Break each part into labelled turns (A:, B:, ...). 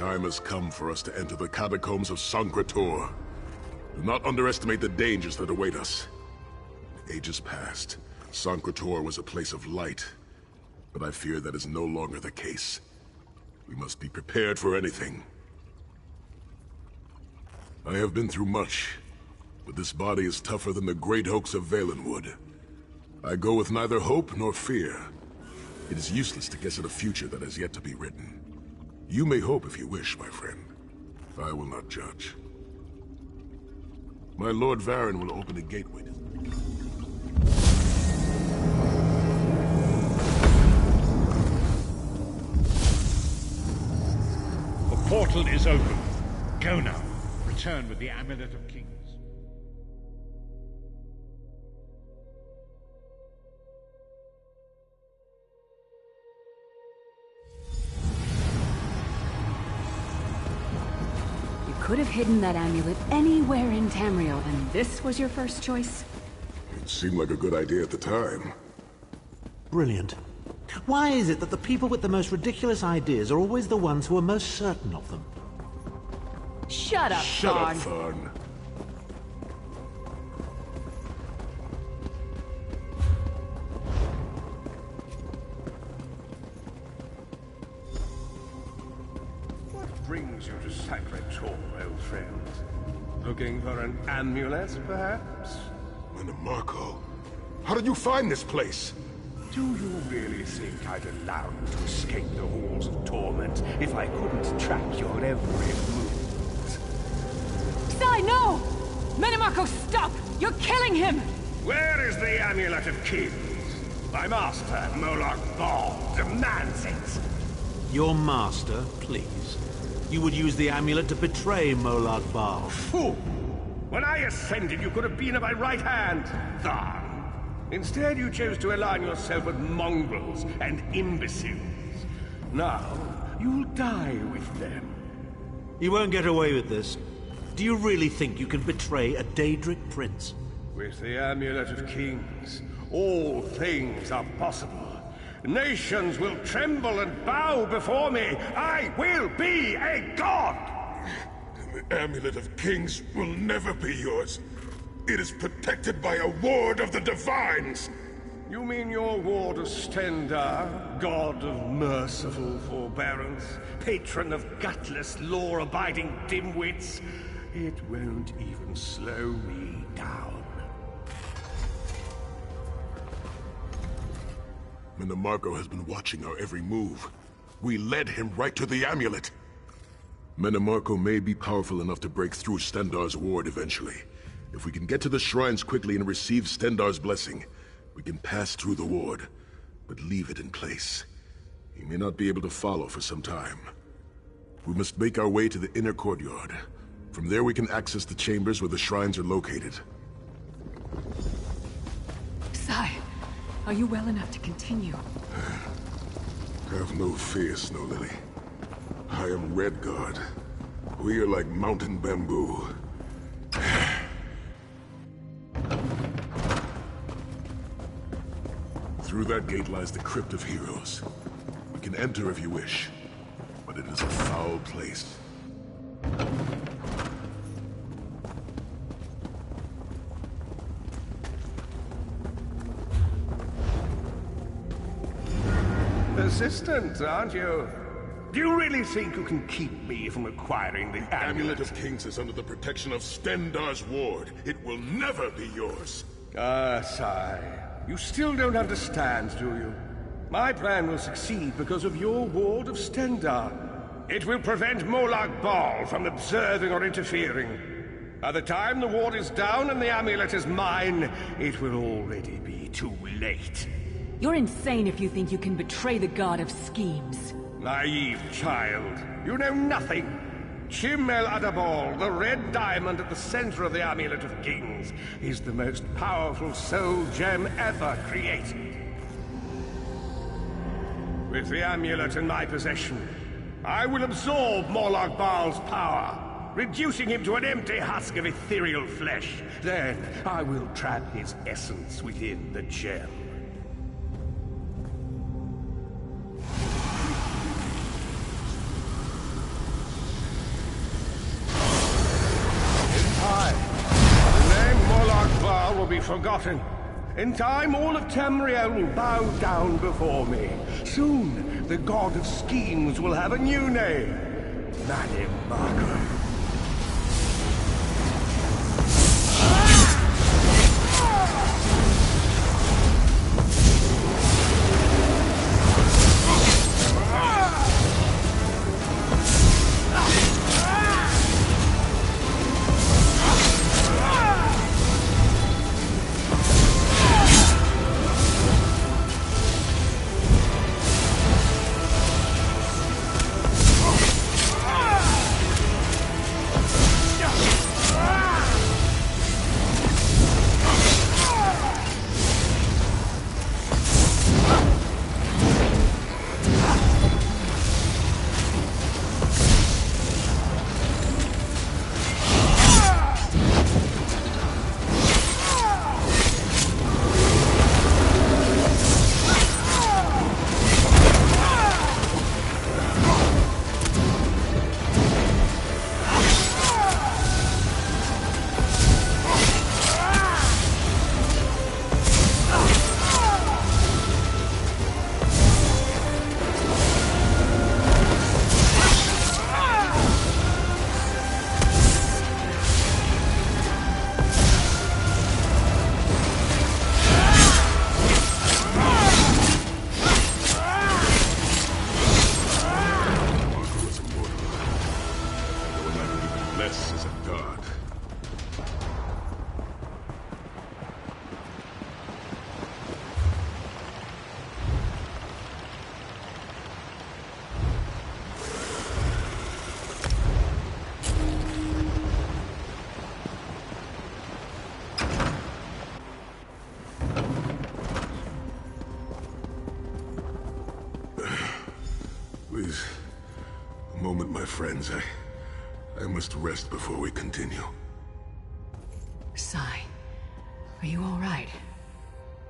A: time has come for us to enter the catacombs of Sancre-Tor. Do not underestimate the dangers that await us. In ages past, Sancre-Tor was a place of light, but I fear that is no longer the case. We must be prepared for anything. I have been through much, but this body is tougher than the great oaks of Valenwood. I go with neither hope nor fear. It is useless to guess at a future that has yet to be written. You may hope if you wish, my friend. I will not judge. My Lord Varen will open a gateway to...
B: The portal is open. Go now. Return with the Amulet of Kings.
C: Could have hidden that amulet anywhere in Tamriel, and this was your first choice?
A: It seemed like a good idea at the time.
D: Brilliant. Why is it that the people with the most ridiculous ideas are always the ones who are most certain of them?
C: Shut up,
A: Shut up,
C: Thorn.
A: Thorn.
E: Brings you to Sancre-Tor, old friend? Looking for an amulet, perhaps?
A: Marco, how did you find this place?
E: Do you really think I'd allow you to escape the halls of torment if I couldn't track your every move?
C: Sai, no! Menimarco, stop! You're killing him!
E: Where is the Amulet of Kings? My master, Molag Bal, demands it!
D: Your master, please. You would use the amulet to betray Molag Bal.
E: Fool! When I ascended, you could have been at my right hand, Tharn. Instead, you chose to align yourself with mongrels and imbeciles. Now, you'll die with them.
D: You won't get away with this. Do you really think you can betray a Daedric prince?
E: With the Amulet of Kings, all things are possible. Nations will tremble and bow before me. I will be a god!
A: The Amulet of Kings will never be yours. It is protected by a ward of the Divines.
E: You mean your ward of Stendarr, god of merciful forbearance, patron of gutless, law-abiding dimwits? It won't even slow me down.
A: Menimarco has been watching our every move. We led him right to the amulet. Menimarco may be powerful enough to break through Stendarr's ward eventually. If we can get to the shrines quickly and receive Stendarr's blessing, we can pass through the ward, but leave it in place. He may not be able to follow for some time. We must make our way to the inner courtyard. From there we can access the chambers where the shrines are located.
C: Sai, are you well enough to continue?
A: Have no fear, Snow Lily. I am Redguard. We are like mountain bamboo. Through that gate lies the Crypt of Heroes. We can enter if you wish, but it is a foul place.
E: Persistent, aren't you? Do you really think you can keep me from acquiring the
A: The Amulet of Kings is under the protection of Stendarr's ward. It will never be yours.
E: Ah, Sai. You still don't understand, do you? My plan will succeed because of your ward of Stendarr. It will prevent Molag Bal from observing or interfering. By the time the ward is down and the amulet is mine, it will already be too late.
C: You're insane if you think you can betray the god of schemes.
E: Naive child. You know nothing. Chim El Adabal, the red diamond at the center of the Amulet of Kings, is the most powerful soul gem ever created. With the amulet in my possession, I will absorb Molag Bal's power, reducing him to an empty husk of ethereal flesh. Then I will trap his essence within the gem. forgotten. In time, all of Tamriel will bow down before me. Soon, the god of schemes will have a new name. Manimarco.
A: Please, a moment, my friends. I must rest before we continue.
C: Sai, are you all right?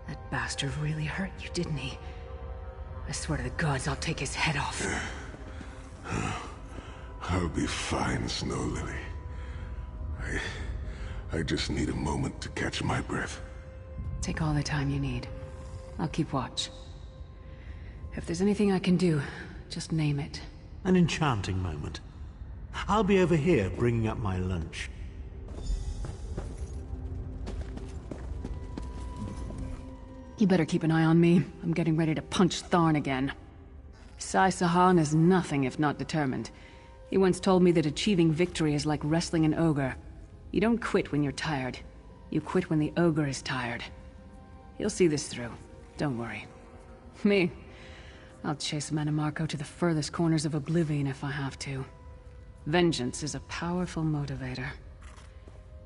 C: That bastard really hurt you, didn't he? I swear to the gods, I'll take his head off.
A: I'll be fine, Snow Lily. I just need a moment to catch my breath.
C: Take all the time you need. I'll keep watch. If there's anything I can do, just name it.
D: An enchanting moment. I'll be over here bringing up my lunch.
C: You better keep an eye on me. I'm getting ready to punch Tharn again. Sai Sahan is nothing if not determined. He once told me that achieving victory is like wrestling an ogre. You don't quit when you're tired. You quit when the ogre is tired. He'll see this through. Don't worry. Me? I'll chase Manimarco to the furthest corners of oblivion if I have to. Vengeance is a powerful motivator.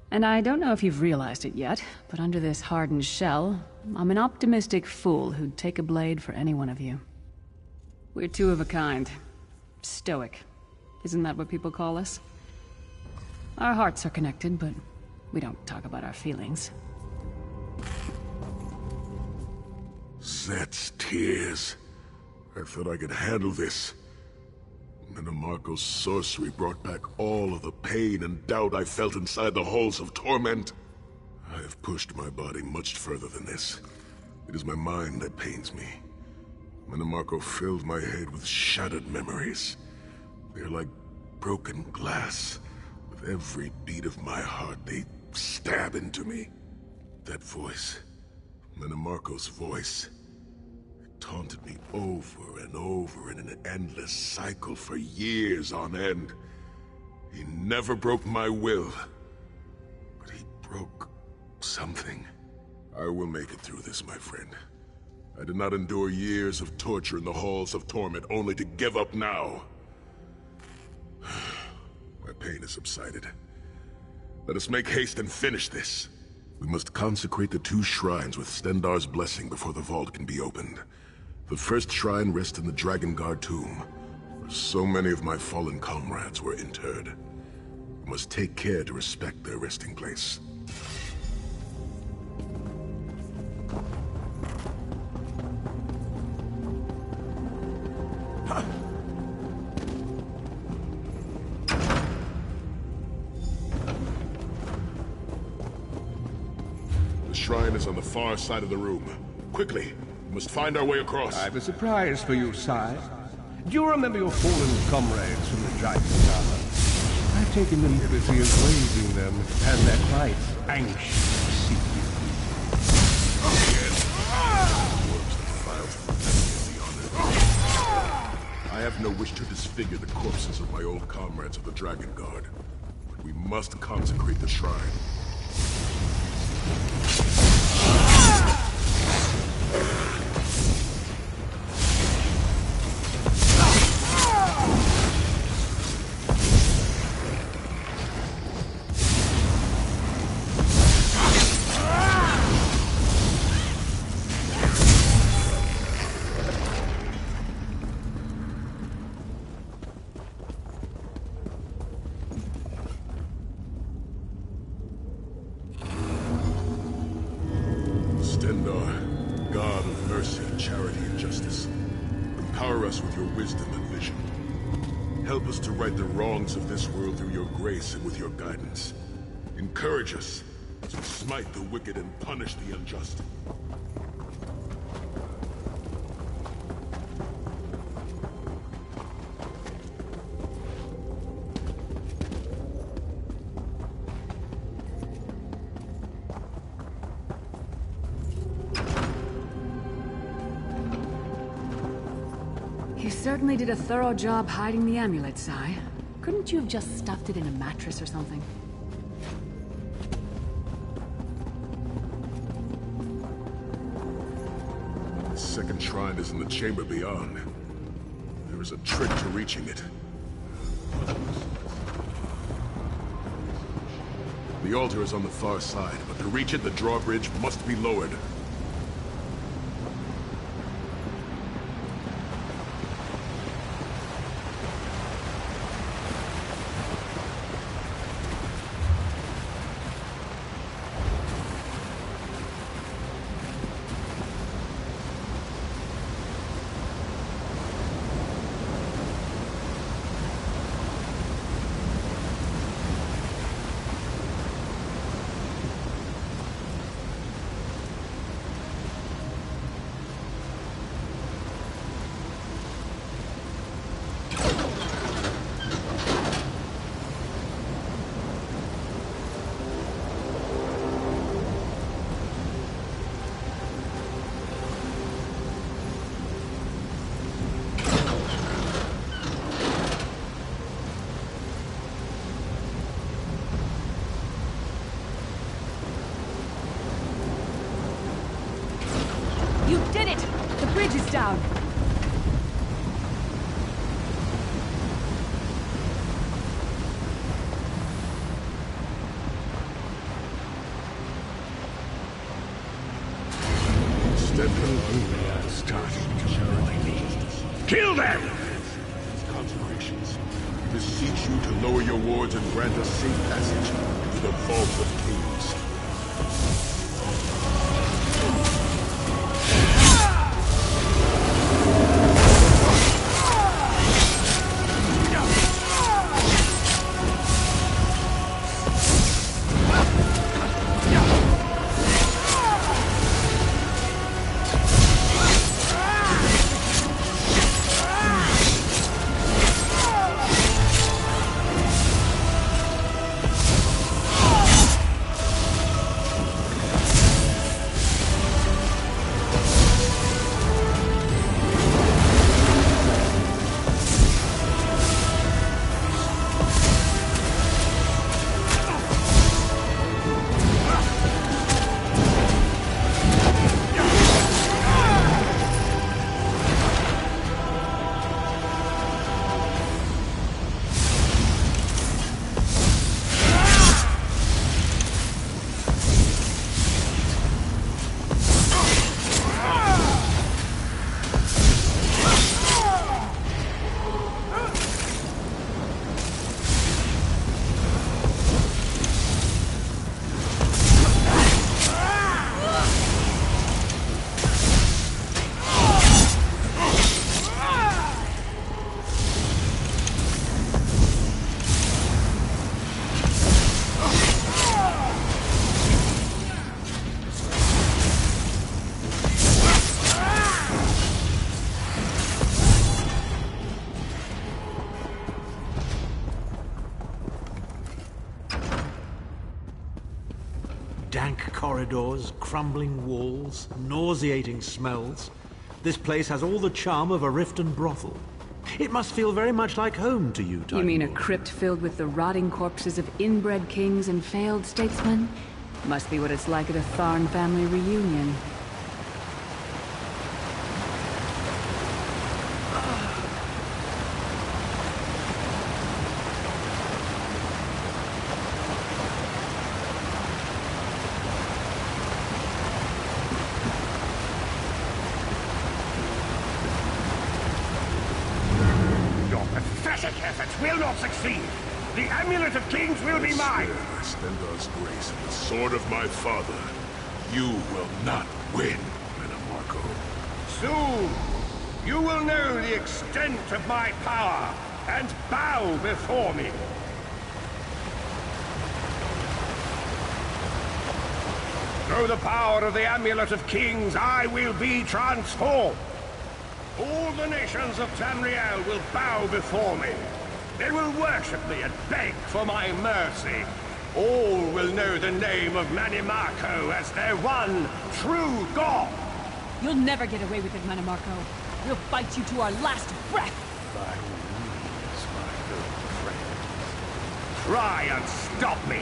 C: And I don't know if you've realized it yet, but under this hardened shell, I'm an optimistic fool who'd take a blade for any one of you. We're two of a kind. Stoic. Isn't that what people call us? Our hearts are connected, but we don't talk about our feelings.
A: Set's tears. I thought I could handle this. Manimarco's sorcery brought back all of the pain and doubt I felt inside the halls of torment. I have pushed my body much further than this. It is my mind that pains me. Manimarco filled my head with shattered memories. They're like broken glass. With every beat of my heart, they stab into me. That voice, Manimarco's voice, it taunted me over and over in an endless cycle for years on end. He never broke my will, but he broke something. I will make it through this, my friend. I did not endure years of torture in the halls of torment only to give up now. My pain has subsided. Let us make haste and finish this. We must consecrate the 2 shrines with Stendarr's blessing before the vault can be opened. The first shrine rests in the Dragon Guard tomb, where so many of my fallen comrades were interred. We must take care to respect their resting place. The shrine is on the far side of the room. Quickly, we must find our way across.
E: I have a surprise for you, sire. Do you remember your fallen comrades from the Dragon Guard? I've taken the liberty of raising them, and they're quite anxious to see you.
A: I have no wish to disfigure the corpses of my old comrades of the Dragon Guard, but we must consecrate the shrine. Stendarr, God of mercy, charity, and justice, empower us with your wisdom and vision. Help us to right the wrongs of this world through your grace and with your guidance. Encourage us to smite the wicked and punish the unjust.
C: You certainly did a thorough job hiding the amulet, Sai. Couldn't you have just stuffed it in a mattress or something?
A: The second shrine is in the chamber beyond. There is a trick to reaching it. The altar is on the far side, but to reach it, the drawbridge must be lowered.
C: You did it! The bridge is down!
E: Stendarr starting to join me. Kill them!
A: Consecrations, we beseech you to lower your wards and grant us safe passage into the vault of kings.
D: Dank corridors, crumbling walls, nauseating smells. This place has all the charm of a Riften brothel. It must feel very much like home to you, Titan
C: You mean a
D: Lord.
C: crypt filled with the rotting corpses of inbred kings and failed statesmen? Must be what it's like at a Tharn family reunion.
E: Your pathetic efforts will not succeed. The Amulet of Kings will be mine.
A: By Stendar's grace and the sword of my father, you will not win, Menomarco.
E: Soon, you will know the extent of my power and bow before me. Through the power of the Amulet of Kings, I will be transformed. All the nations of Tamriel will bow before me. They will worship me and beg for my mercy. All will know the name of Manimarco as their one true god.
C: You'll never get away with it, Manamarco. We'll fight you to our last breath!
E: By all means, my good friend. Try and stop me.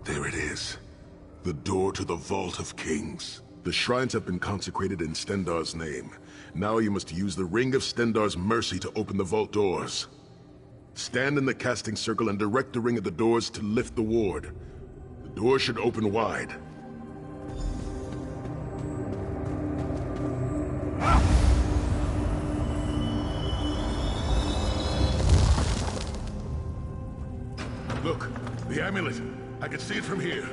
A: There it is. The door to the Vault of Kings. The shrines have been consecrated in Stendar's name. Now you must use the Ring of Stendar's mercy to open the vault doors. Stand in the casting circle and direct the ring at the doors to lift the ward. The doors should open wide. Look, the amulet. I can see it from here.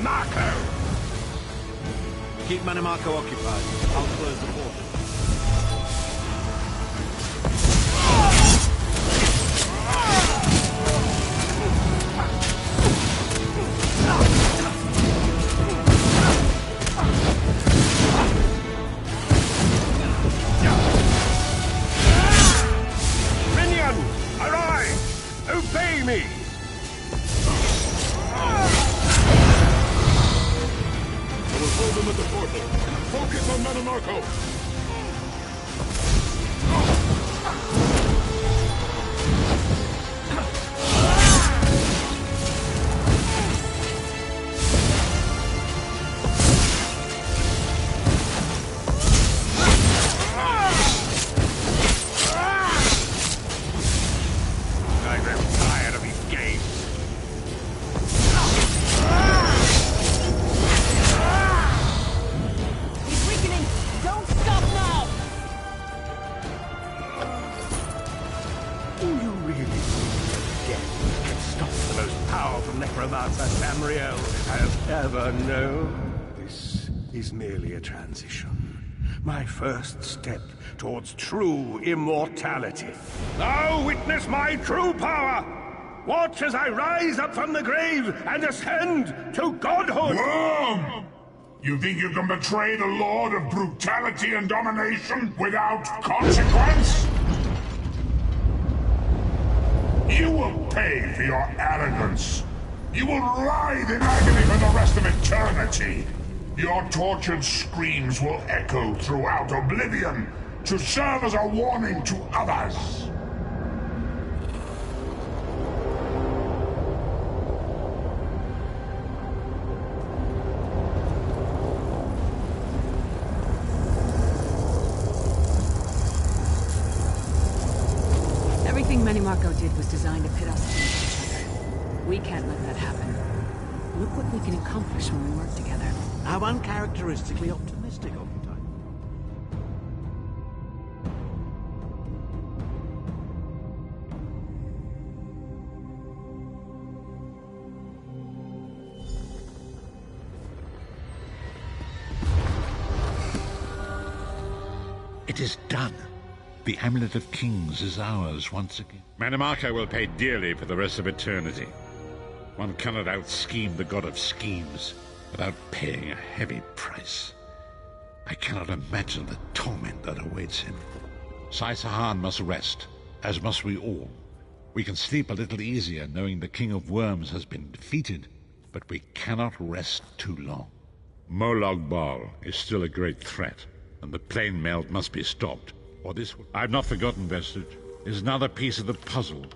E: Marco!
D: Keep Manimarco occupied. I'll close the portal.
E: Minions, arise! Obey me!
A: I will hold them at the portal. Focus on Manimarco!
E: I grow tired of these games.
C: He's weakening! Don't stop now!
E: Do you really think death can stop the most powerful necromancer Tamriel has ever known? This is merely a transition. My first step towards true immortality. Now witness my true power! Watch as I rise up from the grave and ascend to godhood!
F: Worm! You think you can betray the Lord of Brutality and Domination without consequence? You will pay for your arrogance. You will writhe in agony for the rest of eternity. Your tortured screams will echo throughout oblivion to serve as a warning to others.
C: Everything Manimarco did was designed to pit us against each other. We can't let that happen. Look what we can accomplish when we work together.
D: How uncharacteristically optimistic of you, Titan.
B: It is done. The Amulet of Kings is ours once again. Manimarco will pay dearly for the rest of eternity. One cannot out-scheme the god of schemes without paying a heavy price. I cannot imagine the torment that awaits him. Sai-Sahan must rest, as must we all. We can sleep a little easier knowing the King of Worms has been defeated, but we cannot rest too long. Molag Bal is still a great threat, and the plane melt must be stopped, or this... I've not forgotten, Vestige. Is another piece of the puzzle.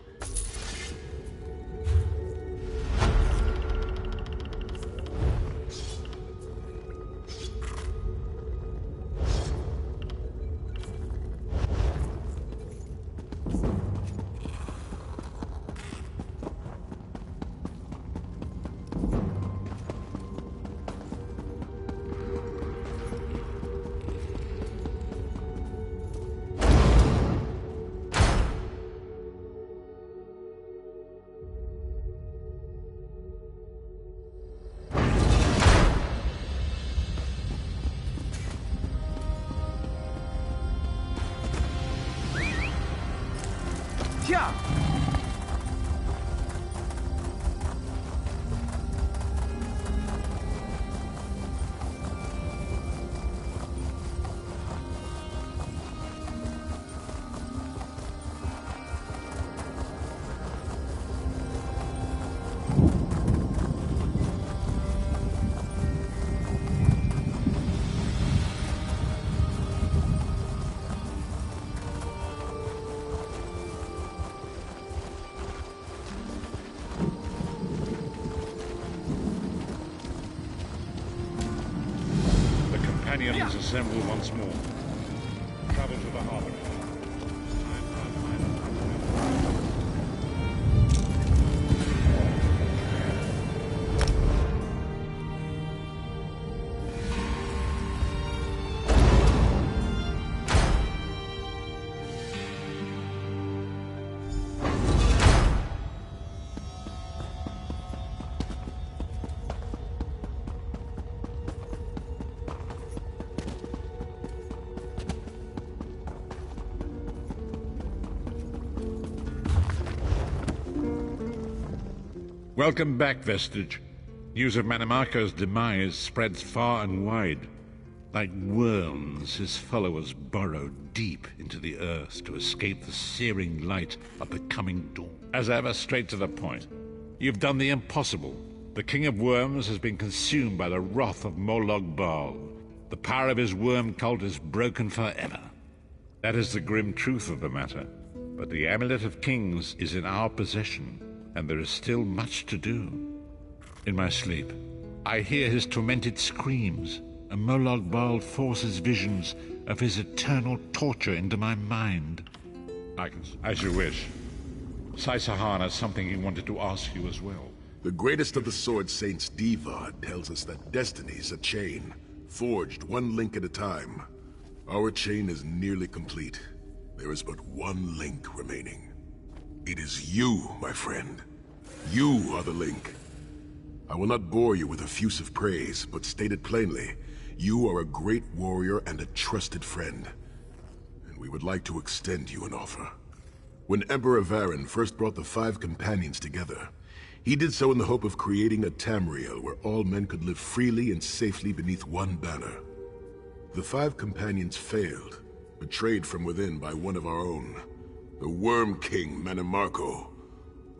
B: Companions assemble once more. Travel to the harbor. Welcome back, Vestige. News of Manimarco's demise spreads far and wide. Like worms, his followers burrow deep into the earth to escape the searing light of the coming dawn. As ever, straight to the point. You've done the impossible. The King of Worms has been consumed by the wrath of Molag Bal. The power of his worm cult is broken forever. That is the grim truth of the matter. But the Amulet of Kings is in our possession, and there is still much to do. In my sleep, I hear his tormented screams, and Molag Bal forces visions of his eternal torture into my mind. As you wish. Sai Sahan has something he wanted to ask you as well.
A: The greatest of the Sword Saints, Divad, tells us that destiny's a chain, forged one link at a time. Our chain is nearly complete. There is but one link remaining. It is you, my friend. You are the link. I will not bore you with effusive praise, but state it plainly. You are a great warrior and a trusted friend. And we would like to extend you an offer. When Emperor Varen first brought the 5 companions together, he did so in the hope of creating a Tamriel where all men could live freely and safely beneath one banner. The 5 companions failed, betrayed from within by one of our own, the Worm King Manimarco.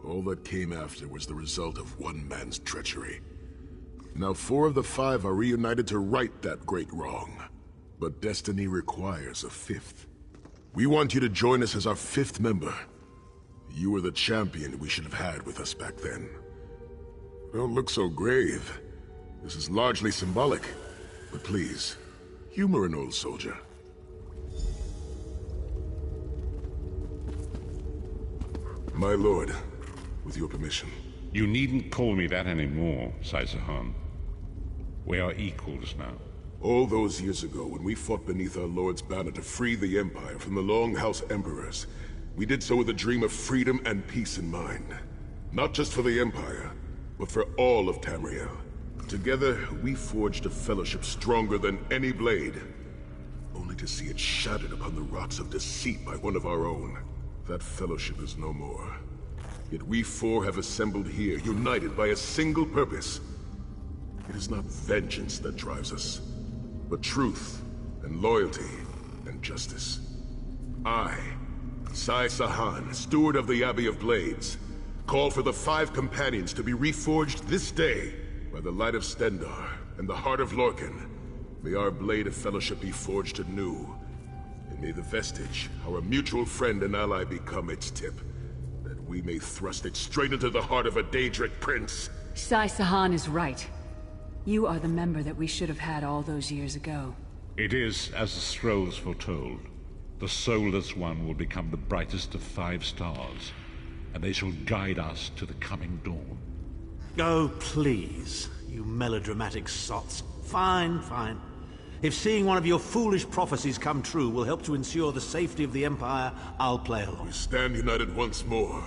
A: All that came after was the result of one man's treachery. Now 4 of the 5 are reunited to right that great wrong, but destiny requires a 5th. We want you to join us as our 5th member. You were the champion we should have had with us back then. Don't look so grave. This is largely symbolic, but please, humor an old soldier. My lord, with your permission.
B: You needn't call me that anymore, Sai Sahan. We are equals now.
A: All those years ago, when we fought beneath our Lord's banner to free the Empire from the Longhouse Emperors, we did so with a dream of freedom and peace in mind. Not just for the Empire, but for all of Tamriel. Together, we forged a fellowship stronger than any blade, only to see it shattered upon the rocks of deceit by one of our own. That fellowship is no more. Yet we 4 have assembled here, united by a single purpose. It is not vengeance that drives us, but truth and loyalty and justice. I, Sai Sahan, Steward of the Abbey of Blades, call for the 5 companions to be reforged this day by the light of Stendarr and the heart of Lorkhan. May our blade of fellowship be forged anew, and may the Vestige, our mutual friend and ally, become its tip, that we may thrust it straight into the heart of a Daedric prince.
C: Sai Sahan is right. You are the member that we should have had all those years ago.
B: It is as the scrolls foretold. The soulless one will become the brightest of 5 stars, and they shall guide us to the coming dawn.
D: Oh, please, you melodramatic sots. Fine, fine. If seeing one of your foolish prophecies come true will help to ensure the safety of the Empire, I'll play along.
A: We stand united once more.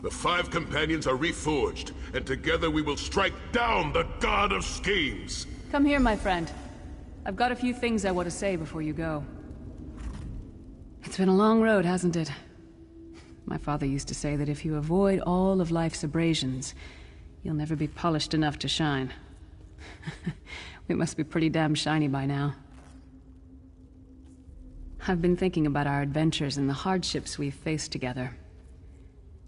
A: The 5 companions are reforged, and together we will strike down the God of Schemes!
C: Come here, my friend. I've got a few things I want to say before you go. It's been a long road, hasn't it? My father used to say that if you avoid all of life's abrasions, you'll never be polished enough to shine. We must be pretty damn shiny by now. I've been thinking about our adventures and the hardships we've faced together.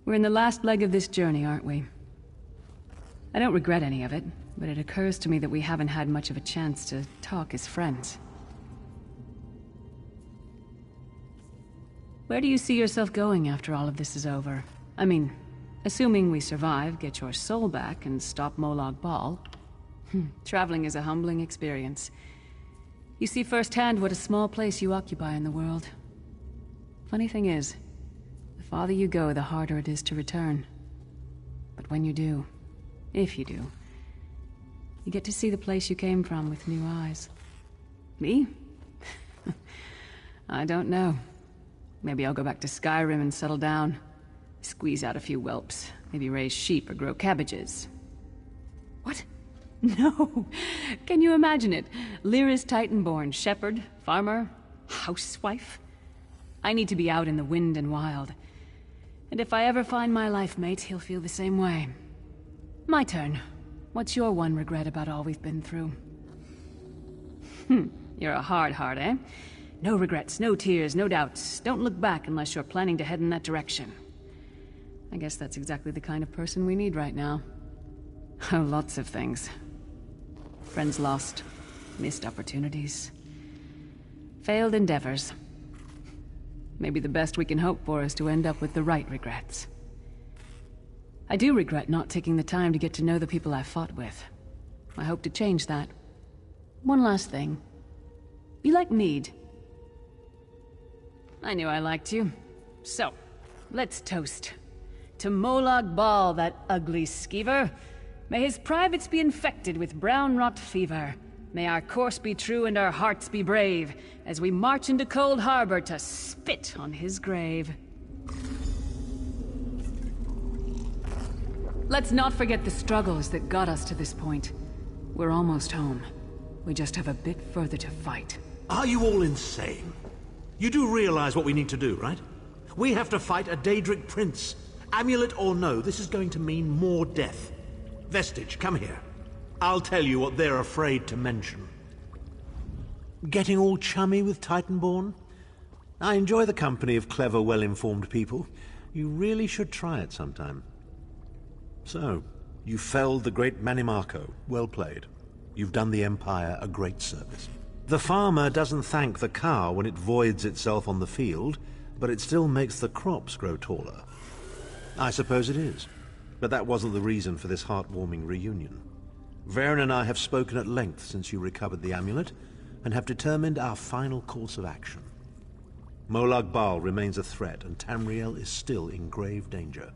C: We're in the last leg of this journey, aren't we? I don't regret any of it, but it occurs to me that we haven't had much of a chance to talk as friends. Where do you see yourself going after all of this is over? I mean, assuming we survive, get your soul back, and stop Molag Bal. Traveling is a humbling experience. You see firsthand what a small place you occupy in the world. Funny thing is, the farther you go, the harder it is to return. But when you do, if you do, you get to see the place you came from with new eyes. Me? I don't know. Maybe I'll go back to Skyrim and settle down. Squeeze out a few whelps. Maybe raise sheep or grow cabbages. What? No! Can you imagine it? Lyra's Titanborn, shepherd, farmer, housewife. I need to be out in the wind and wild. And if I ever find my life mate, he'll feel the same way. My turn. What's your one regret about all we've been through? You're a hard heart, eh? No regrets, no tears, no doubts. Don't look back unless you're planning to head in that direction. I guess that's exactly the kind of person we need right now. Oh, lots of things. Friends lost, missed opportunities, failed endeavors. Maybe the best we can hope for is to end up with the right regrets. I do regret not taking the time to get to know the people I fought with. I hope to change that. One last thing. You like mead? I knew I liked you. So, let's toast. To Molag Bal, that ugly skeever. May his privates be infected with brown rot fever. May our course be true and our hearts be brave, as we march into Cold Harbor to spit on his grave. Let's not forget the struggles that got us to this point. We're almost home. We just have a bit further to fight.
D: Are you all insane? You do realize what we need to do, right? We have to fight a Daedric prince. Amulet or no, this is going to mean more death. Vestige, come here. I'll tell you what they're afraid to mention. Getting all chummy with Titanborn? I enjoy the company of clever, well-informed people. You really should try it sometime. So, you felled the great Manimarco. Well played. You've done the Empire a great service. The farmer doesn't thank the cow when it voids itself on the field, but it still makes the crops grow taller. I suppose it is. But that wasn't the reason for this heartwarming reunion. Varen and I have spoken at length since you recovered the amulet, and have determined our final course of action. Molag Bal remains a threat, and Tamriel is still in grave danger.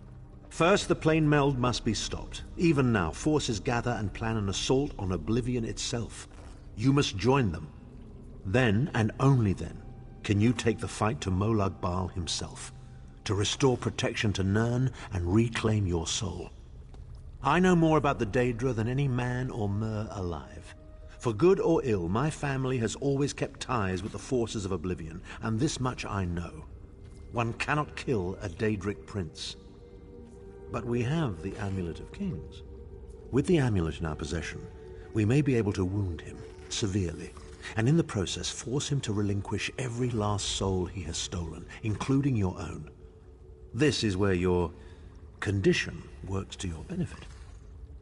D: First, the plane meld must be stopped. Even now, forces gather and plan an assault on Oblivion itself. You must join them. Then, and only then, can you take the fight to Molag Bal himself, to restore protection to Nirn and reclaim your soul. I know more about the Daedra than any man or mer alive. For good or ill, my family has always kept ties with the forces of Oblivion, and this much I know. One cannot kill a Daedric prince. But we have the Amulet of Kings. With the amulet in our possession, we may be able to wound him severely, and in the process force him to relinquish every last soul he has stolen, including your own. This is where your condition works to your benefit.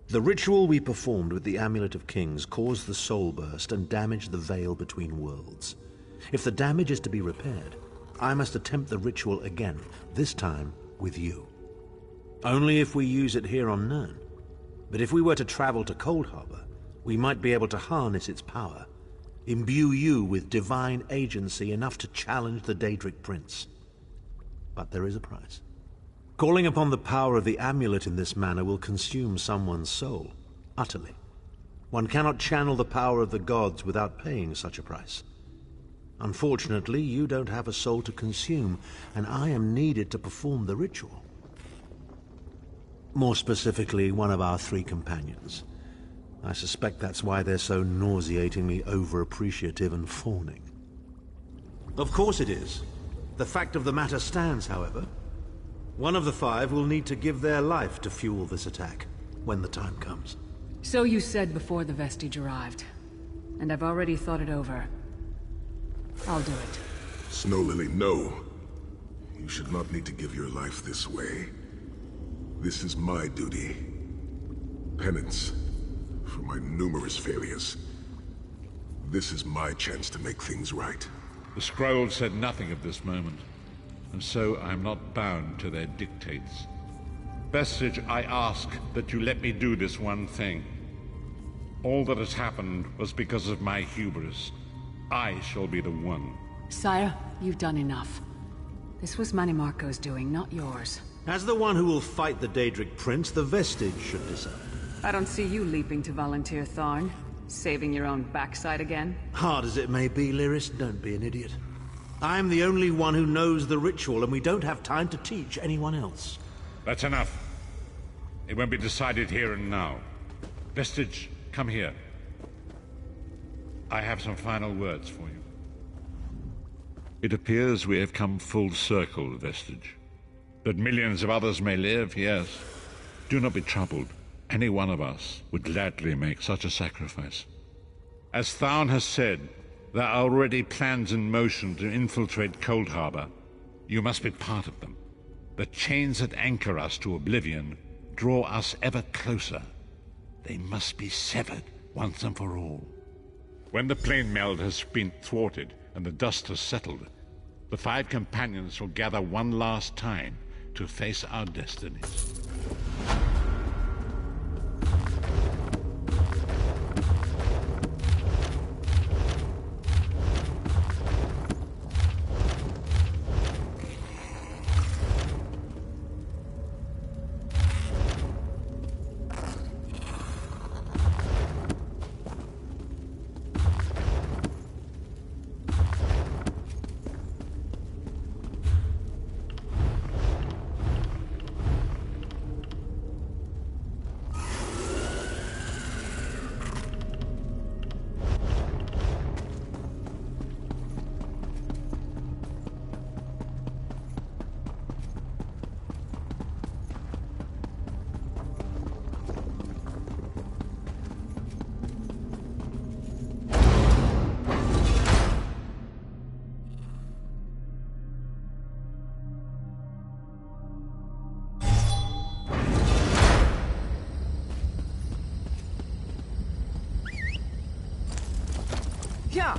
D: The ritual we performed with the Amulet of Kings caused the soul burst and damaged the veil between worlds. If the damage is to be repaired, I must attempt the ritual again, this time with you. Only if we use it here on Nirn. But if we were to travel to Cold Harbor, we might be able to harness its power, imbue you with divine agency enough to challenge the Daedric Prince. But there is a price. Calling upon the power of the amulet in this manner will consume someone's soul, utterly. One cannot channel the power of the gods without paying such a price. Unfortunately, you don't have a soul to consume, and I am needed to perform the ritual. More specifically, one of our 3 companions. I suspect that's why they're so nauseatingly over-appreciative and fawning. Of course it is. The fact of the matter stands, however. One of the 5 will need to give their life to fuel this attack, when the time comes.
C: So you said before the Vestige arrived, and I've already thought it over. I'll do it.
A: Snow Lily, no. You should not need to give your life this way. This is my duty. Penance for my numerous failures. This is my chance to make things right.
B: The scroll said nothing of this moment, and so I am not bound to their dictates. Vestige, I ask that you let me do this one thing. All that has happened was because of my hubris. I shall be the one.
C: Sire, you've done enough. This was Manimarco's doing, not yours.
D: As the one who will fight the Daedric Prince, the Vestige should decide.
C: I don't see you leaping to volunteer, Tharn. Saving your own backside again?
D: Hard as it may be, Lyris, don't be an idiot. I'm the only one who knows the ritual, and we don't have time to teach anyone else.
B: That's enough. It won't be decided here and now. Vestige, come here. I have some final words for you. It appears we have come full circle, Vestige. That millions of others may live, yes. Do not be troubled. Any one of us would gladly make such a sacrifice. As Tharn has said, there are already plans in motion to infiltrate Cold Harbor. You must be part of them. The chains that anchor us to oblivion draw us ever closer. They must be severed once and for all. When the plane meld has been thwarted and the dust has settled, the 5 companions will gather one last time to face our destinies.
C: Yeah.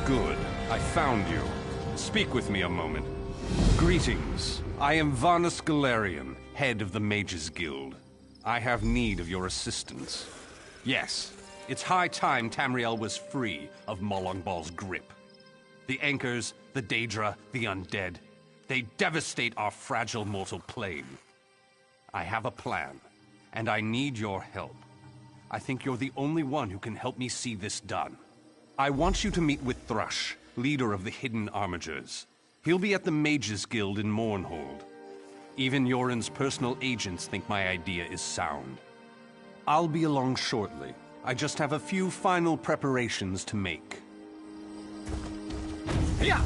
G: Good. I found you. Speak with me a moment. Greetings. I am Varnus Galarian, head of the Mages Guild. I have need of your assistance. Yes, it's high time Tamriel was free of Molong Bal's grip. The Anchors, the Daedra, the Undead, they devastate our fragile mortal plane. I have a plan, and I need your help. I think you're the only one who can help me see this done. I want you to meet with Thrush, leader of the Hidden Armigers. He'll be at the Mages Guild in Mournhold. Even Yoren's personal agents think my idea is sound. I'll be along shortly. I just have a few final preparations to make. Yeah!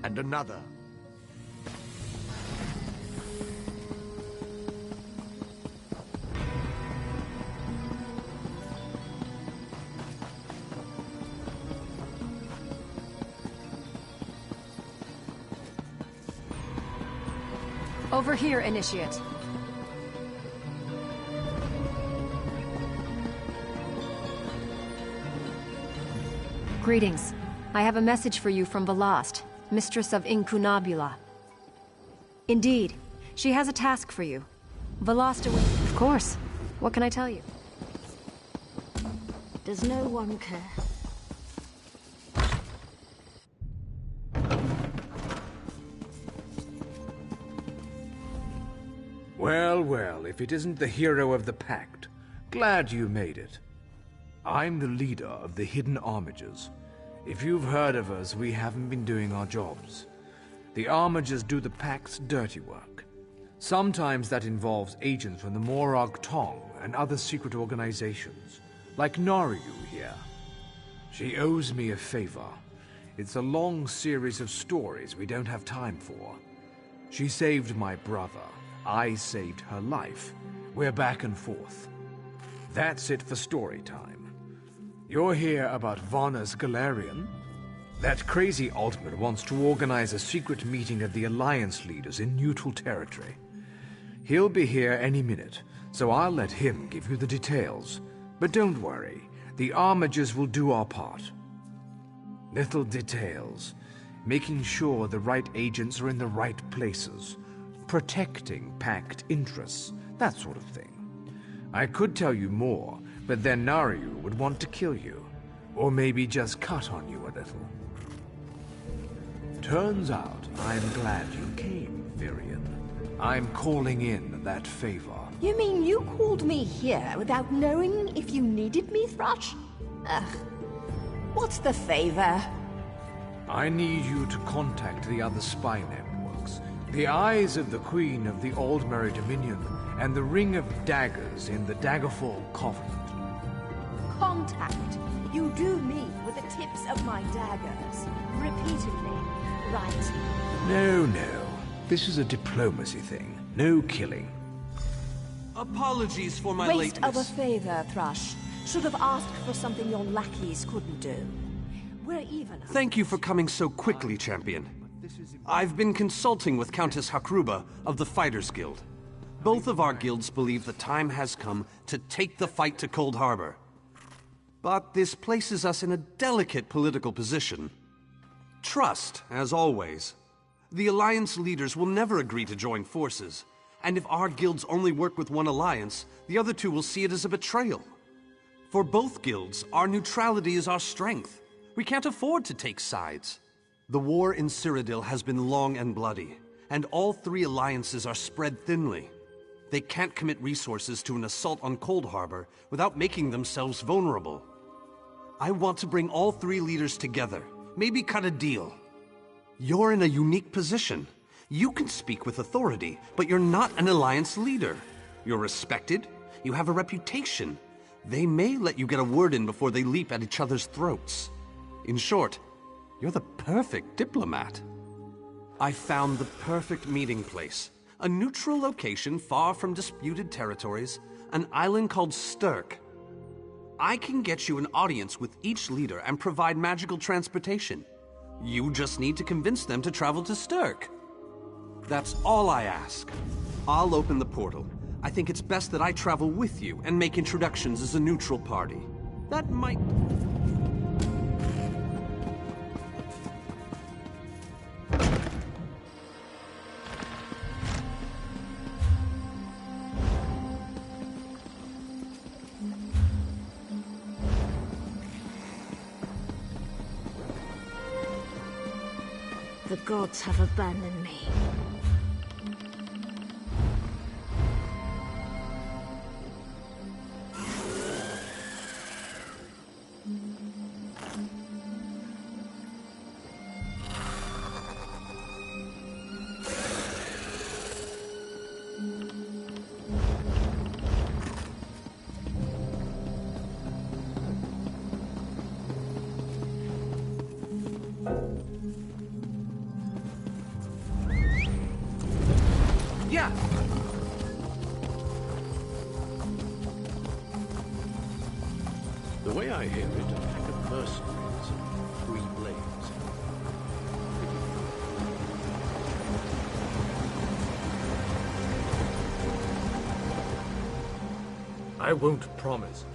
D: And another.
H: Over here, Initiate. Greetings. I have a message for you from Velast, Mistress of Incunabula. Indeed, she has a task for you. Velast Of course. What can I tell you?
I: Does no one care?
J: Well, well, if it isn't the hero of the Pact. Glad you made it.
I: I'm the leader of the Hidden Armigers. If you've heard of us, we haven't been doing our jobs. The Armigers do the Pact's dirty work. Sometimes that involves agents from the Morag Tong and other secret organizations, like Naryu here. She owes me a favor. It's a long series of stories we don't have time for. She saved my brother. I saved her life. We're back and forth. That's it for story time. You're here about Varnas Galarian? That crazy Altman wants to organize a secret meeting of the Alliance leaders in neutral territory. He'll be here any minute, so I'll let him give you the details. But don't worry, the Armigers will do our part. Little details. Making sure the right agents are in the right places. Protecting Pact interests, that sort of thing. I could tell you more, but then Naryu would want to kill you. Or maybe just cut on you a little. Turns out I'm glad you came, Virion. I'm calling in that favor.
J: You mean you called me here without knowing if you needed me, Thrush? Ugh. What's the favor?
I: I need you to contact the other spy networks. The Eyes of the Queen of the Aldmeri Dominion and the Ring of Daggers in the Daggerfall Covenant.
J: Contact. You do me with the tips of my daggers. Repeatedly. Right.
I: No. This is a diplomacy thing. No killing.
G: Apologies for my
J: Waste
G: lateness.
J: of a favor, Thrush. Should have asked for something your lackeys couldn't do. We're even.
G: Thank you for coming so quickly, Champion. I've been consulting with Countess Hakruba of the Fighters Guild. Both of our guilds believe the time has come to take the fight to Cold Harbor. But this places us in a delicate political position. Trust, as always. The Alliance leaders will never agree to join forces, and if our guilds only work with one alliance, the other two will see it as a betrayal. For both guilds, our neutrality is our strength. We can't afford to take sides. The war in Cyrodiil has been long and bloody, and all three alliances are spread thinly. They can't commit resources to an assault on Cold Harbor without making themselves vulnerable. I want to bring all three leaders together, maybe cut a deal. You're in a unique position. You can speak with authority, but you're not an alliance leader. You're respected, you have a reputation. They may let you get a word in before they leap at each other's throats. In short, you're the perfect diplomat. I found the perfect meeting place. A neutral location far from disputed territories, an island called Stirk. I can get you an audience with each leader and provide magical transportation. You just need to convince them to travel to Stirk. That's all I ask. I'll open the portal. I think it's best that I travel with you and make introductions as a neutral party. That might...
J: The gods have abandoned me.
G: Yeah!
D: The way I hear it, a pack of mercenaries and 3 blades. I won't promise.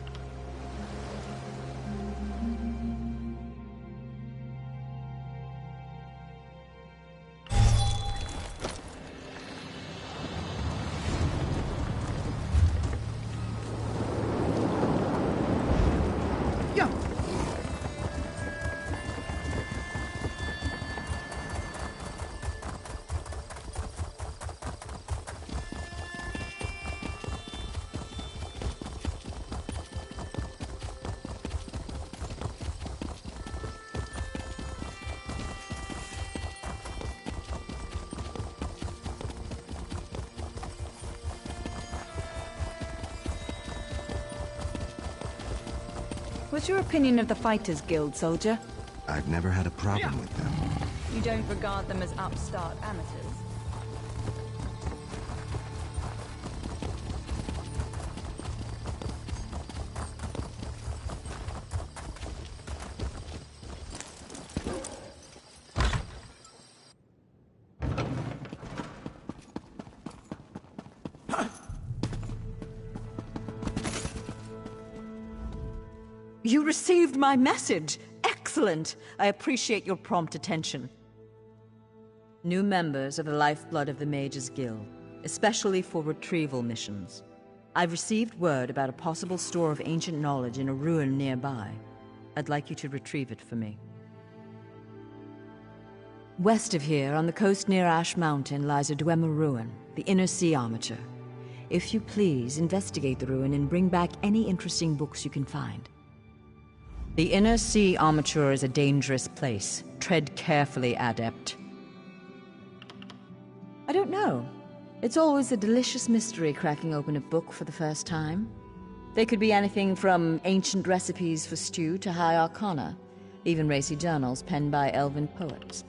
K: What's your opinion of the Fighters Guild, soldier?
L: I've never had a problem with them.
K: You don't regard them as upstart amateurs?
J: You received my message! Excellent! I appreciate your prompt attention. New members of the Lifeblood of the Mages Guild, especially for retrieval missions. I've received word about a possible store of ancient knowledge in a ruin nearby. I'd like you to retrieve it for me. West of here, on the coast near Ash Mountain, lies a Dwemer ruin, the Inner Sea Armature. If you please, investigate the ruin and bring back any interesting books you can find. The Inner Sea Armature is a dangerous place. Tread carefully, Adept. I don't know. It's always a delicious mystery cracking open a book for the first time. They could be anything from ancient recipes for stew to high arcana, even racy journals penned by elven poets.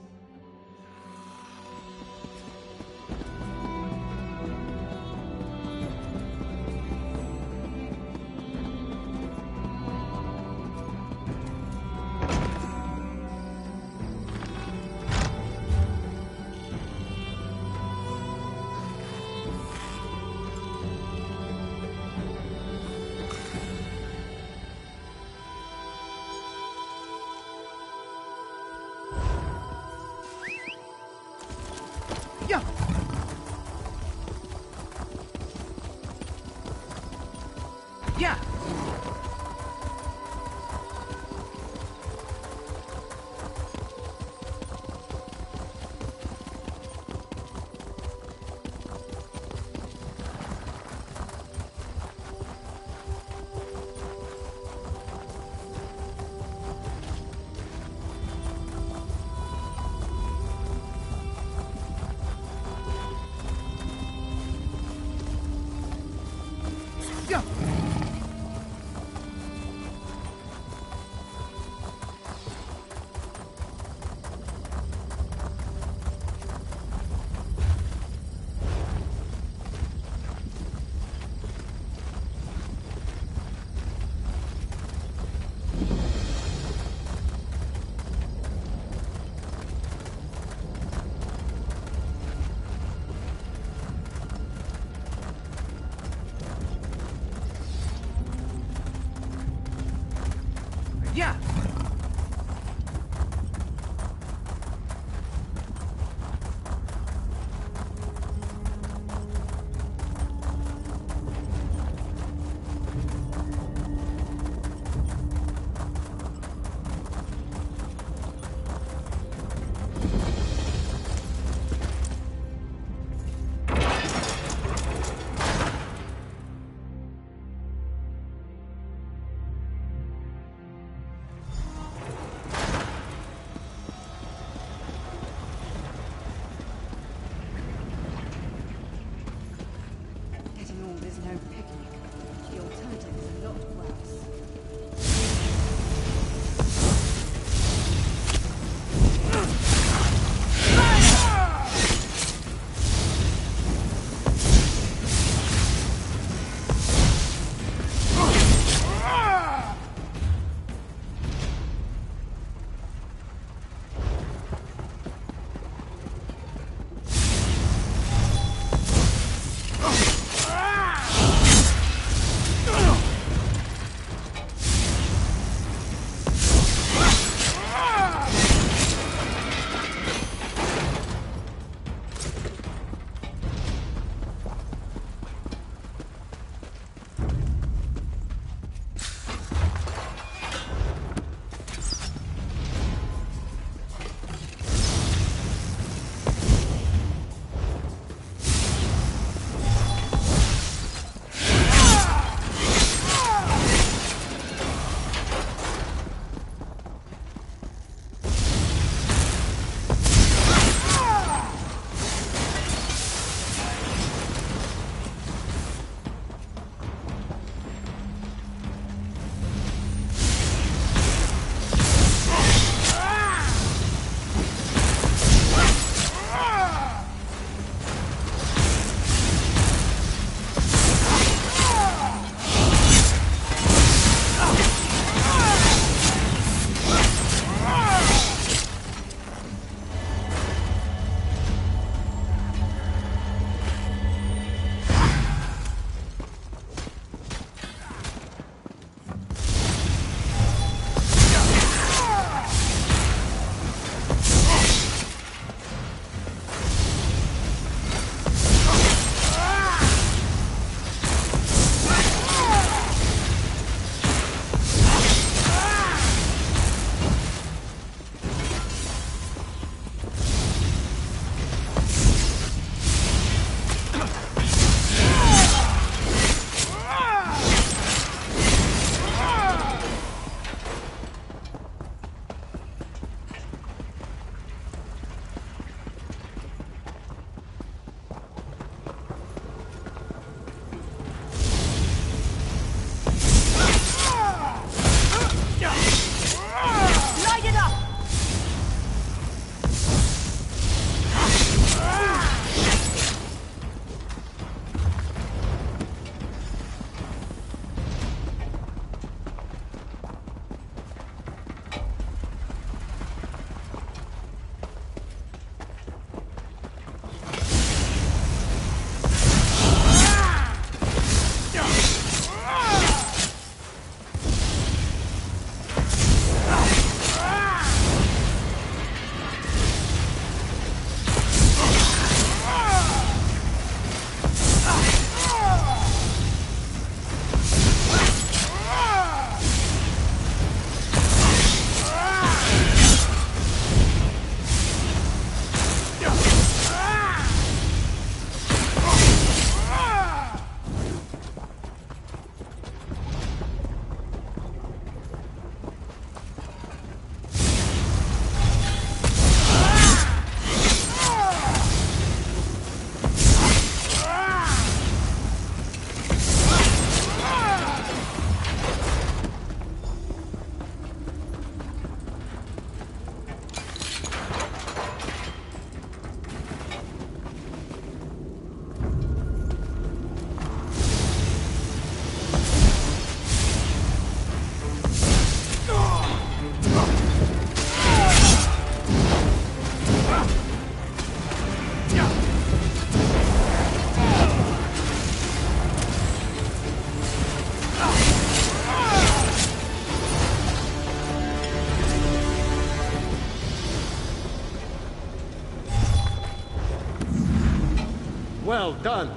M: Well done.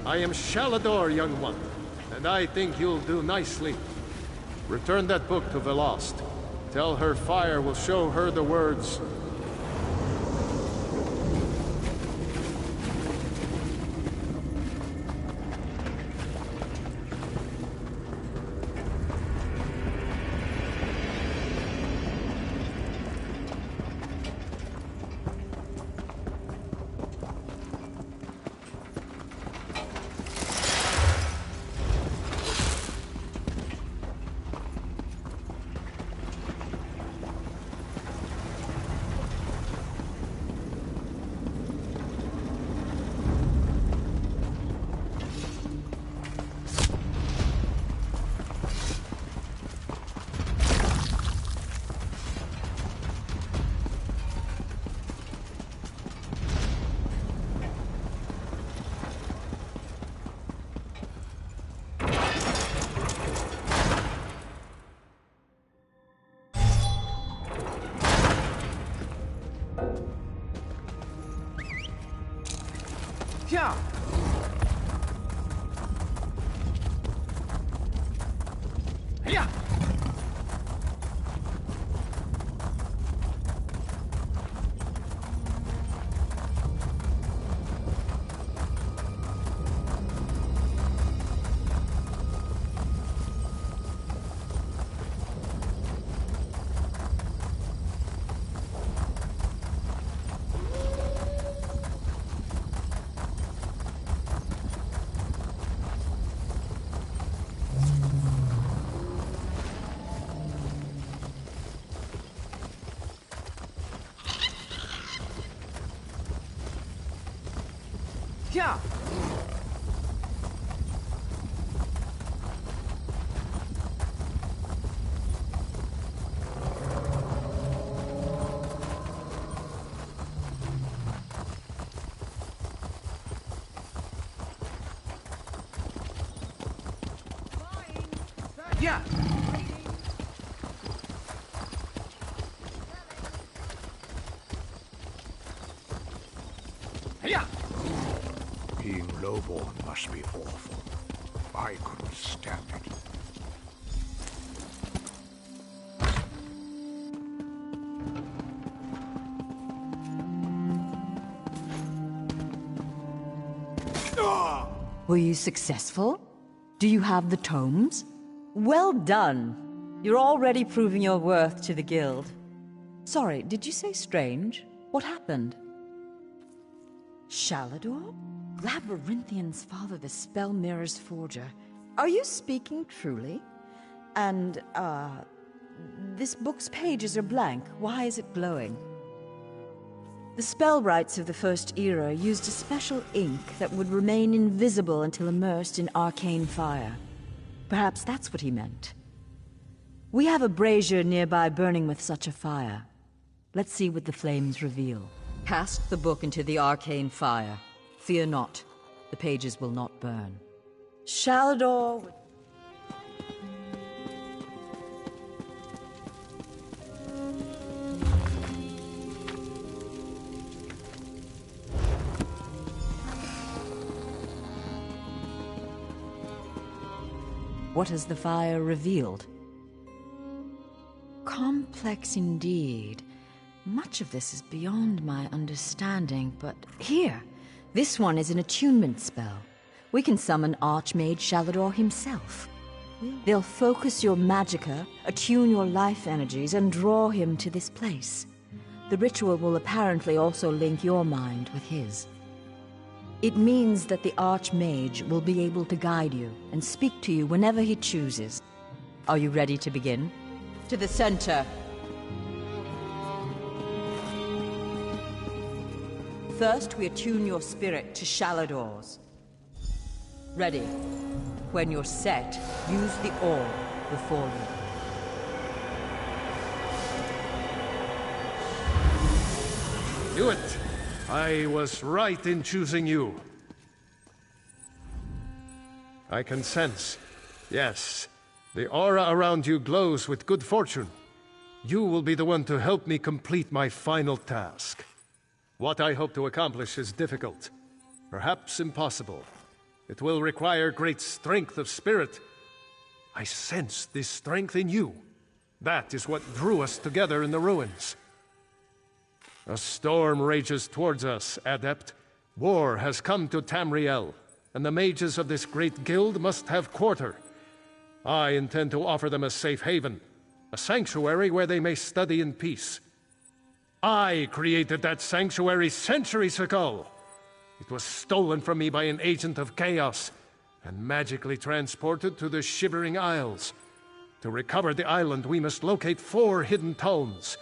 M: I am Shalador, young one, and I think you'll do nicely. Return that book to Velost. Tell her fire will show her the words.
I: Yeah. Yeah. Yeah. Yeah. Yeah.
F: Being lowborn must be awful. I couldn't stand it.
J: Were you successful? Do you have the tomes? Well done. You're already proving your worth to the guild. Sorry, did you say strange? What happened? Shalador? Labyrinthian's father, the Spell Mirror's forger. Are you speaking truly? And, this book's pages are blank. Why is it glowing? The spellwrights of the First Era used a special ink that would remain invisible until immersed in arcane fire. Perhaps that's what he meant. We have a brazier nearby burning with such a fire. Let's see what the flames reveal. Cast the book into the arcane fire. Fear not. The pages will not burn. Shalador... What has the fire revealed? Complex indeed. Much of this is beyond my understanding, but here, this one is an attunement spell. We can summon Archmage Shalador himself. They'll focus your magicka, attune your life energies, and draw him to this place. The ritual will apparently also link your mind with his. It means that the Archmage will be able to guide you and speak to you whenever he chooses. Are you ready to begin? To the center. First, we attune your spirit to Shalador's. Ready. When you're set, use the orb before you.
M: Do it! I was right in choosing you. I can sense. Yes, the aura around you glows with good fortune. You will be the one to help me complete my final task. What I hope to accomplish is difficult. perhaps impossible. It will require great strength of spirit. I sense this strength in you. That is what drew us together in the ruins. A storm rages towards us, Adept. War has come to Tamriel, and the mages of this great guild must have quarter. I intend to offer them a safe haven, a sanctuary where they may study in peace. I created that sanctuary centuries ago. It was stolen from me by an agent of chaos and magically transported to the Shivering Isles. To recover the island, we must locate 4 hidden tomes.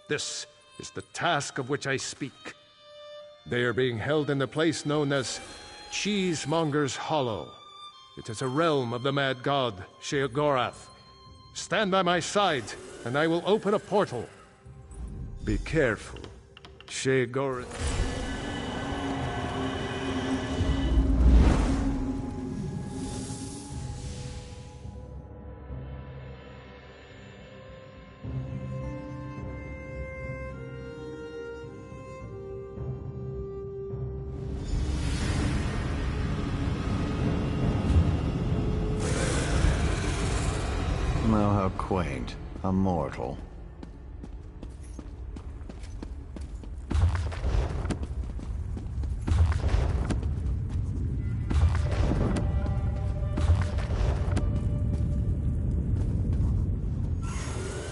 M: This is the task of which I speak. They are being held in the place known as Cheesemonger's Hollow. It is a realm of the mad god, Sheogorath. Stand by my side, and I will open a portal. Be careful, Sheogorath.
L: Oh, how quaint. A mortal.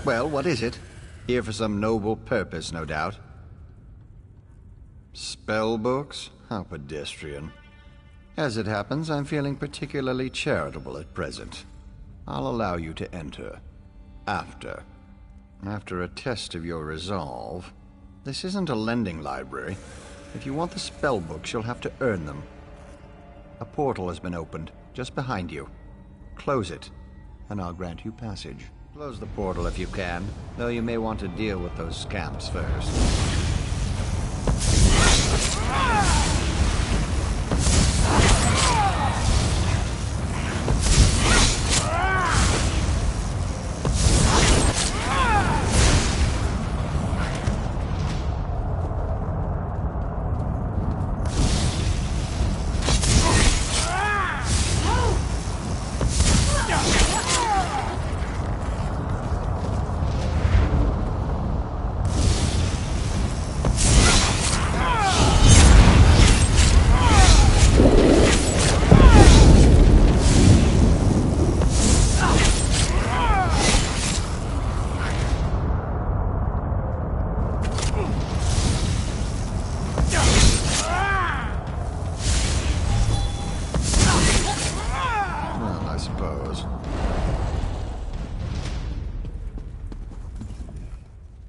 L: Well, what is it? Here for some noble purpose, no doubt. Spell books? How pedestrian. As it happens, I'm feeling particularly charitable at present. I'll allow you to enter. After a test of your resolve. This isn't a lending library. If you want the spell books, you'll have to earn them. A portal has been opened, just behind you. Close it, and I'll grant you passage. Close the portal if you can, though you may want to deal with those scamps first.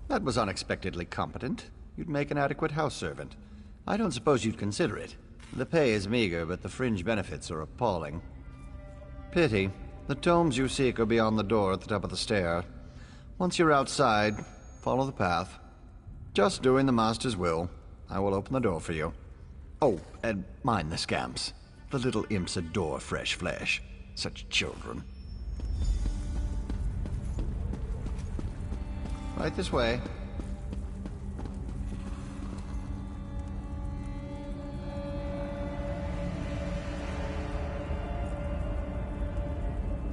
L: That was unexpectedly competent. You'd make an adequate house servant. I don't suppose you'd consider it. The pay is meager, but the fringe benefits are appalling. Pity. The tomes you seek are beyond the door at the top of the stair. Once you're outside, follow the path. Just doing the Master's will. I will open the door for you. Oh, and mind the scamps. The little imps adore fresh flesh. Such children. Right this way.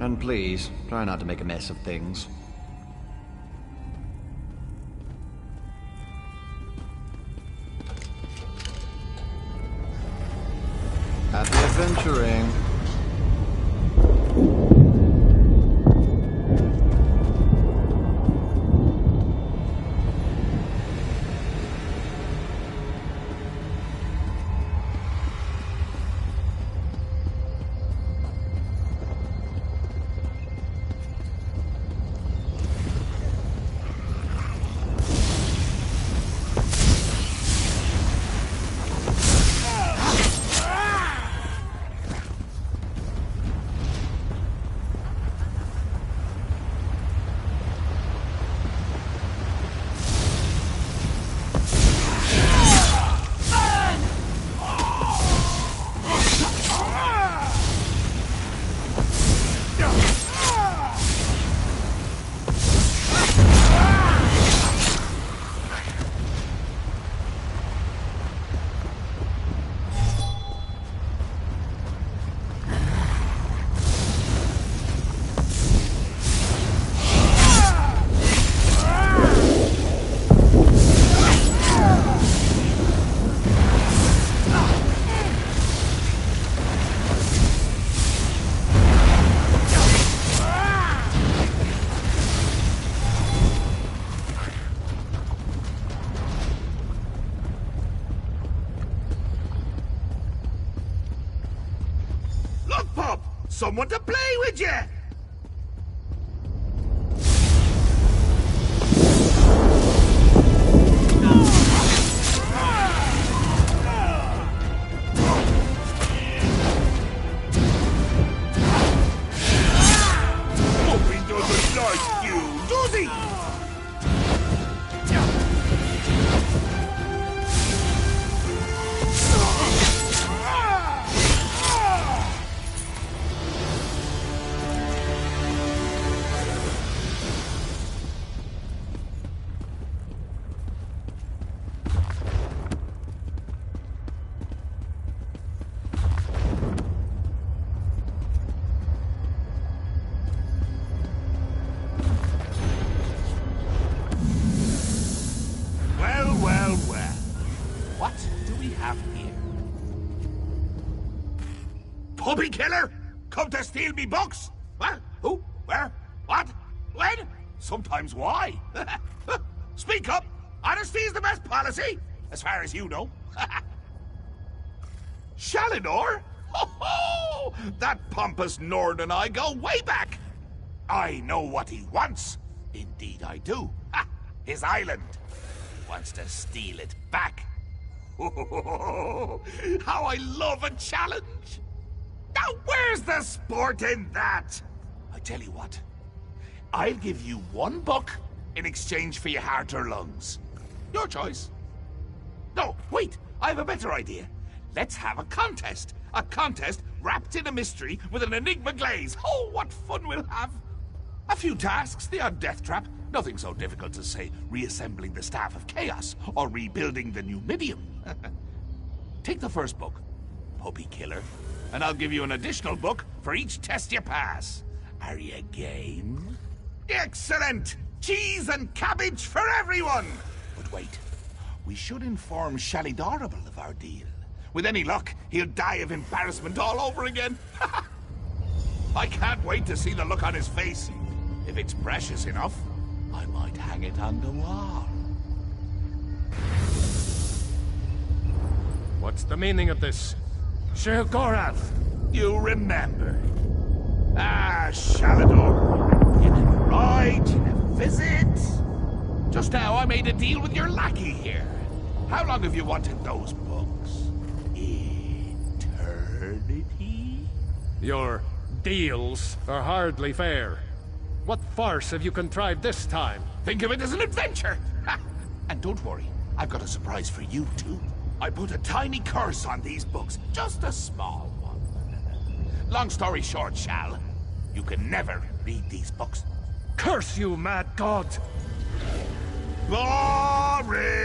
L: And please, try not to make a mess of things. Happy adventuring.
N: someone to play with you! Like you, does he? Puppy killer? Come to steal me books? What? Who? Where? What? When? Sometimes why? Speak up! Honesty is the best policy, as far as you know. Shalinor? Ho-ho! That pompous Nord and I go way back. I know what he wants. Indeed I do. His island. He wants to steal it back. How I love a challenge! Now where's the sport in that? I tell you what, I'll give you one book in exchange for your heart or lungs. Your choice. No, wait, I have a better idea. Let's have a contest. A contest wrapped in a mystery with an enigma glaze. Oh, what fun we'll have. A few tasks, the odd death trap. Nothing so difficult as, say, reassembling the Staff of Chaos or rebuilding the Numidium. Take the first book, Puppy Killer, and I'll give you an additional book for each test you pass. Are you game? Excellent! Cheese and cabbage for everyone! But wait, we should inform Shalidorable of our deal. With any luck, he'll die of embarrassment all over again. I can't wait to see the look on his face. If it's precious enough, I might hang it on the wall.
M: What's the meaning of this? Sheogorath!
N: You remember. Ah, Shalador. You never ride, you never visit. Just now I made a deal with your lackey here. How long have you wanted those books? Eternity?
M: Your deals are hardly fair. What farce have you contrived this time?
N: Think of it as an adventure! And don't worry, I've got a surprise for you too. I put a tiny curse on these books, just a small one. Long story short, Shal, you can never read these books.
M: Curse you, mad god!
N: Boring!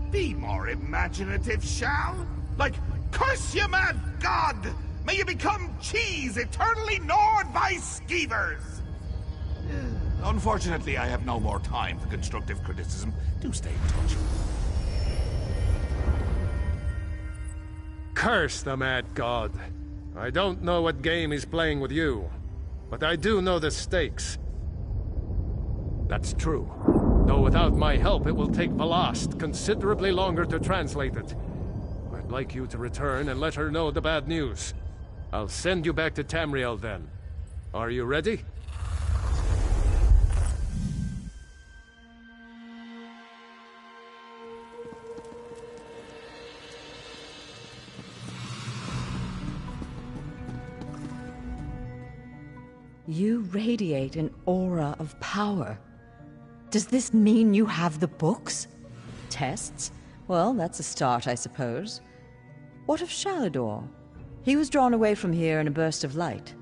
N: Be more imaginative, Shal. Like, curse you, mad god! May you become cheese eternally gnawed by skeevers! Unfortunately, I have no more time for constructive criticism. Do stay in touch.
M: Curse the mad god. I don't know what game he's playing with you, but I do know the stakes. That's true. Though without my help, it will take Velast considerably longer to translate it. I'd like you to return and let her know the bad news. I'll send you back to Tamriel then. Are you ready?
J: You radiate an aura of power. Does this mean you have the books? Tests? Well, that's a start, I suppose. What of Shalador? He was drawn away from here in a burst of light.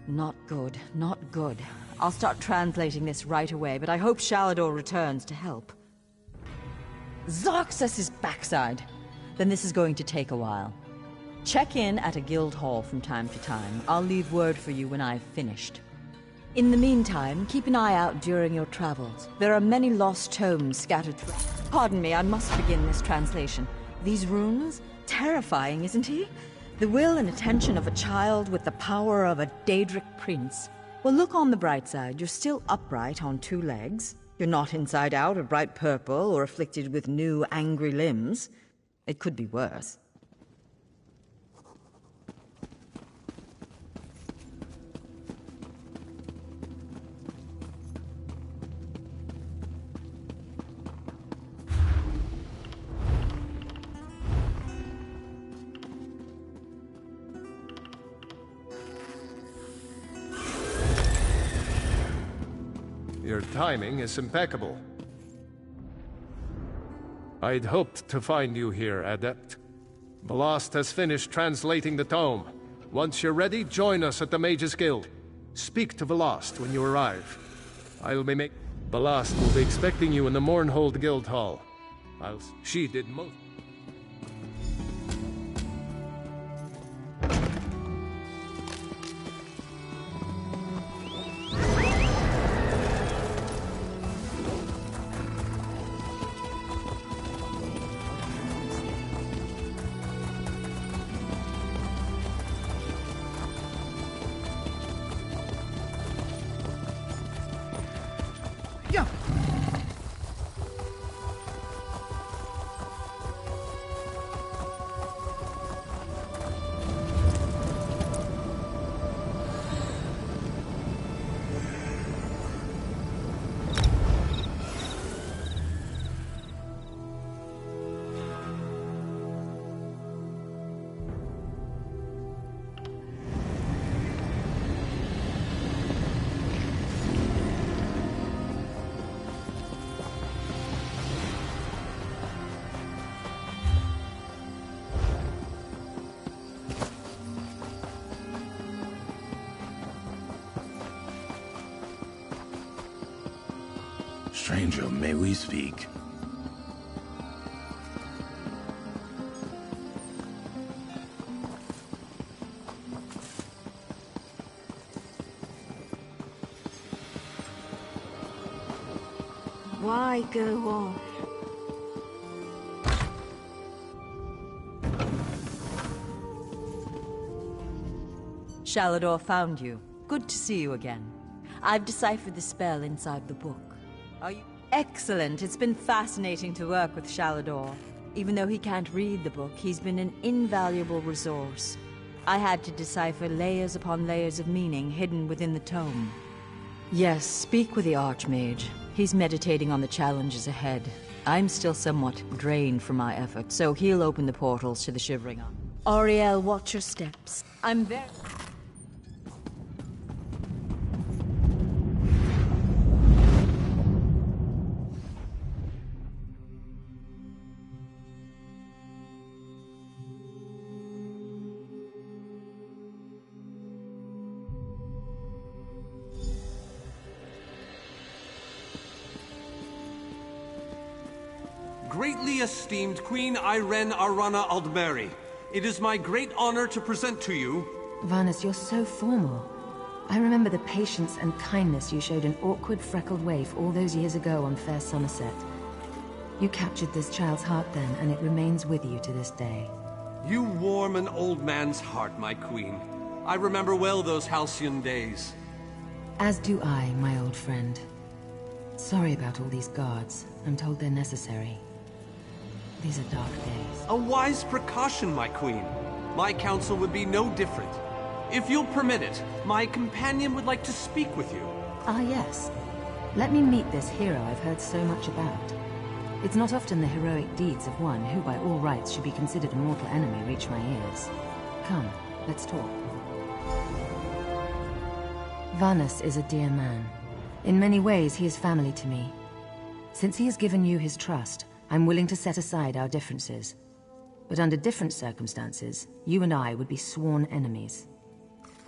J: Not good, not good. I'll start translating this right away, but I hope Shalador returns to help. Zarxus' backside. Then this is going to take a while. Check in at a guild hall from time to time. I'll leave word for you when I've finished. In the meantime, keep an eye out during your travels. There are many lost tomes scattered through. Pardon me, I must begin this translation. These runes? Terrifying, isn't he? The will and attention of a child with the power of a Daedric prince. Well, look on the bright side. You're still upright on 2 legs. You're not inside out or bright purple or afflicted with new angry limbs. It could be worse.
M: Your timing is impeccable. I'd hoped to find you here, Adept. Ballast has finished translating the tome. Once you're ready, join us at the Mages Guild. Speak to Ballast when you arrive. Ballast will be expecting you in the Mournhold Guild Hall. She did most...
N: Stranger, may we speak?
J: Why go on? Shalador found you. Good to see you again. I've deciphered the spell inside the book. Are you... Excellent. It's been fascinating to work with Shalador. Even though he can't read the book, he's been an invaluable resource. I had to decipher layers upon layers of meaning hidden within the tome. Yes, speak with the Archmage. He's meditating on the challenges ahead. I'm still somewhat drained from my effort, so he'll open the portals to the Shivering Isles. Auriel, watch your steps. I'm very...
G: Greatly esteemed Queen Irene Arana Aldmeri, it is my great honor to present to you...
O: Varnus, you're so formal. I remember the patience and kindness you showed an awkward, freckled waif all those years ago on fair Somerset. You captured this child's heart then, and it remains with you to this day.
G: You warm an old man's heart, my queen. I remember well those halcyon days.
O: As do I, my old friend. Sorry about all these guards. I'm told they're necessary. These are dark days.
G: A wise precaution, my queen. My counsel would be no different. If you'll permit it, my companion would like to speak with you.
O: Ah, yes. Let me meet this hero I've heard so much about. It's not often the heroic deeds of one who by all rights should be considered a mortal enemy reach my ears. Come, let's talk. Varnus is a dear man. In many ways, he is family to me. Since he has given you his trust, I'm willing to set aside our differences. But under different circumstances, you and I would be sworn enemies.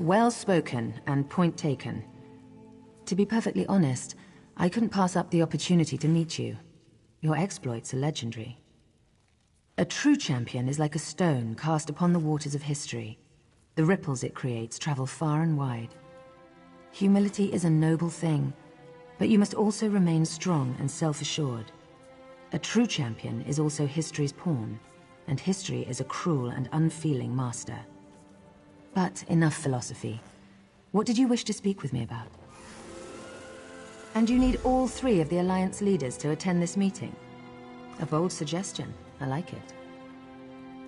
O: Well spoken and point taken. To be perfectly honest, I couldn't pass up the opportunity to meet you. Your exploits are legendary. A true champion is like a stone cast upon the waters of history. The ripples it creates travel far and wide. Humility is a noble thing, but you must also remain strong and self-assured. A true champion is also history's pawn, and history is a cruel and unfeeling master. But enough philosophy. What did you wish to speak with me about? And you need all three of the Alliance leaders to attend this meeting? A bold suggestion. I like it.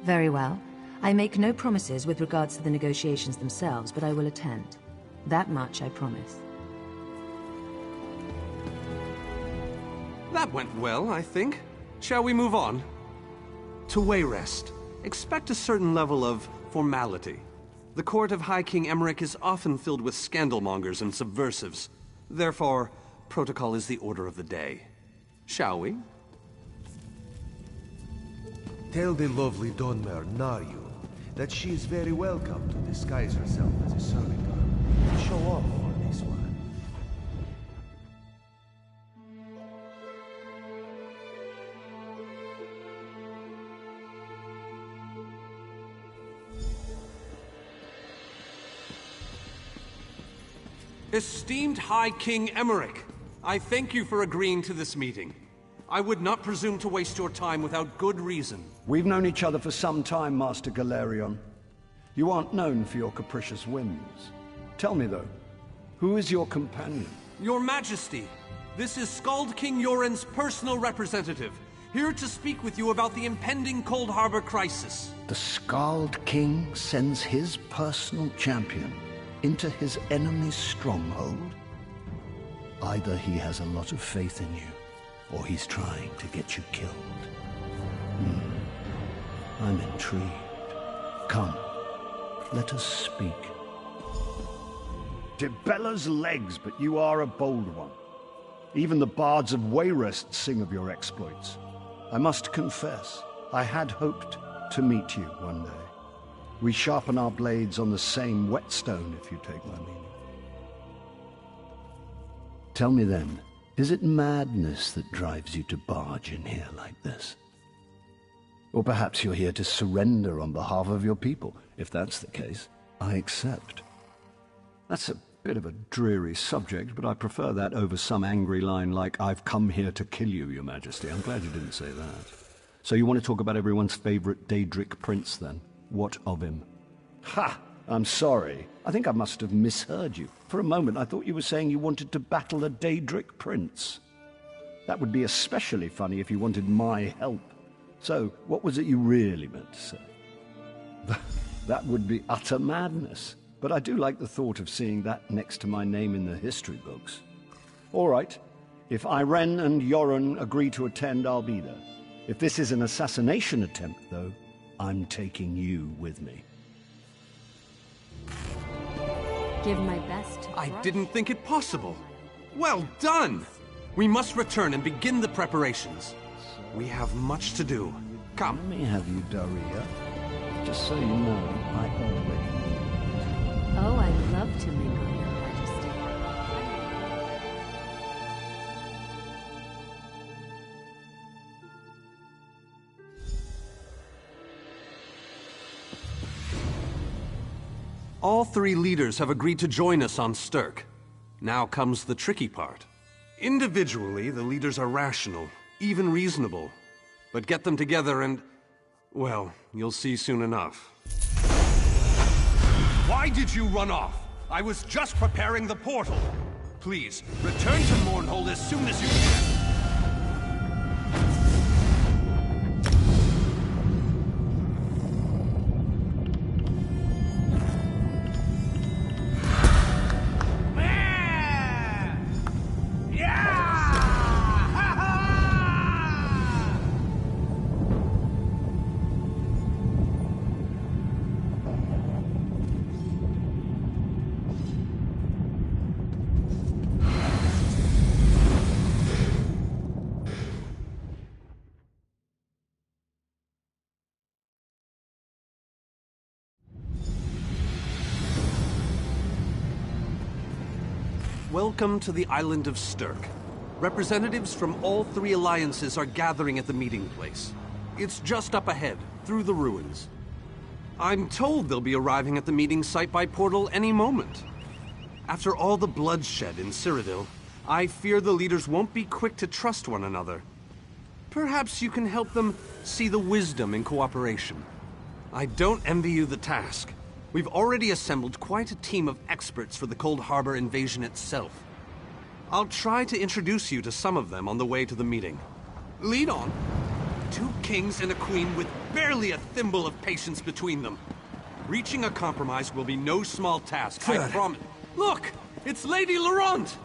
O: Very well. I make no promises with regards to the negotiations themselves, but I will attend. That much I promise.
G: That went well, I think. Shall we move on? To Wayrest, expect a certain level of formality. The court of High King Emmerich is often filled with scandalmongers and subversives. Therefore, Protocol is the order of the day. Shall we?
P: Tell the lovely Donmer Naryu that she is very welcome to disguise herself as a servitor and show off for this one.
G: Esteemed High King Emmerich, I thank you for agreeing to this meeting. I would not presume to waste your time without good reason.
Q: We've known each other for some time, Master Galerion. You aren't known for your capricious whims. Tell me, though, who is your companion?
G: Your Majesty, this is Skald King Yoren's personal representative, here to speak with you about the impending Cold Harbor crisis.
Q: The Skald King sends his personal champion into his enemy's stronghold? Either he has a lot of faith in you, or he's trying to get you killed. I'm intrigued. Come, let us speak. Dibella's legs, but you are a bold one. Even the bards of Wayrest sing of your exploits. I must confess, I had hoped to meet you one day. We sharpen our blades on the same whetstone, if you take my meaning. Tell me then, is it madness that drives you to barge in here like this? Or perhaps you're here to surrender on behalf of your people. If that's the case, I accept. That's a bit of a dreary subject, but I prefer that over some angry line like, "I've come here to kill you, Your Majesty." I'm glad you didn't say that. So you want to talk about everyone's favorite Daedric prince, then? What of him? Ha! I'm sorry. I think I must have misheard you. For a moment, I thought you were saying you wanted to battle a Daedric prince. That would be especially funny if you wanted my help. So, what was it you really meant to say? That would be utter madness. But I do like the thought of seeing that next to my name in the history books. All right. If Irene and Yoren agree to attend, I'll be there. If this is an assassination attempt, though, I'm taking you with me.
H: Give my best.
G: I didn't think it possible. Well done! We must return and begin the preparations. We have much to do. Come.
Q: Let me have you, Daria. Just so you know, I already knew.
H: Oh, I'd love to mingle, Your Majesty.
G: All three leaders have agreed to join us on Sturk. Now comes the tricky part. Individually, the leaders are rational, even reasonable. But get them together and, well, you'll see soon enough. Why did you run off? I was just preparing the portal. Please, return to Mournhold as soon as you can. Welcome to the island of Sturk. Representatives from all three alliances are gathering at the meeting place. It's just up ahead, through the ruins. I'm told they'll be arriving at the meeting site by portal any moment. After all the bloodshed in Cyrodiil, I fear the leaders won't be quick to trust one another. Perhaps you can help them see the wisdom in cooperation. I don't envy you the task. We've already assembled quite a team of experts for the Cold Harbor invasion itself. I'll try to introduce you to some of them on the way to the meeting. Lead on. 2 kings and a queen with barely a thimble of patience between them. Reaching a compromise will be no small task, I promise. Look! It's Lady Laurent!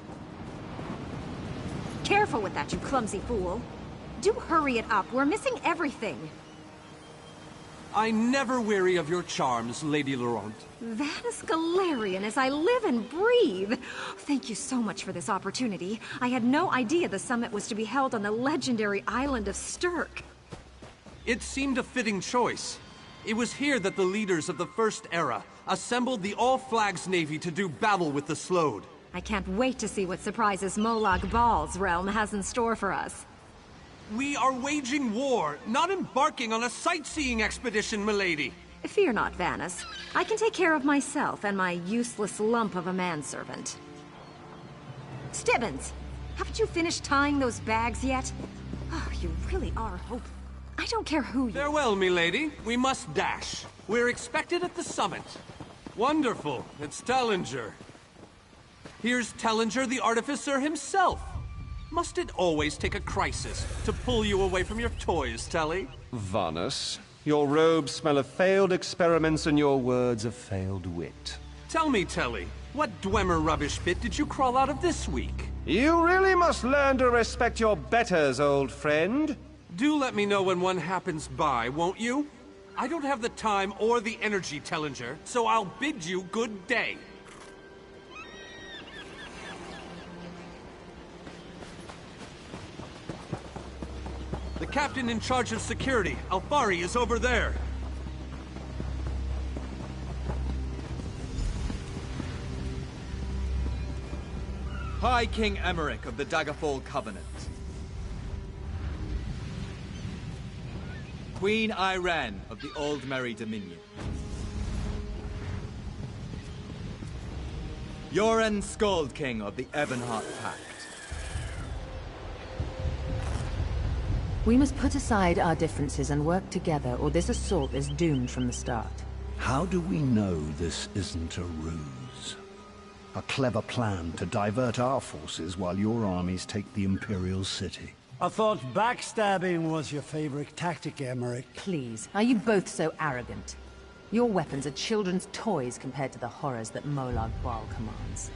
R: Careful with that, you clumsy fool. Do hurry it up. We're missing everything.
G: I never weary of your charms, Lady Laurent.
H: Vanus Galarian as I live and breathe. Thank you so much for this opportunity. I had no idea the summit was to be held on the legendary island of Stirk.
G: It seemed a fitting choice. It was here that the leaders of the First Era assembled the All-Flags Navy to do battle with the Slode.
H: I can't wait to see what surprises Molag Bal's realm has in store for us.
G: We are waging war, not embarking on a sightseeing expedition, milady.
H: Fear not, Vanus. I can take care of myself and my useless lump of a manservant. Stibbons, haven't you finished tying those bags yet? Oh, you really are hope. I don't care who you...
G: Farewell, milady. We must dash. We're expected at the summit. Wonderful. It's Tellinger. Here's Tellinger, the artificer himself. Must it always take a crisis to pull you away from your toys, Telly?
R: Vanus, your robes smell of failed experiments and your words of failed wit.
G: Tell me, Telly, what Dwemer rubbish pit did you crawl out of this week?
R: You really must learn to respect your betters, old friend.
G: Do let me know when one happens by, won't you? I don't have the time or the energy, Tellinger, so I'll bid you good day. The captain in charge of security, Alfari, is over there.
S: High King Emmerich of the Daggerfall Covenant. Queen Irene of the Aldmeri Dominion. Yoren Skald King of the Ebonheart Pact.
O: We must put aside our differences and work together, or this assault is doomed from the start.
Q: How do we know this isn't a ruse? A clever plan to divert our forces while your armies take the Imperial City.
T: I thought backstabbing was your favorite tactic, Emmerich.
O: Please, are you both so arrogant? Your weapons are children's toys compared to the horrors that Molag Bal commands.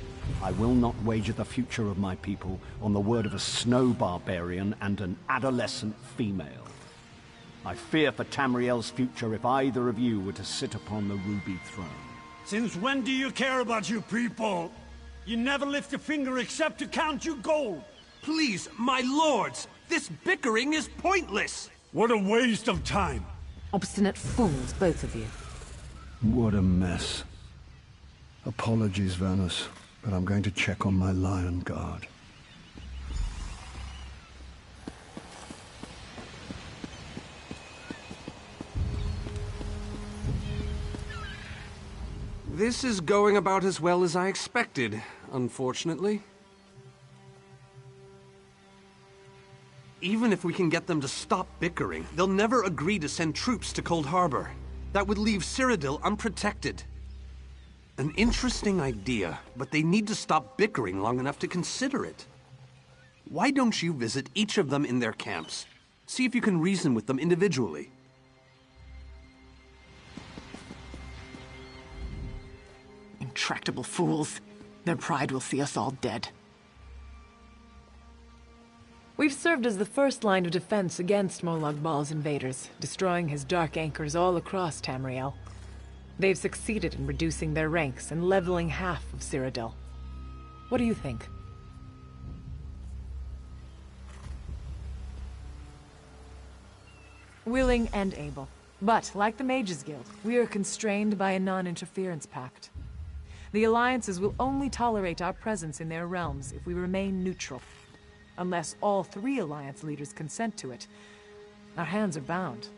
Q: I will not wager the future of my people on the word of a snow barbarian and an adolescent female. I fear for Tamriel's future if either of you were to sit upon the Ruby Throne.
T: Since when do you care about your people? You never lift a finger except to count your gold.
G: Please, my lords, this bickering is pointless.
T: What a waste of time.
O: Obstinate fools, both of you.
Q: What a mess. Apologies, Vanus, but I'm going to check on my Lion Guard.
G: This is going about as well as I expected, unfortunately. Even if we can get them to stop bickering, they'll never agree to send troops to Cold Harbor. That would leave Cyrodiil unprotected. An interesting idea, but they need to stop bickering long enough to consider it. Why don't you visit each of them in their camps? See if you can reason with them individually.
U: Intractable fools. Their pride will see us all dead.
V: We've served as the first line of defense against Molag Bal's invaders, destroying his dark anchors all across Tamriel. They've succeeded in reducing their ranks and leveling half of Cyrodiil. What do you think? Willing and able. But, like the Mages Guild, we are constrained by a non-interference pact. The alliances will only tolerate our presence in their realms if we remain neutral. Unless all three alliance leaders consent to it, our hands are bound.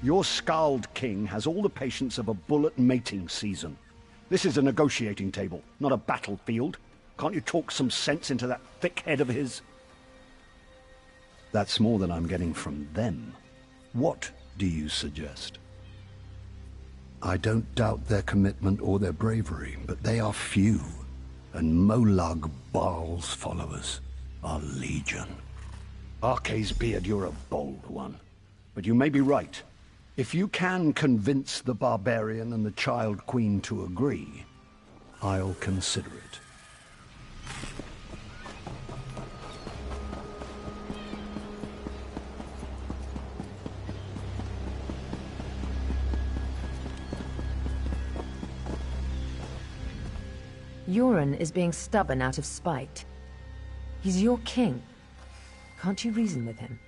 Q: Your Skald King has all the patience of a bull at mating season. This is a negotiating table, not a battlefield. Can't you talk some sense into that thick head of his? That's more than I'm getting from them. What do you suggest? I don't doubt their commitment or their bravery, but they are few, and Molag Bal's followers are legion. Arkay's beard, you're a bold one, but you may be right. If you can convince the barbarian and the Child Queen to agree, I'll consider it.
O: Euron is being stubborn out of spite. He's your king. Can't you reason with him?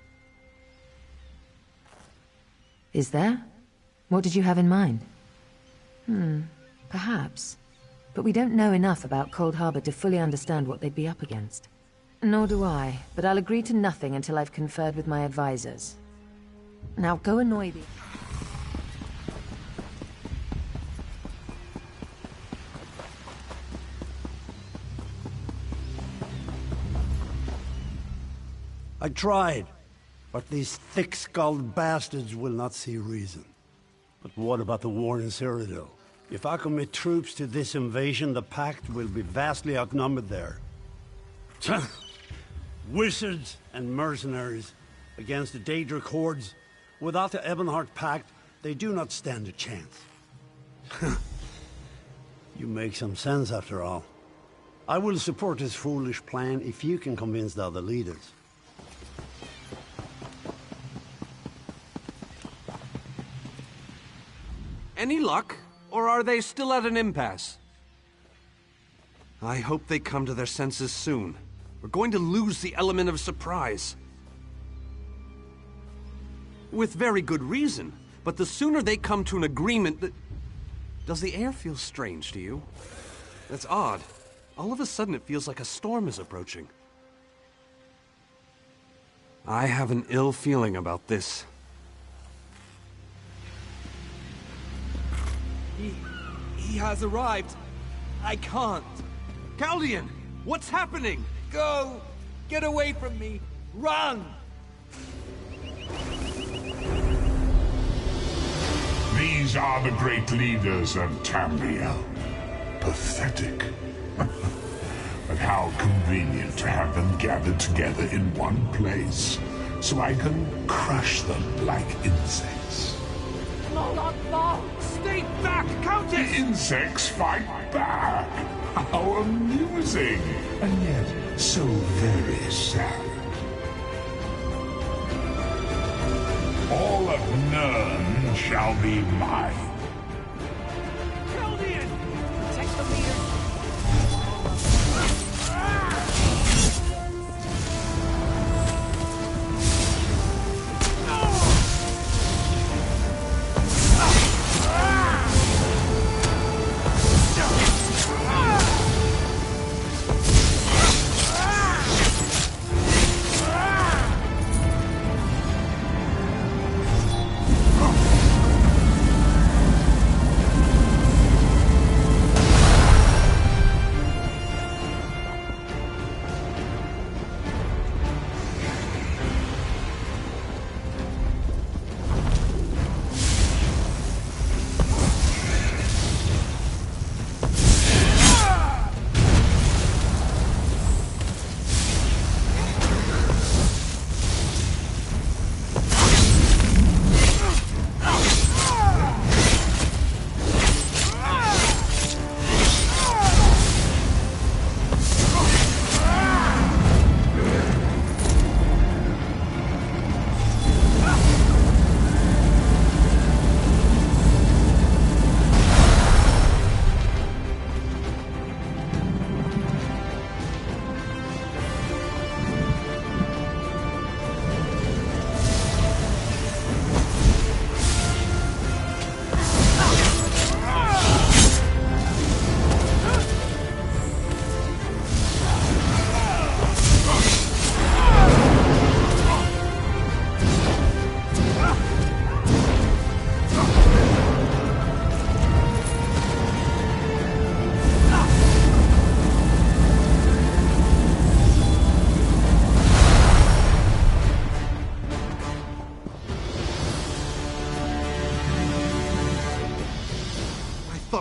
O: Is there? What did you have in mind? Perhaps. But we don't know enough about Cold Harbor to fully understand what they'd be up against. Nor do I, but I'll agree to nothing until I've conferred with my advisors. Now go annoy the...
T: I tried, but these thick-skulled bastards will not see reason. But what about the war in Cyrodiil? If I commit troops to this invasion, the Pact will be vastly outnumbered there. Wizards and mercenaries against the Daedric hordes. Without the Ebonheart Pact, they do not stand a chance. You make some sense after all. I will support this foolish plan if you can convince the other leaders.
G: Any luck? Or are they still at an impasse? I hope they come to their senses soon. We're going to lose the element of surprise. With very good reason. But the sooner they come to an agreement that... Does the air feel strange to you? That's odd. All of a sudden it feels like a storm is approaching. I have an ill feeling about this.
S: He has arrived. I can't.
G: Caldian, what's happening?
S: Go! Get away from me! Run!
F: These are the great leaders of Tamriel. Pathetic. But how convenient to have them gathered together in one place, so I can crush them like insects.
S: Moloch Ball! Stay back, Countess!
F: The insects fight back! How amusing! And yet, so very sad. All of Nirn shall be mine.
S: Caldian! Protect the leader!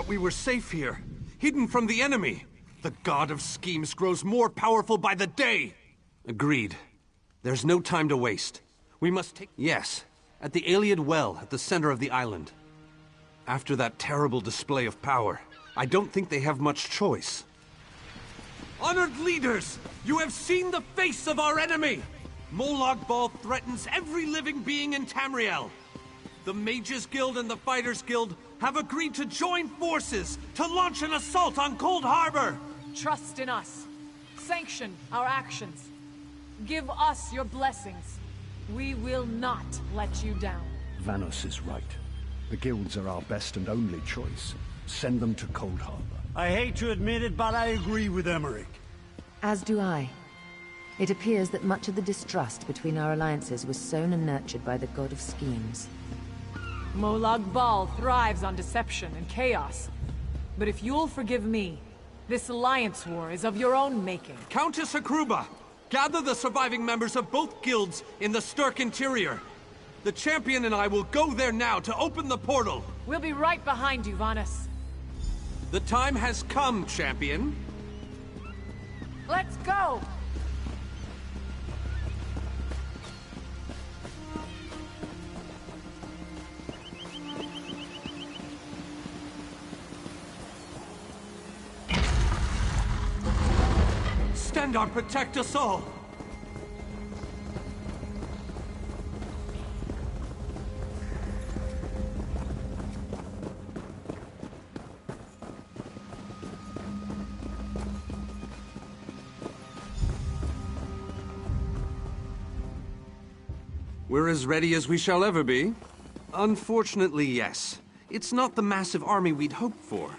G: We were safe here, hidden from the enemy. The god of schemes grows more powerful by the day. Agreed. There's no time to waste. We must take... Yes, at the Iliad Well at the center of the island. After that terrible display of power, I don't think they have much choice. Honored leaders, you have seen the face of our enemy! Molag Bal threatens every living being in Tamriel. The Mages Guild and the Fighters Guild have agreed to join forces to launch an assault on Cold Harbor!
V: Trust in us. Sanction our actions. Give us your blessings. We will not let you down.
Q: Vanos is right. The guilds are our best and only choice. Send them to Cold Harbor.
T: I hate to admit it, but I agree with Emmerich.
O: As do I. It appears that much of the distrust between our alliances was sown and nurtured by the god of schemes.
V: Molag Bal thrives on deception and chaos. But if you'll forgive me, this alliance war is of your own making.
G: Countess Akruba, gather the surviving members of both guilds in the Sturk interior. The champion and I will go there now to open the portal.
V: We'll be right behind you, Vanus.
G: The time has come, champion.
V: Let's go!
G: Stendarr, protect us all! We're as ready as we shall ever be. Unfortunately, yes. It's not the massive army we'd hoped for.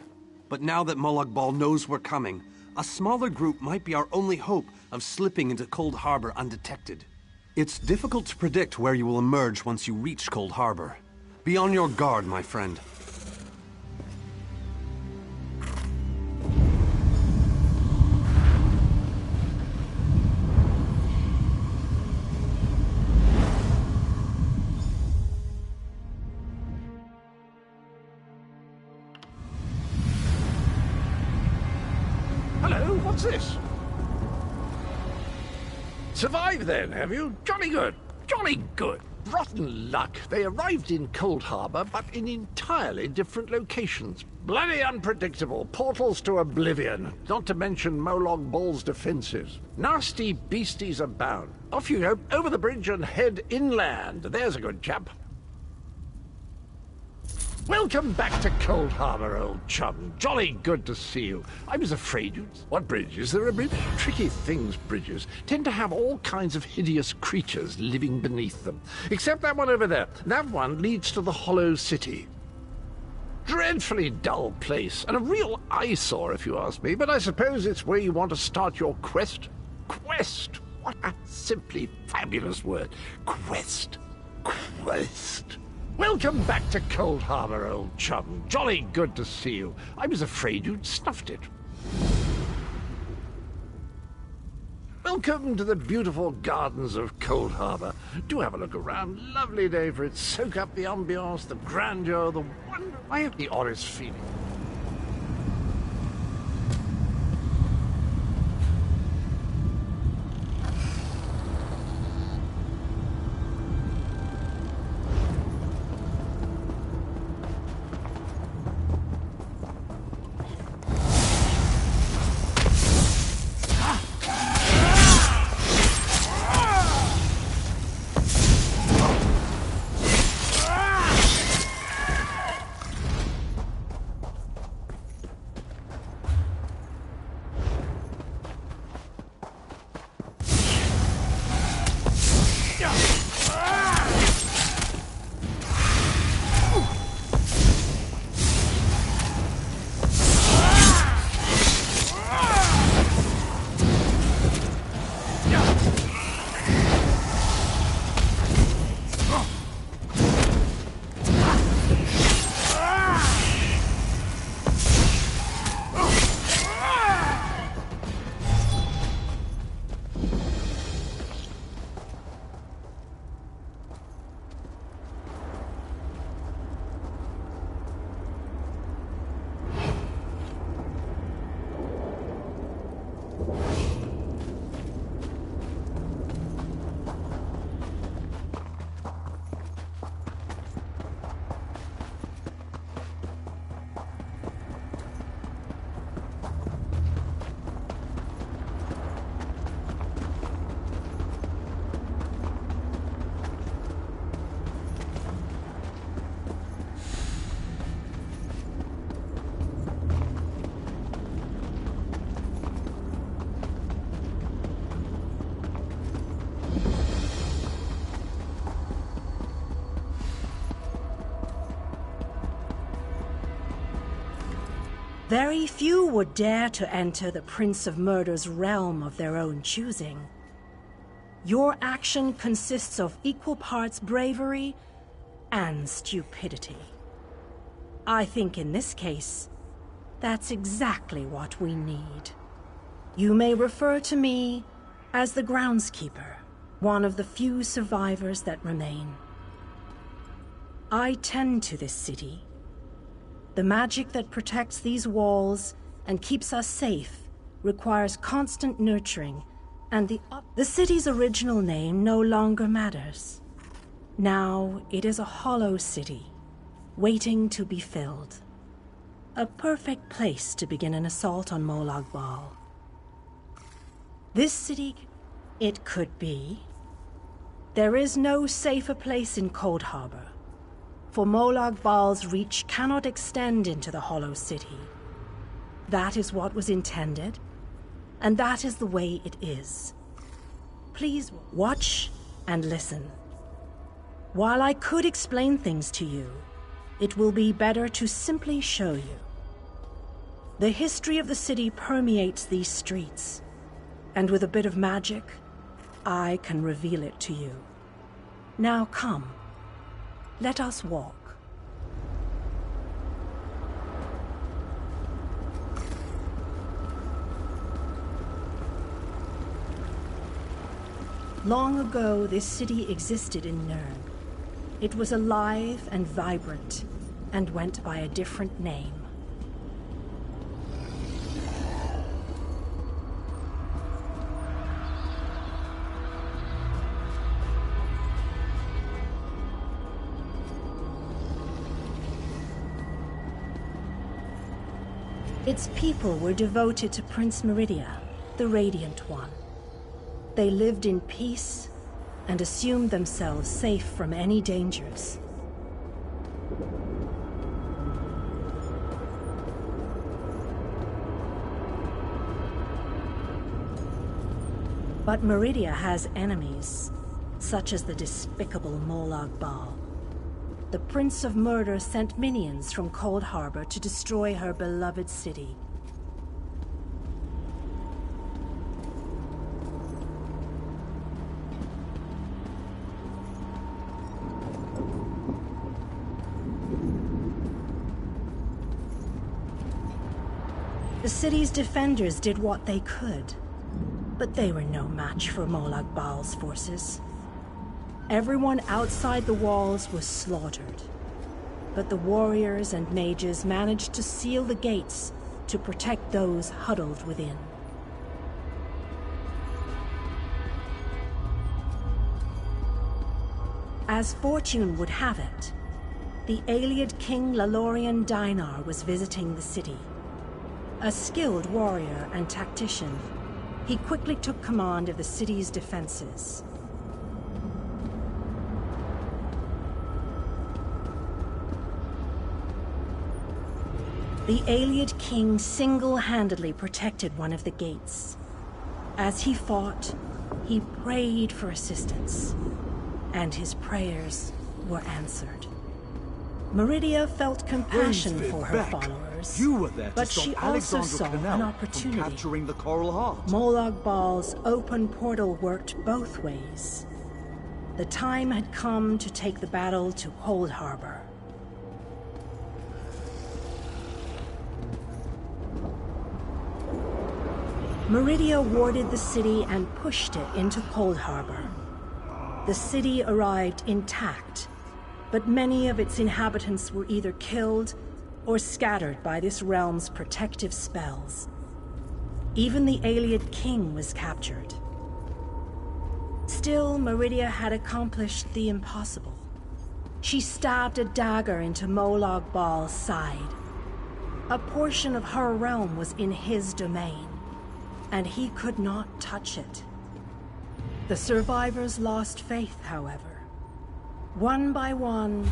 G: But now that Molag Bal knows we're coming, a smaller group might be our only hope of slipping into Cold Harbor undetected. It's difficult to predict where you will emerge once you reach Cold Harbor. Be on your guard, my friend.
A: Hello, what's this? Survived then, have you? Jolly good. Jolly good. Rotten luck. They arrived in Cold Harbor, but in entirely different locations. Bloody unpredictable. Portals to oblivion. Not to mention Molag Bal's defenses. Nasty beasties abound. Off you go, over the bridge and head inland. There's a good chap. Welcome back to Cold Harbor, old chum. Jolly good to see you. I was afraid you'd... What bridge? Is there a bridge? Tricky things, bridges. Tend to have all kinds of hideous creatures living beneath them. Except that one over there. That one leads to the Hollow City. Dreadfully dull place, and a real eyesore if you ask me, but I suppose it's where you want to start your quest. Quest! What a simply fabulous word. Quest. Quest. Welcome back to Cold Harbor, old chum. Jolly good to see you. I was afraid you'd snuffed it. Welcome to the beautiful gardens of Cold Harbor. Do have a look around. Lovely day for it. Soak up the ambiance, the grandeur, the wonder. I have the oddest feeling.
B: Very few would dare to enter the Prince of Murder's realm of their own choosing. Your action consists of equal parts bravery and stupidity. I think in this case, that's exactly what we need. You may refer to me as the groundskeeper, one of the few survivors that remain. I tend to this city. The magic that protects these walls and keeps us safe requires constant nurturing, and the city's original name no longer matters. Now it is a hollow city, waiting to be filled. A perfect place to begin an assault on Molag Bal. This city, it could be. There is no safer place in Coldharbour, for Molag Bal's reach cannot extend into the Hollow City. That is what was intended, and that is the way it is. Please watch and listen. While I could explain things to you, it will be better to simply show you. The history of the city permeates these streets, and with a bit of magic, I can reveal it to you. Now come, let us walk. Long ago, this city existed in Nirn. It was alive and vibrant, and went by a different name. Its people were devoted to Prince Meridia, the Radiant One. They lived in peace and assumed themselves safe from any dangers. But Meridia has enemies, such as the despicable Molag Bal. The Prince of Murder sent minions from Coldharbour to destroy her beloved city. The city's defenders did what they could, but they were no match for Molag Bal's forces. Everyone outside the walls was slaughtered, but the warriors and mages managed to seal the gates to protect those huddled within. As fortune would have it, the Ayleid king Lalorian Dainar was visiting the city. A skilled warrior and tactician, he quickly took command of the city's defenses. The Ayleid king single-handedly protected one of the gates. As he fought, he prayed for assistance, and his prayers were answered. Meridia felt compassion for her followers,
E: You were there to
B: but
E: stop
B: she also
E: Alexandra
B: saw
E: Canal
B: an
E: from
B: opportunity.
E: capturing the Coral Heart.
B: Molag Bal's open portal worked both ways. The time had come to take the battle to Coldharbour. Meridia warded the city and pushed it into Coldharbour. The city arrived intact, but many of its inhabitants were either killed or scattered by this realm's protective spells. Even the Ayleid king was captured. Still, Meridia had accomplished the impossible. She stabbed a dagger into Molag Bal's side. A portion of her realm was in his domain, and he could not touch it. The survivors lost faith, however. One by one,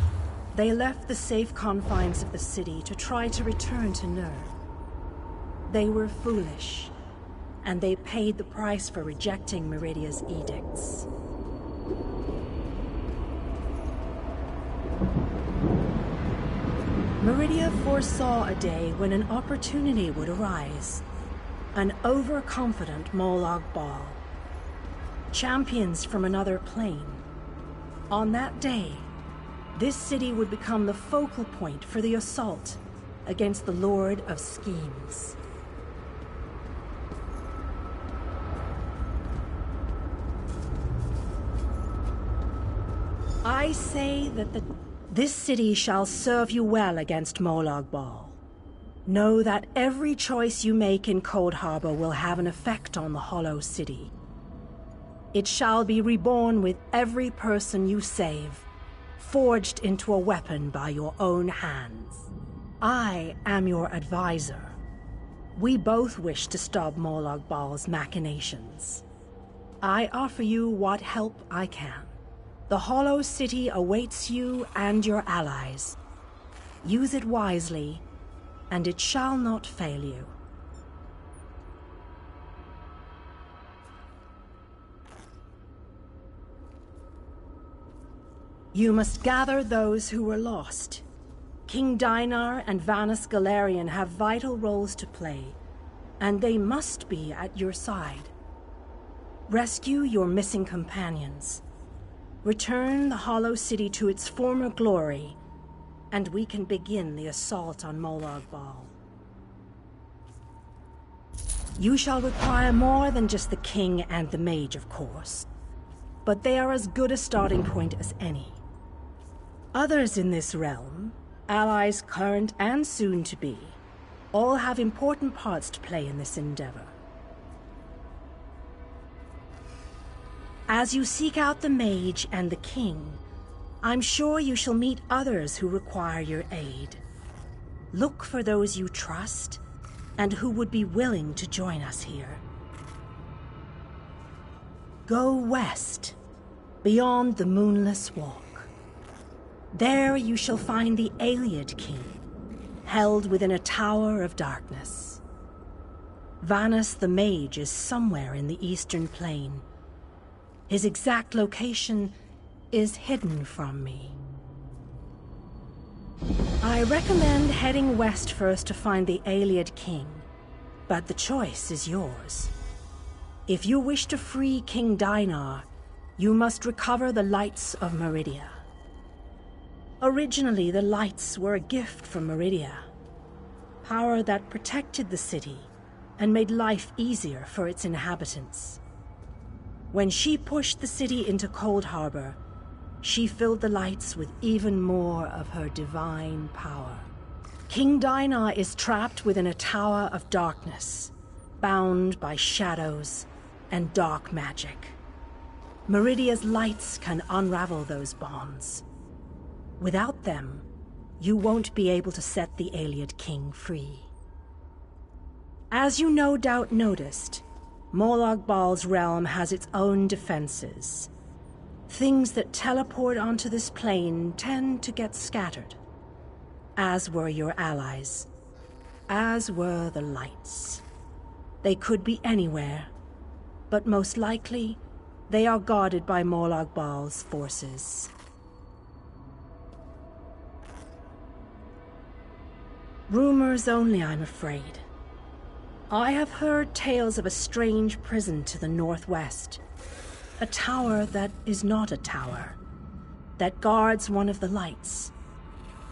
B: they left the safe confines of the city to try to return to Nirn. They were foolish, and they paid the price for rejecting Meridia's edicts. Meridia foresaw a day when an opportunity would arise. An overconfident Molag Bal. Champions from another plane. On that day, this city would become the focal point for the assault against the Lord of Schemes. I say that this city shall serve you well against Molag Bal. Know that every choice you make in Coldharbour will have an effect on the Hollow City. It shall be reborn with every person you save, forged into a weapon by your own hands. I am your advisor. We both wish to stop Molag Bal's machinations. I offer you what help I can. The Hollow City awaits you and your allies. Use it wisely, and it shall not fail you. You must gather those who were lost. King Dainar and Vanus Galarian have vital roles to play, and they must be at your side. Rescue your missing companions. Return the Hollow City to its former glory, and we can begin the assault on Molag Bal. You shall require more than just the king and the mage, of course, but they are as good a starting point as any. Others in this realm, allies current and soon to be, all have important parts to play in this endeavor. As you seek out the mage and the king, I'm sure you shall meet others who require your aid. Look for those you trust and who would be willing to join us here. Go west, beyond the Moonless Walk. There you shall find the Ayleid King, held within a tower of darkness. Vanus the Mage is somewhere in the Eastern Plain. His exact location is hidden from me. I recommend heading west first to find the Ayleid King, but the choice is yours. If you wish to free King Dainar, you must recover the lights of Meridia. Originally, the lights were a gift from Meridia, power that protected the city and made life easier for its inhabitants. When she pushed the city into Coldharbour, she filled the lights with even more of her divine power. King Dainar is trapped within a tower of darkness, bound by shadows and dark magic. Meridia's lights can unravel those bonds. Without them, you won't be able to set the Ayleid King free. As you no doubt noticed, Molag Bal's realm has its own defenses. Things that teleport onto this plane tend to get scattered. As were your allies. As were the lights. They could be anywhere, but most likely, they are guarded by Molag Bal's forces. Rumors only, I'm afraid. I have heard tales of a strange prison to the northwest. A tower that is not a tower, that guards one of the lights.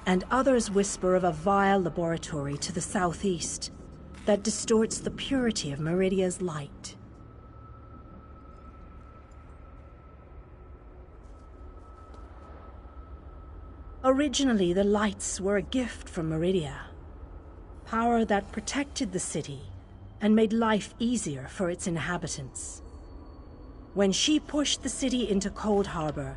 B: And others whisper of a vile laboratory to the southeast that distorts the purity of Meridia's light. Originally, the lights were a gift from Meridia, power that protected the city and made life easier for its inhabitants. When she pushed the city into Coldharbour,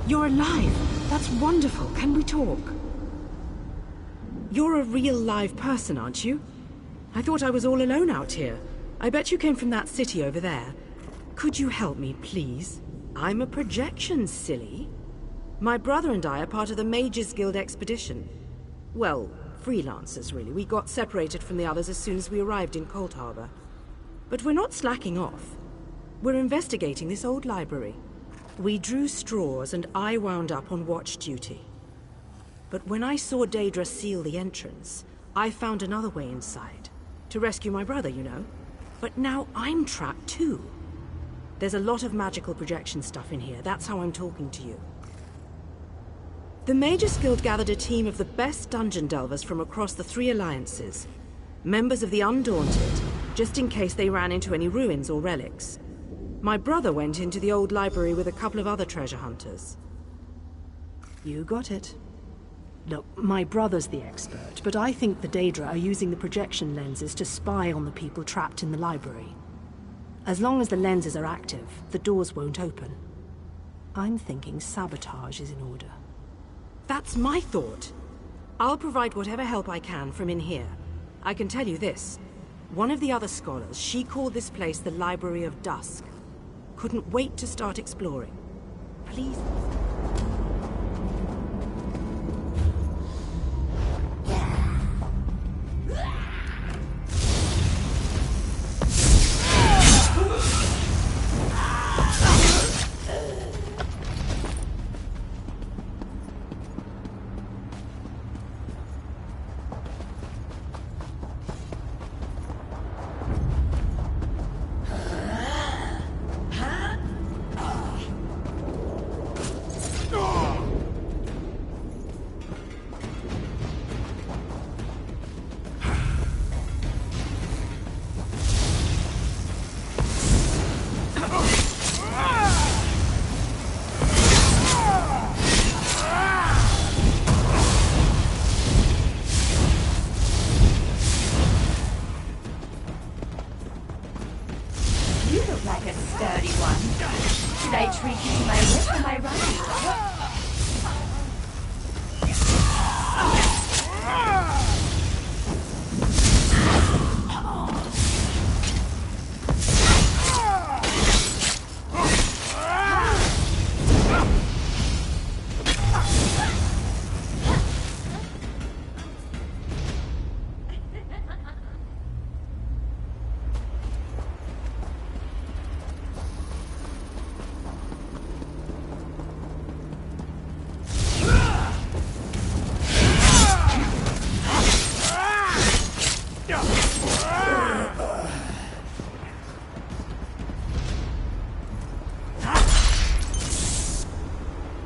C: You're alive. That's wonderful. Can we talk? You're a real live person, aren't you? I thought I was all alone out here. I bet you came from that city over there. Could you help me, please? I'm a projection, silly. My brother and I are part of the Mages Guild expedition. Well, freelancers, really. We got separated from the others as soon as we arrived in Cold Harbor. But we're not slacking off. We're investigating this old library. We drew straws and I wound up on watch duty. But when I saw Daedra seal the entrance, I found another way inside. To rescue my brother, you know. But now I'm trapped too. There's a lot of magical projection stuff in here. That's how I'm talking to you. The Mages Guild gathered a team of the best dungeon delvers from across the 3 alliances. Members of the Undaunted, just in case they ran into any ruins or relics. My brother went into the old library with a couple of other treasure hunters. You got it. Look, my brother's the expert, but I think the Daedra are using the projection lenses to spy on the people trapped in the library. As long as the lenses are active, the doors won't open. I'm thinking sabotage is in order. That's my thought. I'll provide whatever help I can from in here. I can tell you this. One of the other scholars, she called this place the Library of Dusk. Couldn't wait to start exploring. Please...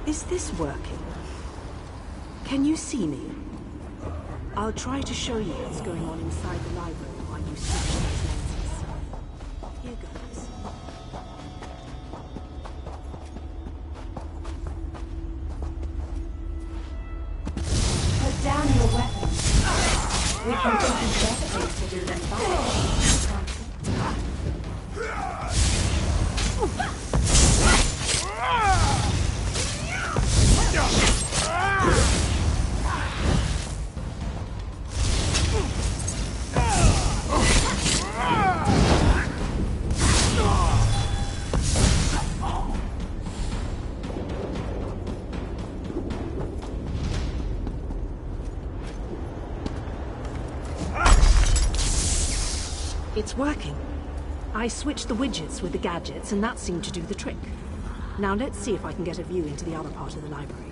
C: Is this working? Can you see me? I'll try to show you what's going on inside the library while you switch those lenses. Here goes.
E: Put down your weapons. We can go to better ways to do them by.
C: It's working. I switched the widgets with the gadgets, and that seemed to do the trick. Now let's see if I can get a view into the other part of the library.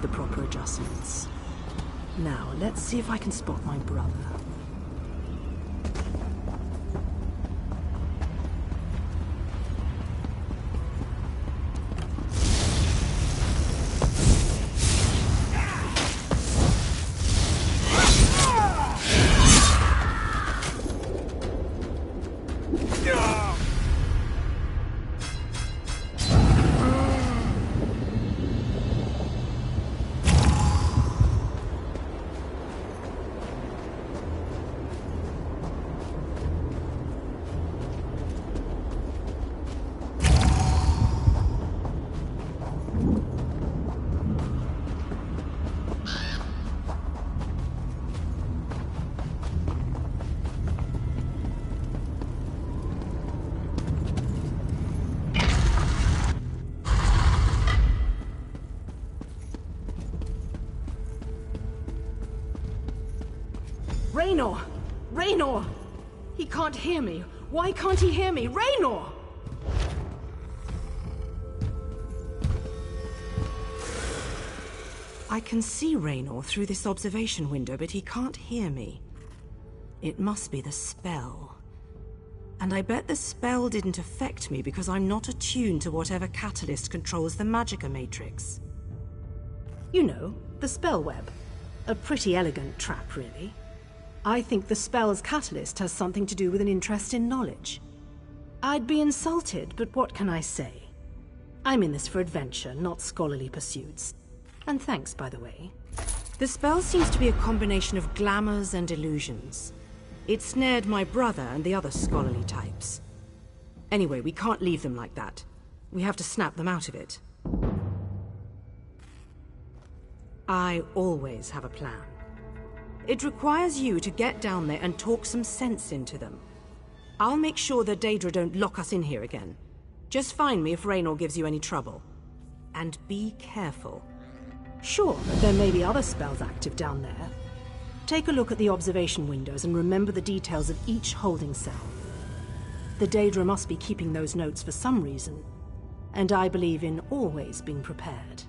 C: The proper adjustments. Now, let's see if I can spot my brother.
B: Raynor! Raynor! He can't hear me. Why can't he hear me? Raynor!
C: I can see Raynor through this observation window, but he can't hear me. It must be the spell. And I bet the spell didn't affect me because I'm not attuned to whatever catalyst controls the Magicka Matrix.
B: You know, the spell web. A pretty elegant trap, really. I think the spell's catalyst has something to do with an interest in knowledge. I'd be insulted, but what can I say? I'm in this for adventure, not scholarly pursuits. And thanks, by the way.
C: The spell seems to be a combination of glamours and illusions. It snared my brother and the other scholarly types. Anyway, we can't leave them like that. We have to snap them out of it. I always have a plan. It requires you to get down there and talk some sense into them. I'll make sure the Daedra don't lock us in here again. Just find me if Raynor gives you any trouble. And be careful.
B: Sure, but there may be other spells active down there. Take a look at the observation windows and remember the details of each holding cell. The Daedra must be keeping those notes for some reason, and I believe in always being prepared.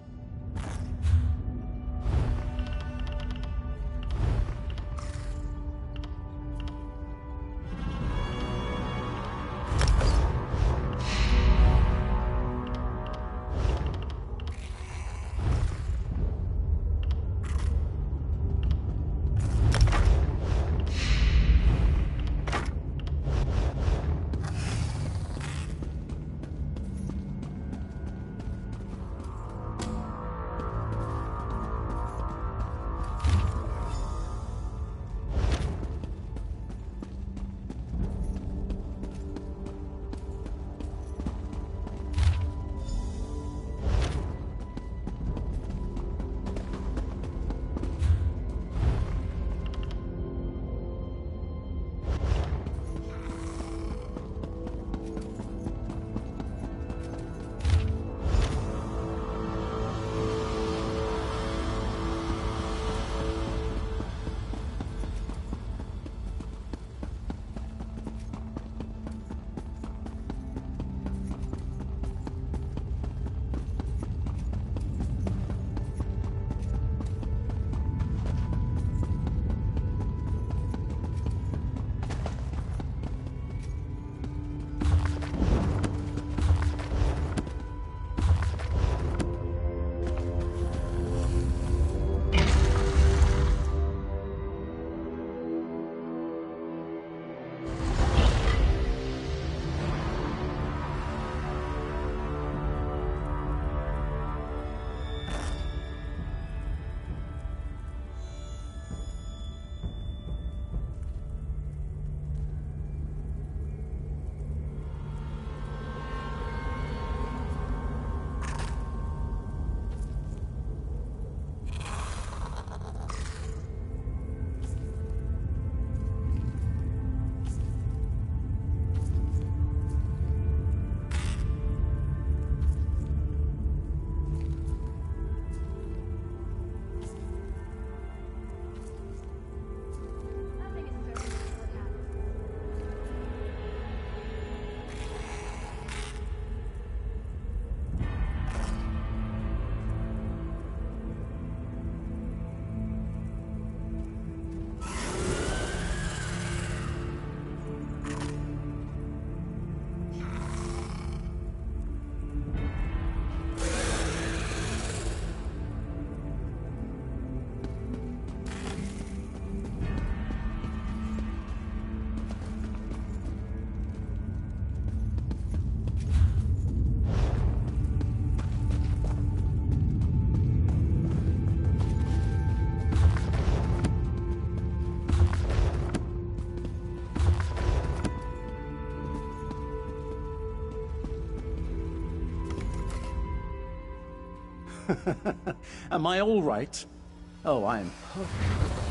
D: Am I all right? Oh, I am perfect.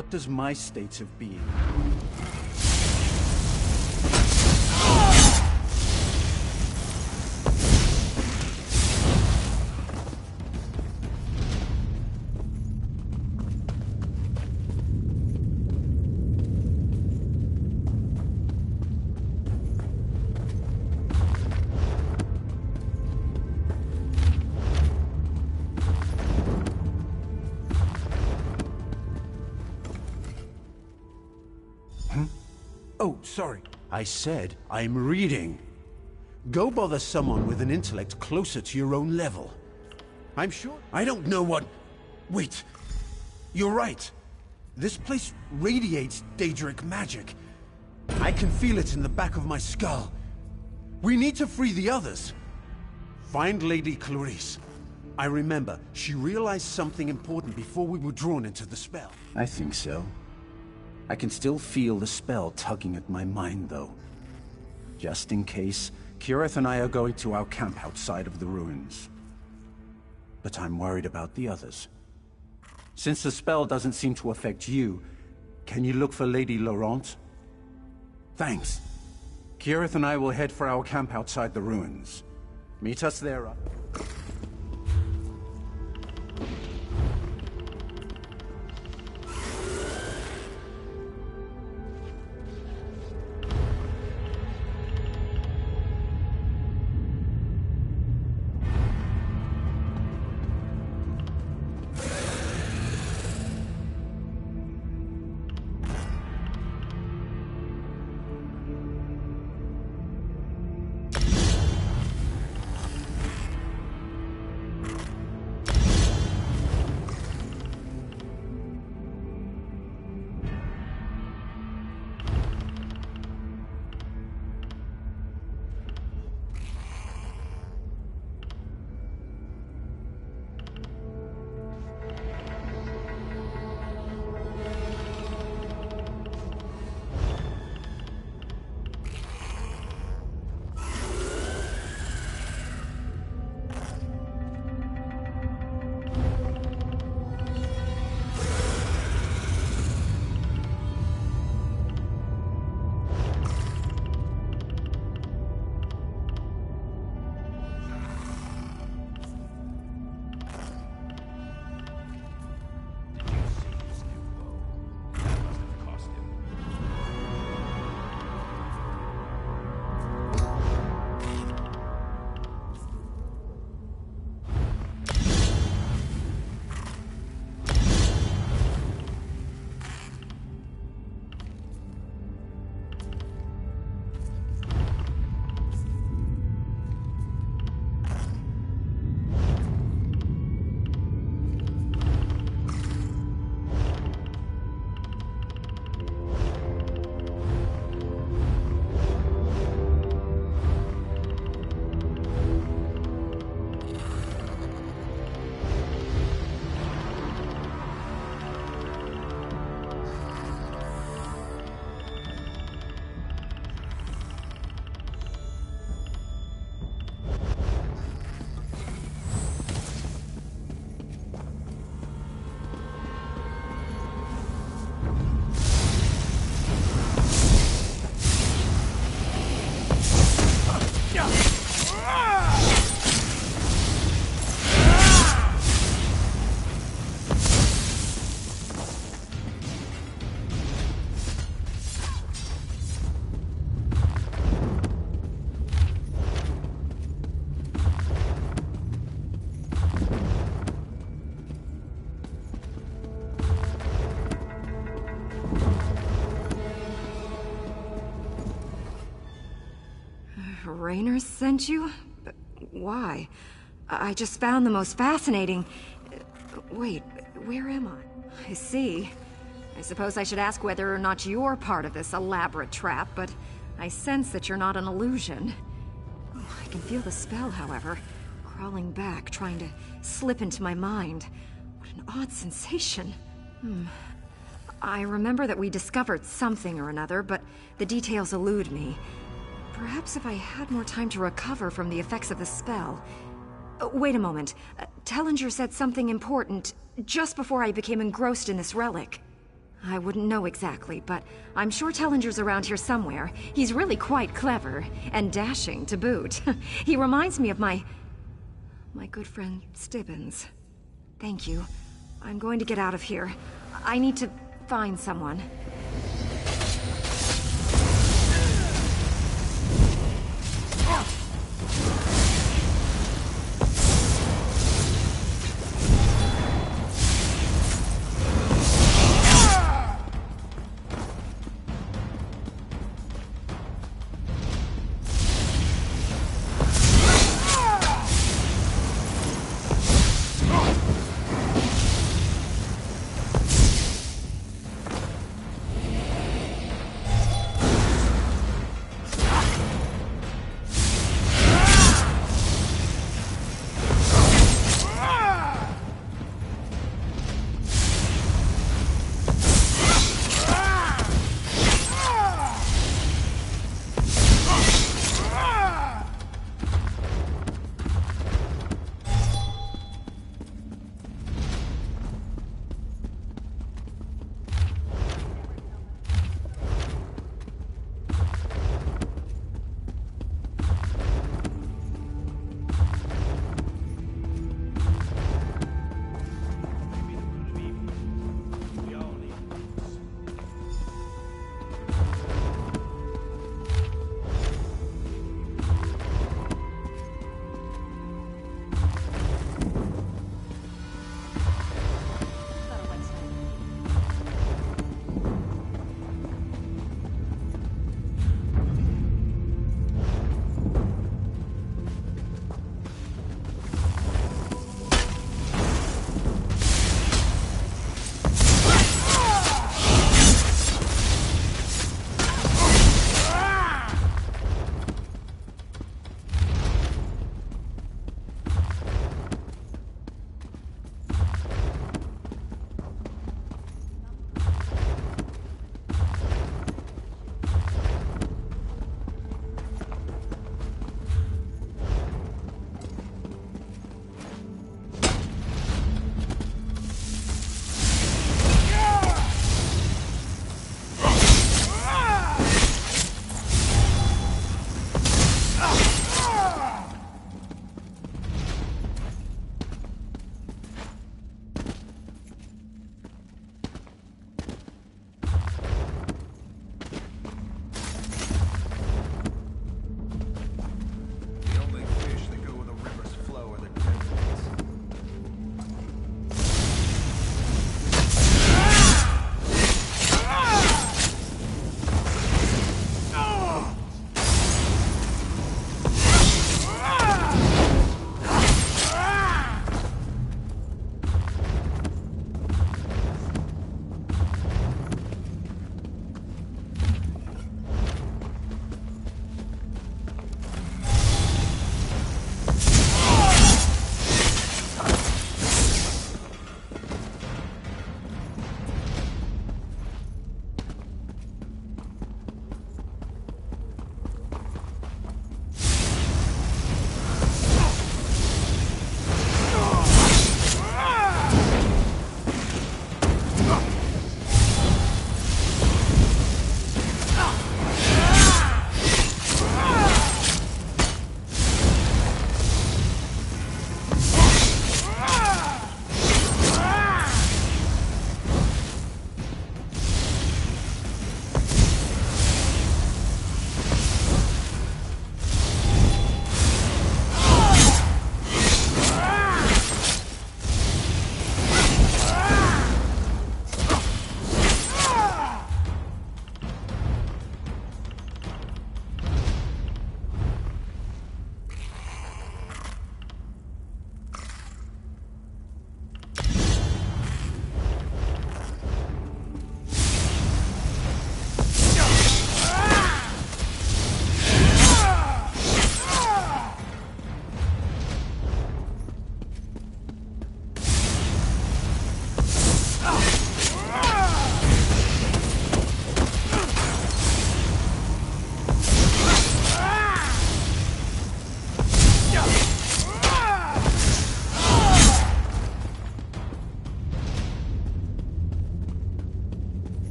D: what does my state of being? Oh, sorry. I said I'm reading. Go bother someone with an intellect closer to your own level. I'm sure I don't know what... Wait. You're right. This place radiates Daedric magic. I can feel it in the back of my skull. We need to free the others. Find Lady Clarice. I remember, she realized something important before we were drawn into the spell. I think so. I can still feel the spell tugging at my mind, though. Just in case, Kirith and I are going to our camp outside of the ruins. But I'm worried about the others. Since the spell doesn't seem to affect you, can you look for Lady Laurent? Thanks. Kirith and I will head for our camp outside the ruins. Meet us there.
H: Raynor sent you? But why? I just found the most fascinating... Wait, where am I? I see. I suppose I should ask whether or not you're part of this elaborate trap, but I sense that you're not an illusion. I can feel the spell, however, crawling back, trying to slip into my mind. What an odd sensation. I remember that we discovered something or another, but the details elude me. Perhaps if I had more time to recover from the effects of the spell... Wait a moment. Tellinger said something important just before I became engrossed in this relic. I wouldn't know exactly, but I'm sure Tellinger's around here somewhere. He's really quite clever, and dashing to boot. He reminds me of my good friend Stibbins. Thank you. I'm going to get out of here. I need to find someone.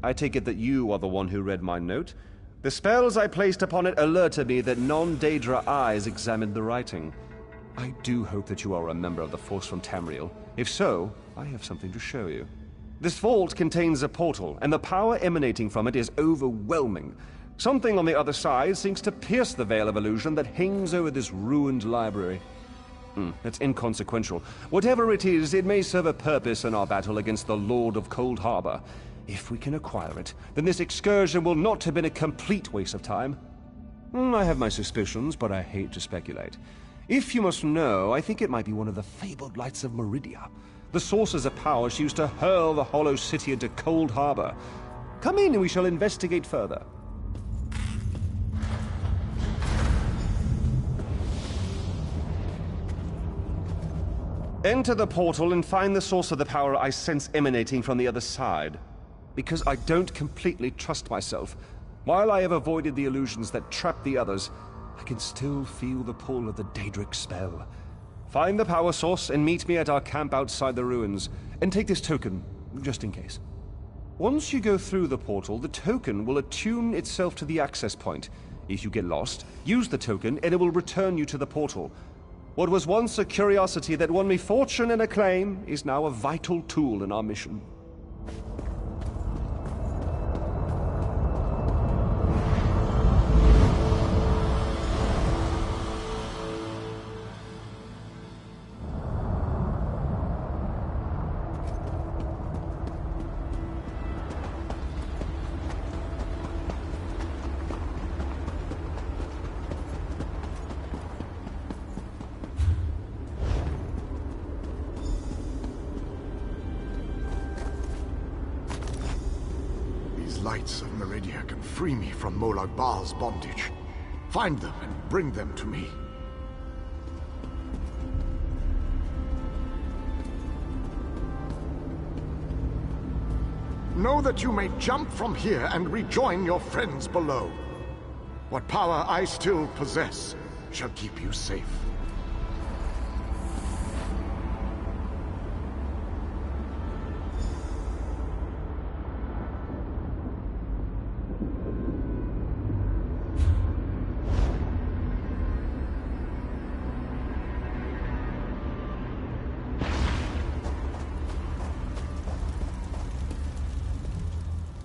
R: I take it that you are the one who read my note. The spells I placed upon it alerted me that non-Daedra eyes examined the writing. I do hope that you are a member of the Force from Tamriel. If so, I have something to show you. This vault contains a portal, and the power emanating from it is overwhelming. Something on the other side seems to pierce the veil of illusion that hangs over this ruined library. That's inconsequential. Whatever it is, it may serve a purpose in our battle against the Lord of Cold Harbor. If we can acquire it, then this excursion will not have been a complete waste of time. I have my suspicions, but I hate to speculate. If you must know, I think it might be one of the fabled lights of Meridia. The sources of power she used to hurl the Hollow City into Cold Harbor. Come in and we shall investigate further. Enter the portal and find the source of the power I sense emanating from the other side. Because I don't completely trust myself. While I have avoided the illusions that trap the others, I can still feel the pull of the Daedric spell. Find the power source and meet me at our camp outside the ruins. And take this token, just in case. Once you go through the portal, the token will attune itself to the access point. If you get lost, use the token and it will return you to the portal. What was once a curiosity that won me fortune and acclaim is now a vital tool in our mission.
F: Lights of Meridia can free me from Molag Bal's bondage. Find them and bring them to me. Know that you may jump from here and rejoin your friends below. What power I still possess shall keep you safe.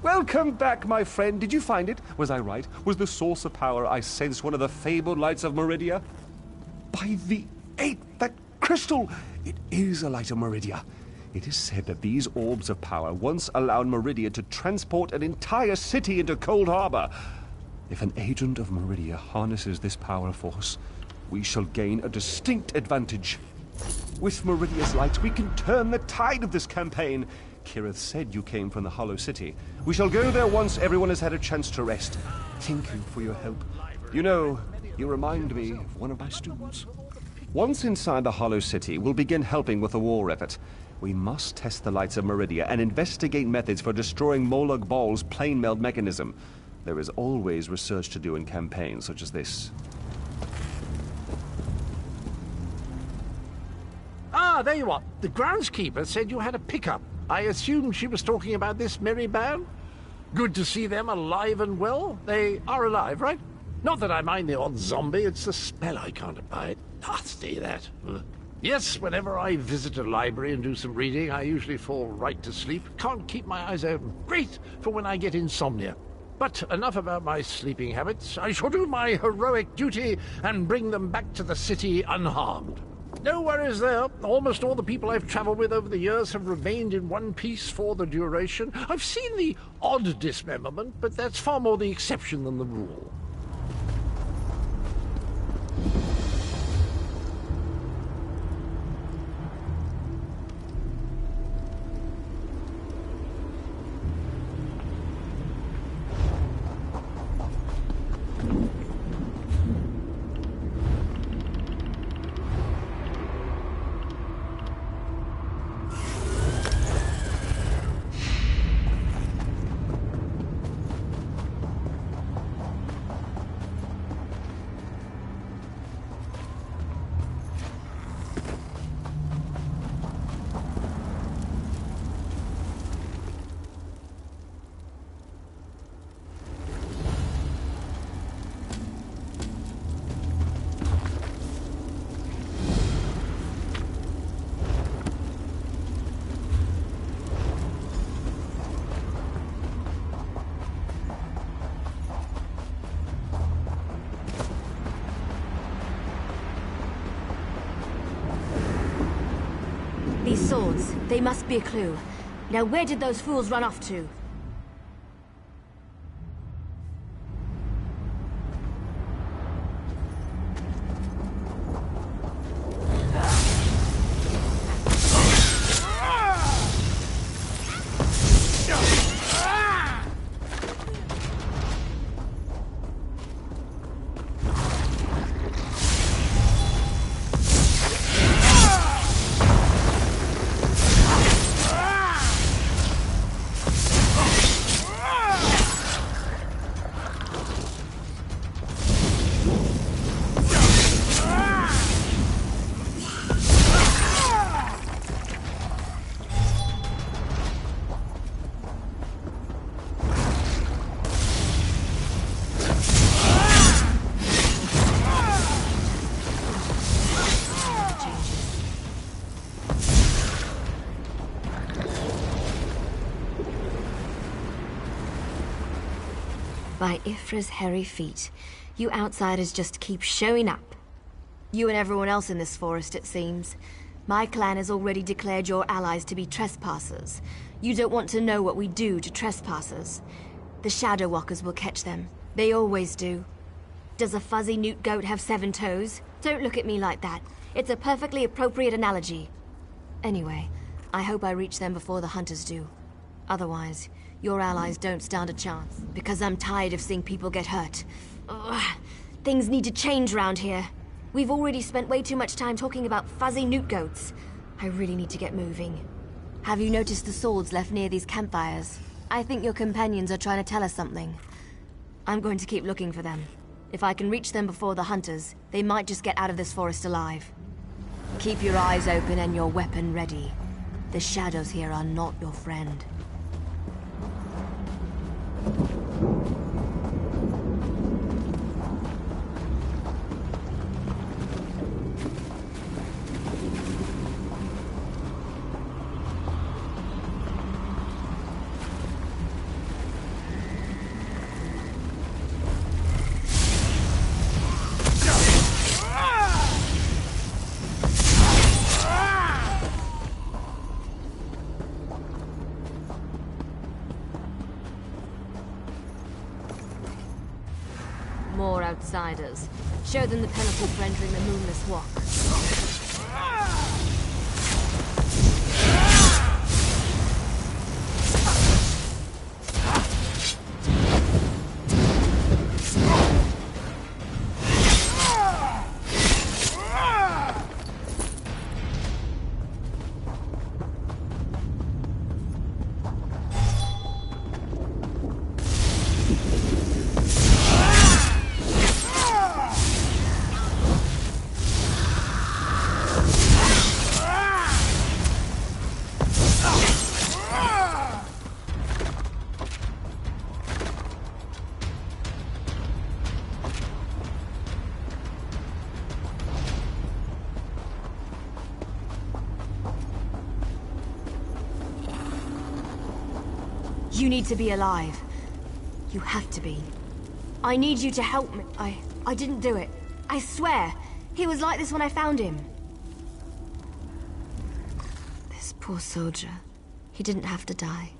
R: Welcome back, my friend. Did you find it? Was I right? Was the source of power I sensed one of the fabled lights of Meridia? By the 8th, that crystal! It is a light of Meridia. It is said that these orbs of power once allowed Meridia to transport an entire city into Cold Harbor. If an agent of Meridia harnesses this power force, we shall gain a distinct advantage. With Meridia's light, we can turn the tide of this campaign. Kirith said you came from the Hollow City. We shall go there once everyone has had a chance to rest. Thank you for your help. You know, you remind me of one of my students. Once inside the Hollow City, we'll begin helping with the war effort. We must test the lights of Meridia and investigate methods for destroying Molag Bal's plane meld mechanism. There is always research to do in campaigns such as this.
A: Ah, there you are. The groundskeeper said you had a pickup. I assumed she was talking about this merry band. Good to see them alive and well. They are alive, right? Not that I mind the odd zombie, it's the spell I can't abide. Nasty, that. Yes, whenever I visit a library and do some reading, I usually fall right to sleep. Can't keep my eyes open. Great for when I get insomnia. But enough about my sleeping habits. I shall do my heroic duty and bring them back to the city unharmed. No worries there. Almost all the people I've traveled with over the years have remained in one piece for the duration. I've seen the odd dismemberment, but that's far more the exception than the rule.
I: swords. They must be a clue. Now where did those fools run off to? By Ifra's hairy feet, you outsiders just keep showing up. You and everyone else in this forest, it seems. My clan has already declared your allies to be trespassers. You don't want to know what we do to trespassers. The Shadow Walkers will catch them. They always do. Does a fuzzy newt goat have 7 toes? Don't look at me like that. It's a perfectly appropriate analogy. Anyway, I hope I reach them before the hunters do. Otherwise, your allies don't stand a chance, because I'm tired of seeing people get hurt. Ugh. Things need to change round here. We've already spent way too much time talking about fuzzy newt goats. I really need to get moving. Have you noticed the swords left near these campfires? I think your companions are trying to tell us something. I'm going to keep looking for them. If I can reach them before the hunters, they might just get out of this forest alive. Keep your eyes open and your weapon ready. The shadows here are not your friend. More outsiders. Show them the penalty for entering the Moonless Walk. You need to be alive. You have to be. I need you to help me. I didn't do it. I swear. He was like this when I found him. This poor soldier. He didn't have to die.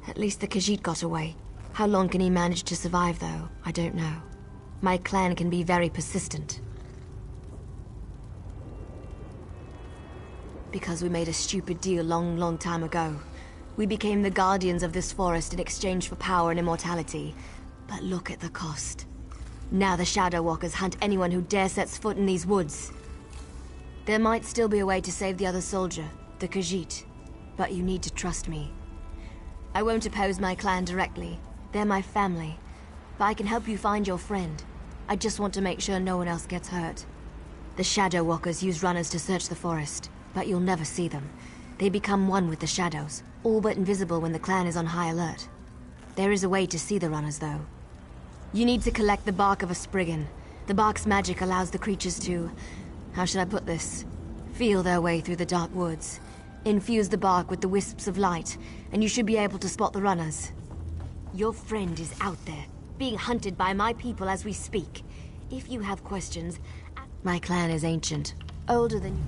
I: At least the Khajiit got away. How long can he manage to survive, though? I don't know. My clan can be very persistent. Because we made a stupid deal long time ago. We became the guardians of this forest in exchange for power and immortality. But look at the cost. Now the Shadow Walkers hunt anyone who dares sets foot in these woods. There might still be a way to save the other soldier, the Khajiit. But you need to trust me. I won't oppose my clan directly. They're my family. But I can help you find your friend. I just want to make sure no one else gets hurt. The Shadow Walkers use runners to search the forest, but you'll never see them. They become one with the shadows, all but invisible when the clan is on high alert. There is a way to see the runners, though. You need to collect the bark of a Spriggan. The bark's magic allows the creatures to... how should I put this? Feel their way through the dark woods. Infuse the bark with the wisps of light, and you should be able to spot the runners. Your friend is out there, being hunted by my people as we speak. If you have questions... My clan is ancient, older than you...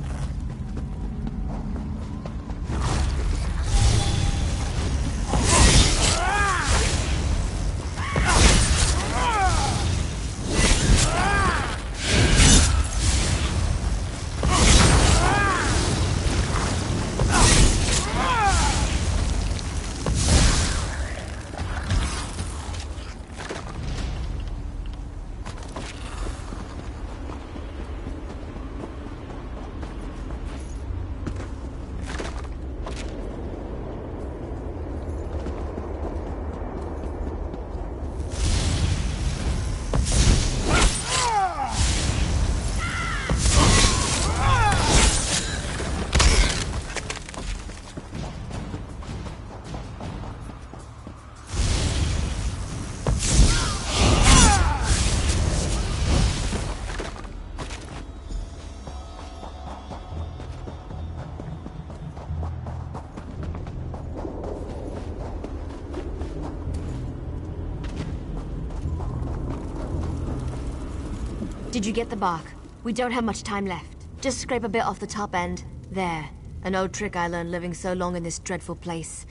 I: Did you get the bark? We don't have much time left. Just scrape a bit off the top end. There. An old trick I learned living so long in this dreadful place.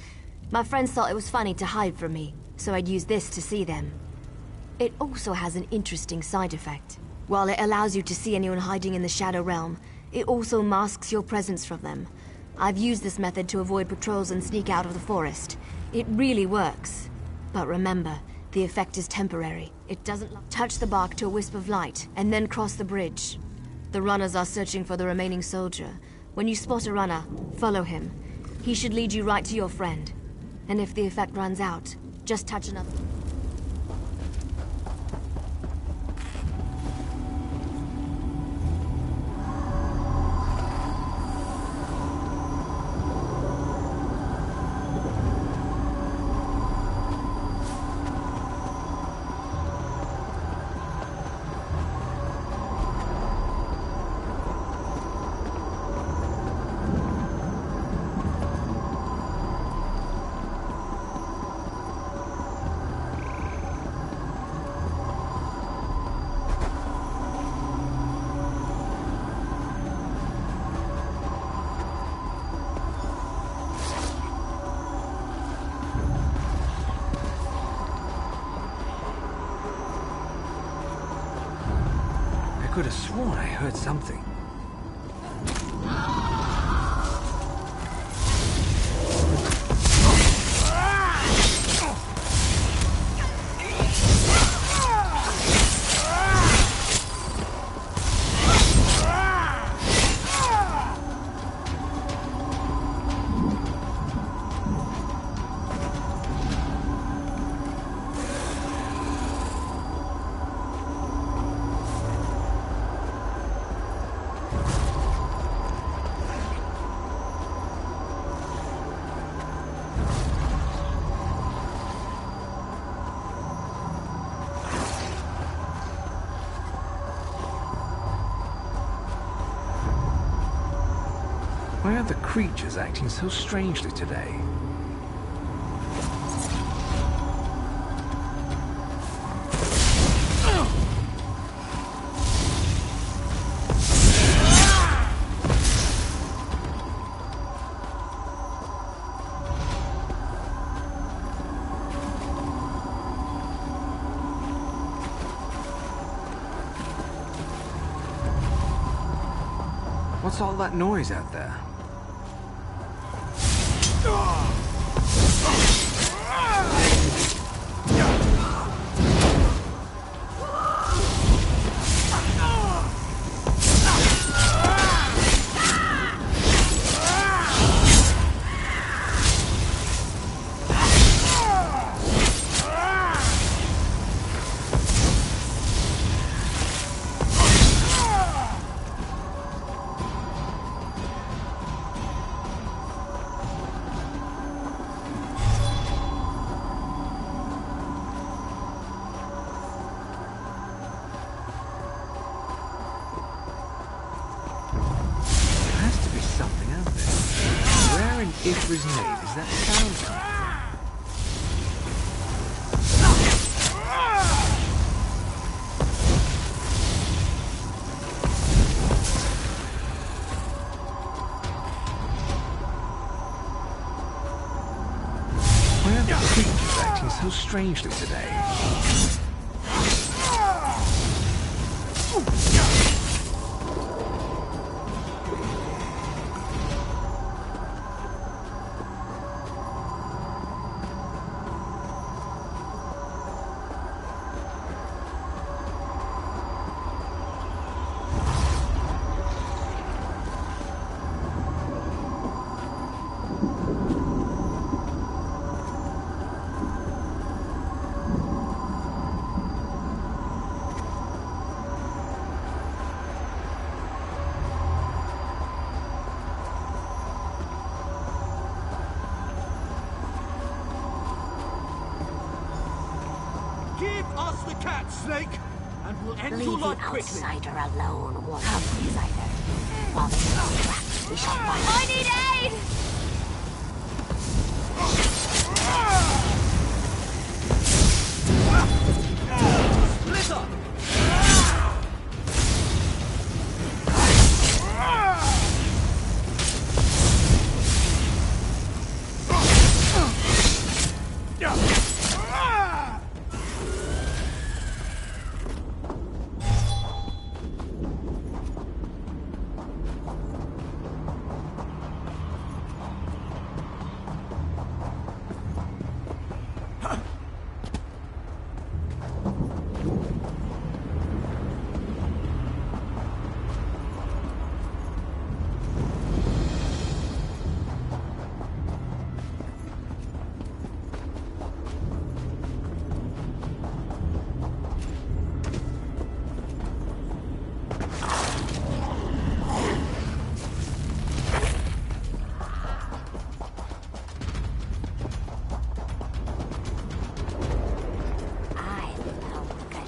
I: My friends thought it was funny to hide from me, so I'd use this to see them. It also has an interesting side effect. While it allows you to see anyone hiding in the Shadow Realm, it also masks your presence from them. I've used this method to avoid patrols and sneak out of the forest. It really works. But remember, the effect is temporary. It doesn't touch the bark to a wisp of light, and then cross the bridge. The runners are searching for the remaining soldier. When you spot a runner, follow him. He should lead you right to your friend. And if the effect runs out, just touch another.
K: I could have sworn I heard something. Why are the creatures acting so strangely today? What's all that noise out there? Ifri's name is that sound coming from? Why are the creatures acting so strangely today?
D: Give us the cat, Snake, and we'll end your life quickly.
L: Leave the outsider alone, come, insider. While they are trapped, we shall find...
I: I need aid!
D: Splinter!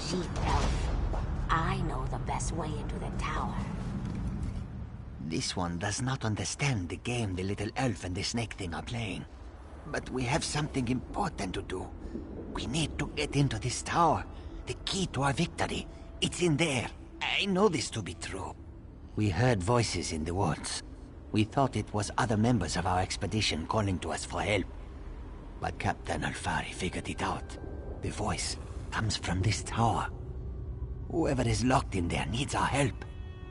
L: Sheep elf. I know the best way into the tower.
M: This one does not understand the game the little elf and the snake thing are playing. But we have something important to do. We need to get into this tower. The key to our victory. It's in there. I know this to be true. We heard voices in the woods. We thought it was other members of our expedition calling to us for help. But Captain Alfari figured it out. The voice comes from this tower. Whoever is locked in there needs our help,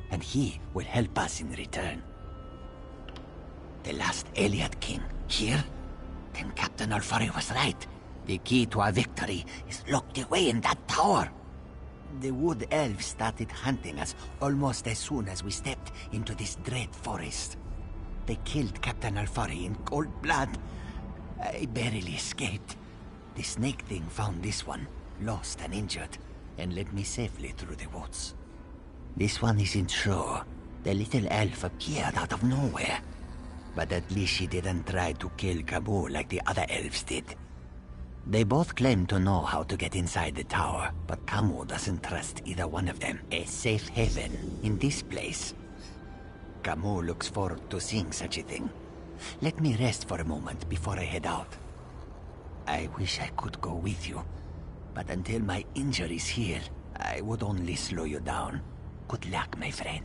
M: and he will help us in return. The last Elliot King here? Then Captain Alfari was right. The key to our victory is locked away in that tower. The wood elves started hunting us almost as soon as we stepped into this dread forest. They killed Captain Alfari in cold blood. I barely escaped. The snake thing found this one, lost and injured, and led me safely through the woods. This one isn't sure. The little elf appeared out of nowhere. But at least she didn't try to kill Camus like the other elves did. They both claim to know how to get inside the tower, but Camus doesn't trust either one of them. A safe haven in this place. Camus looks forward to seeing such a thing. Let me rest for a moment before I head out. I wish I could go with you, but until my injuries heal, I would only slow you down. Good luck, my friend.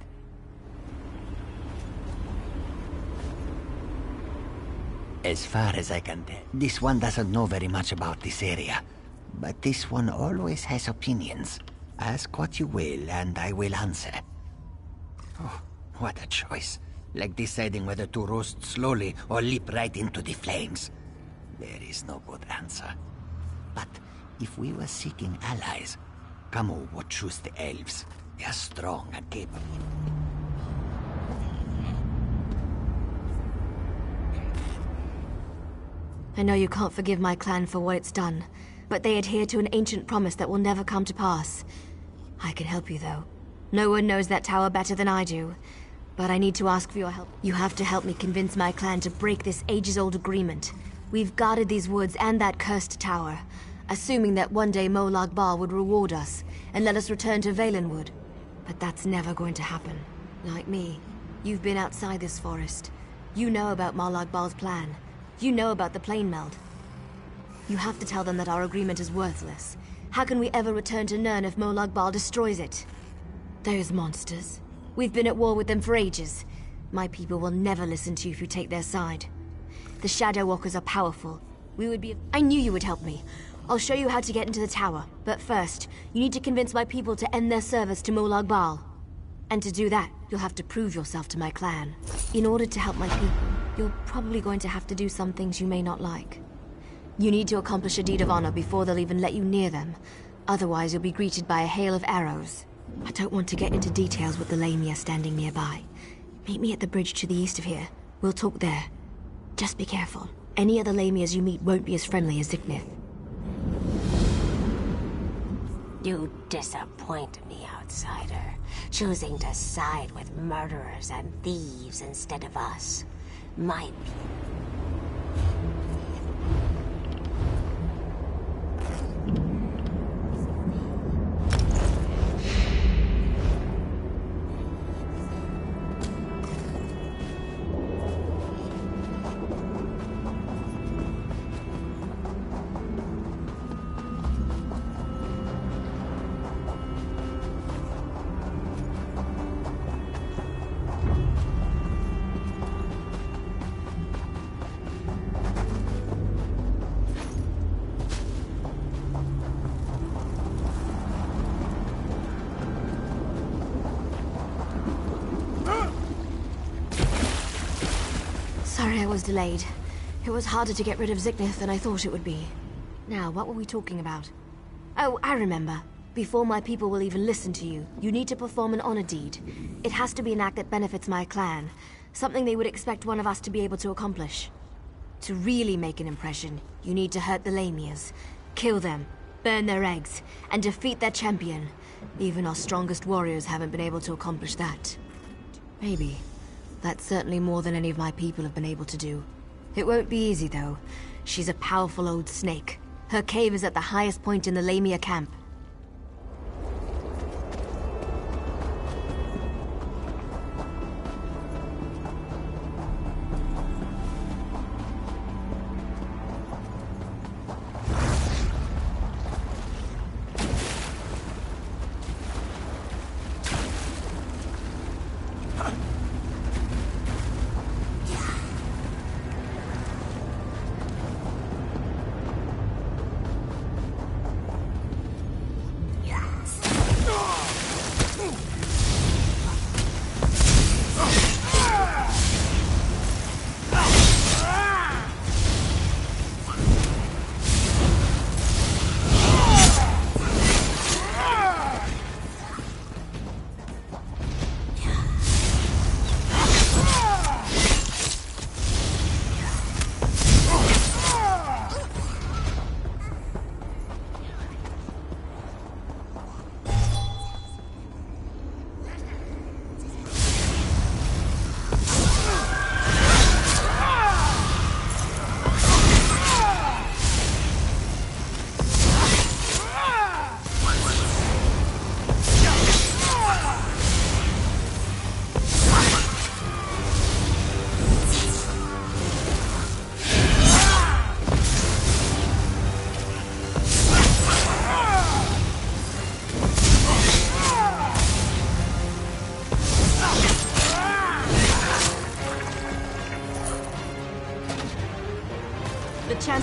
M: As far as I can tell, this one doesn't know very much about this area. But this one always has opinions. Ask what you will, and I will answer. Oh, what a choice. Like deciding whether to roast slowly or leap right into the flames. There is no good answer. But if we were seeking allies, Camus would choose the elves. They are strong and capable.
I: I know you can't forgive my clan for what it's done, but they adhere to an ancient promise that will never come to pass. I can help you, though. No one knows that tower better than I do, but I need to ask for your help. You have to help me convince my clan to break this ages-old agreement. We've guarded these woods and that cursed tower, assuming that one day Molag Bal would reward us and let us return to Valenwood. But that's never going to happen. Like me, you've been outside this forest. You know about Molag Bal's plan. You know about the plane meld. You have to tell them that our agreement is worthless. How can we ever return to Nirn if Molag Bal destroys it? Those monsters. We've been at war with them for ages. My people will never listen to you if you take their side. The Shadow Walkers are powerful. I knew you would help me. I'll show you how to get into the tower. But first, you need to convince my people to end their service to Molag Bal. And to do that, you'll have to prove yourself to my clan. In order to help my people, you're probably going to have to do some things you may not like. You need to accomplish a deed of honor before they'll even let you near them. Otherwise, you'll be greeted by a hail of arrows. I don't want to get into details with the Lamia standing nearby. Meet me at the bridge to the east of here. We'll talk there. Just be careful. Any other Lamias you meet won't be as friendly as Ziknith.
L: You disappoint me, outsider. Choosing to side with murderers and thieves instead of us. My people.
I: Sorry I was delayed. It was harder to get rid of Ziknith than I thought it would be. Now, what were we talking about? Oh, I remember. Before my people will even listen to you, you need to perform an honor deed. It has to be an act that benefits my clan. Something they would expect one of us to be able to accomplish. To really make an impression, you need to hurt the Lamias. Kill them, burn their eggs, and defeat their champion. Even our strongest warriors haven't been able to accomplish that. Maybe. That's certainly more than any of my people have been able to do. It won't be easy, though. She's a powerful old snake. Her cave is at the highest point in the Lamia camp.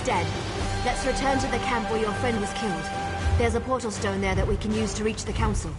I: dead. Let's return to the camp where your friend was killed. There's a portal stone there that we can use to reach the council.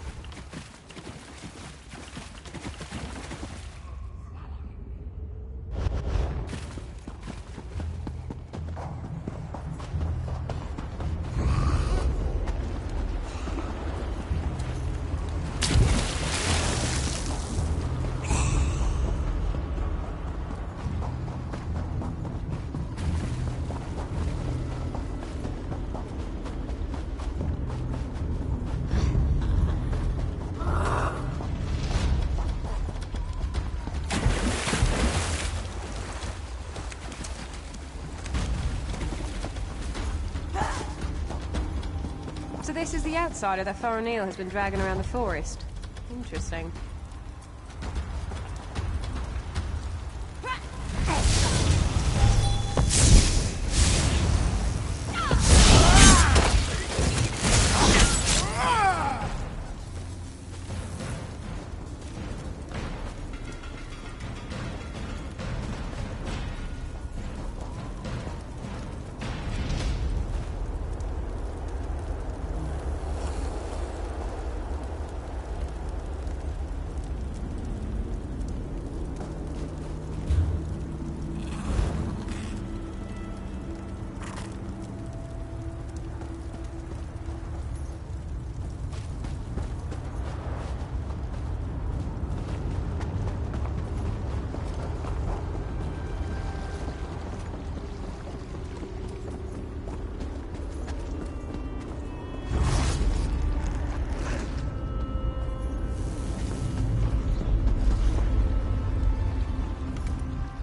J: So this is the outsider that Thorinil has been dragging around the forest. Interesting.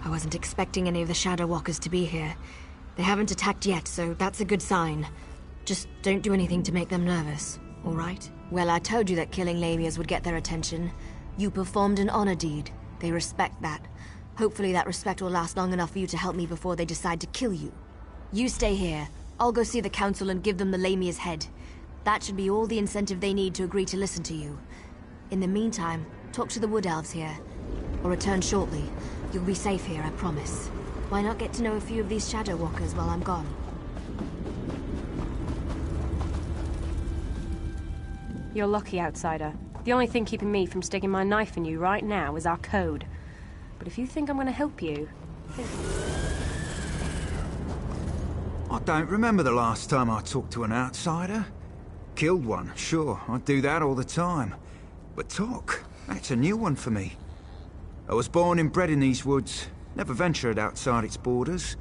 I: I wasn't expecting any of the Shadow Walkers to be here. They haven't attacked yet, so that's a good sign. Just don't do anything to make them nervous, all right? Well, I told you that killing Lamias would get their attention. You performed an honor deed. They respect that. Hopefully that respect will last long enough for you to help me before they decide to kill you. You stay here. I'll go see the council and give them the Lamia's head. That should be all the incentive they need to agree to listen to you. In the meantime, talk to the Wood Elves here. I'll return shortly. You'll be safe here, I promise. Why not get to know a few of these Shadow Walkers while I'm gone?
J: You're lucky, outsider. The only thing keeping me from sticking my knife in you right now is our code. But if you think I'm going to help you...
N: I don't remember the last time I talked to an outsider. Killed one, sure, I do that all the time. But talk, that's a new one for me. I was born and bred in these woods, never ventured outside its borders.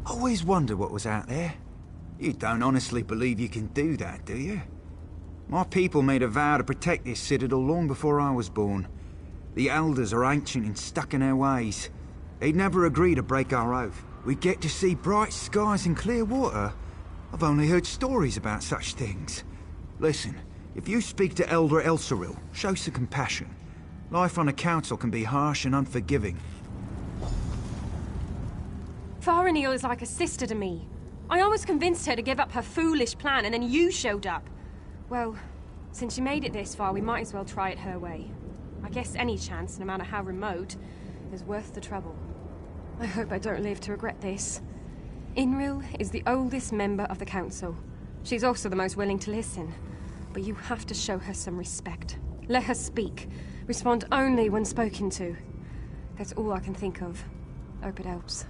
N: Always wondered what was out there. You don't honestly believe you can do that, do you? My people made a vow to protect this citadel long before I was born. The elders are ancient and stuck in their ways. They'd never agree to break our oath. We get to see bright skies and clear water. I've only heard stories about such things. Listen, if you speak to Elder Elsaril, show some compassion. Life on a council can be harsh and unforgiving.
J: Thorinil is like a sister to me. I almost convinced her to give up her foolish plan, and then you showed up. Well, since she made it this far, we might as well try it her way. I guess any chance, no matter how remote, is worth the trouble. I hope I don't live to regret this. Inril is the oldest member of the council. She's also the most willing to listen. But you have to show her some respect. Let her speak. Respond only when spoken to. That's all I can think of. Hope it helps.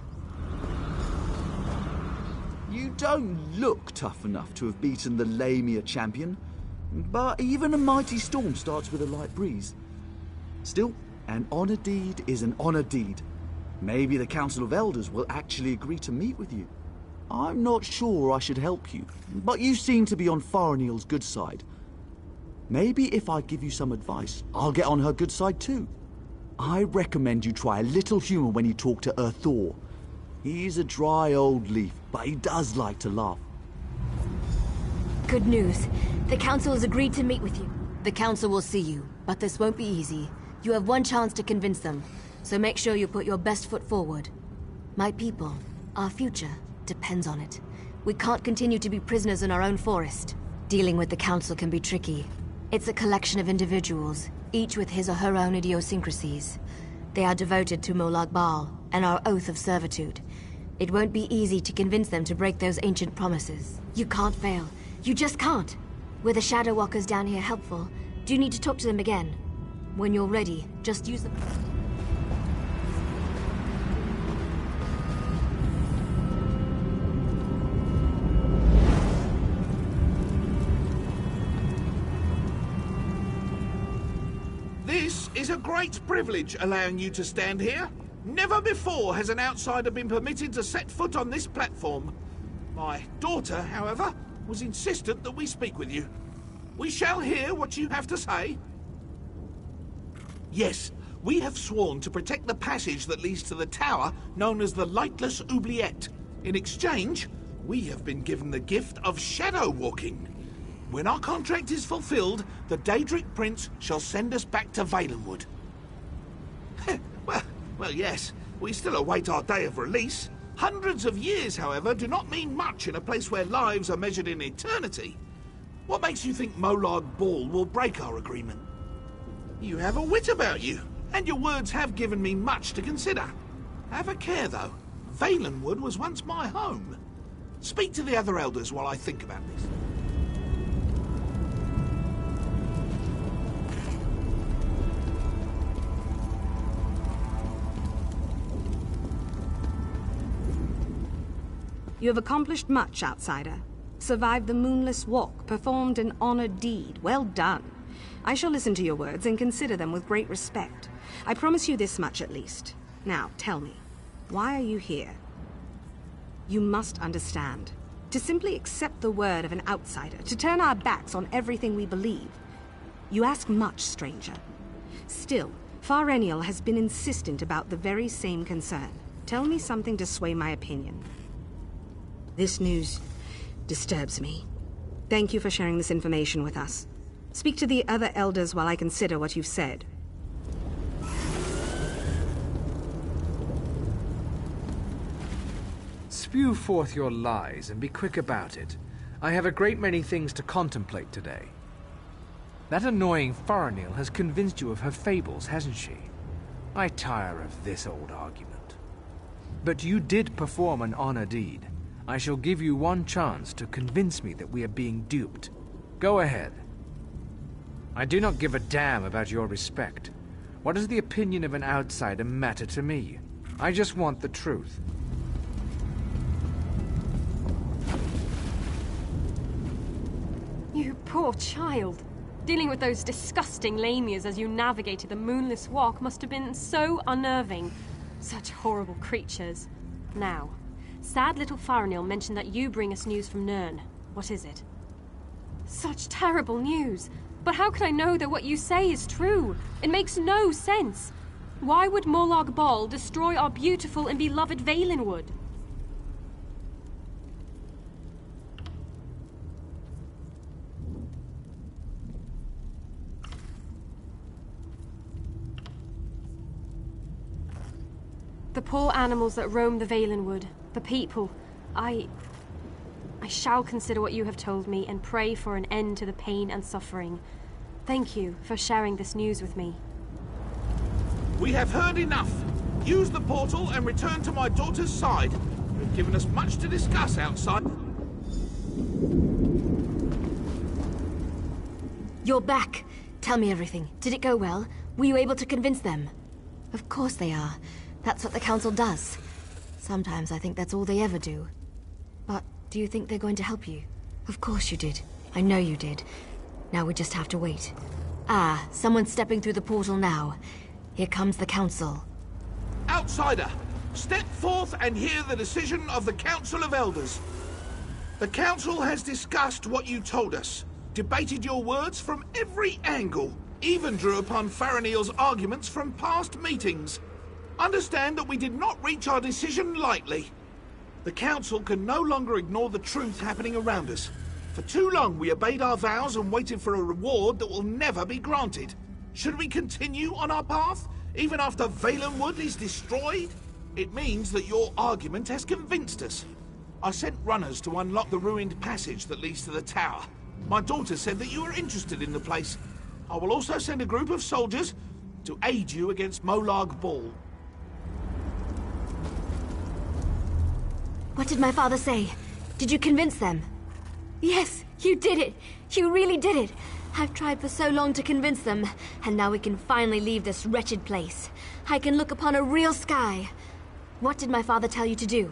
W: You don't look tough enough to have beaten the Lamia champion, but even a mighty storm starts with a light breeze. Still, an honor deed is an honor deed. Maybe the Council of Elders will actually agree to meet with you. I'm not sure I should help you, but you seem to be on Thorinil's good side. Maybe if I give you some advice, I'll get on her good side too. I recommend you try a little humor when you talk to Thor. He's a dry old leaf, but he does like to laugh.
I: Good news. The council has agreed to meet with you. The council will see you, but this won't be easy. You have one chance to convince them, so make sure you put your best foot forward. My people, our future, depends on it. We can't continue to be prisoners in our own forest. Dealing with the council can be tricky. It's a collection of individuals, each with his or her own idiosyncrasies. They are devoted to Molag Bal and our oath of servitude. It won't be easy to convince them to break those ancient promises. You can't fail. You just can't. Were the Shadow Walkers down here helpful? Do you need to talk to them again? When you're ready, just use them.
P: This is a great privilege allowing you to stand here. Never before has an outsider been permitted to set foot on this platform. My daughter, however, was insistent that we speak with you. We shall hear what you have to say. Yes, we have sworn to protect the passage that leads to the tower known as the Lightless Oubliette. In exchange, we have been given the gift of shadow walking. When our contract is fulfilled, the Daedric Prince shall send us back to Valenwood. Well, yes, we still await our day of release. Hundreds of years, however, do not mean much in a place where lives are measured in eternity. What makes you think Molag Bal will break our agreement? You have a wit about you, and your words have given me much to consider. Have a care, though. Valenwood was once my home. Speak to the other elders while I think about this.
H: You have accomplished much, outsider. Survived the Moonless Walk, performed an honored deed. Well done. I shall listen to your words and consider them with great respect. I promise you this much at least. Now, tell me, why are you here? You must understand. To simply accept the word of an outsider, to turn our backs on everything we believe. You ask much, stranger. Still, Fareniel has been insistent about the very same concern. Tell me something to sway my opinion. This news disturbs me. Thank you for sharing this information with us. Speak to the other elders while I consider what you've said.
K: Spew forth your lies and be quick about it. I have a great many things to contemplate today. That annoying Fareniel has convinced you of her fables, hasn't she? I tire of this old argument. But you did perform an honor deed. I shall give you one chance to convince me that we are being duped. Go ahead. I do not give a damn about your respect. What does the opinion of an outsider matter to me? I just want the truth.
J: You poor child. Dealing with those disgusting lamias as you navigated the Moonless Walk must have been so unnerving. Such horrible creatures. Now, sad little Fareniel mentioned that you bring us news from Nirn. What is it? Such terrible news. But how can I know that what you say is true? It makes no sense. Why would Molag Bal destroy our beautiful and beloved Valenwood? The poor animals that roam the Valenwood, the people, I shall consider what you have told me and pray for an end to the pain and suffering. Thank you for sharing this news with me.
P: We have heard enough. Use the portal and return to my daughter's side. You've given us much to discuss outside.
I: You're back. Tell me everything. Did it go well? Were you able to convince them? Of course they are. That's what the Council does. Sometimes I think that's all they ever do. But do you think they're going to help you? Of course you did. I know you did. Now we just have to wait. Ah, someone's stepping through the portal now. Here comes the Council.
P: Outsider, step forth and hear the decision of the Council of Elders. The Council has discussed what you told us, debated your words from every angle, even drew upon Fareniel's arguments from past meetings. Understand that we did not reach our decision lightly. The Council can no longer ignore the truth happening around us. For too long we obeyed our vows and waited for a reward that will never be granted. Should we continue on our path, even after Valenwood is destroyed? It means that your argument has convinced us. I sent runners to unlock the ruined passage that leads to the tower. My daughter said that you are interested in the place. I will also send a group of soldiers to aid you against Molag Bal.
I: What did my father say? Did you convince them? Yes, you did it! You really did it! I've tried for so long to convince them, and now we can finally leave this wretched place. I can look upon a real sky. What did my father tell you to do?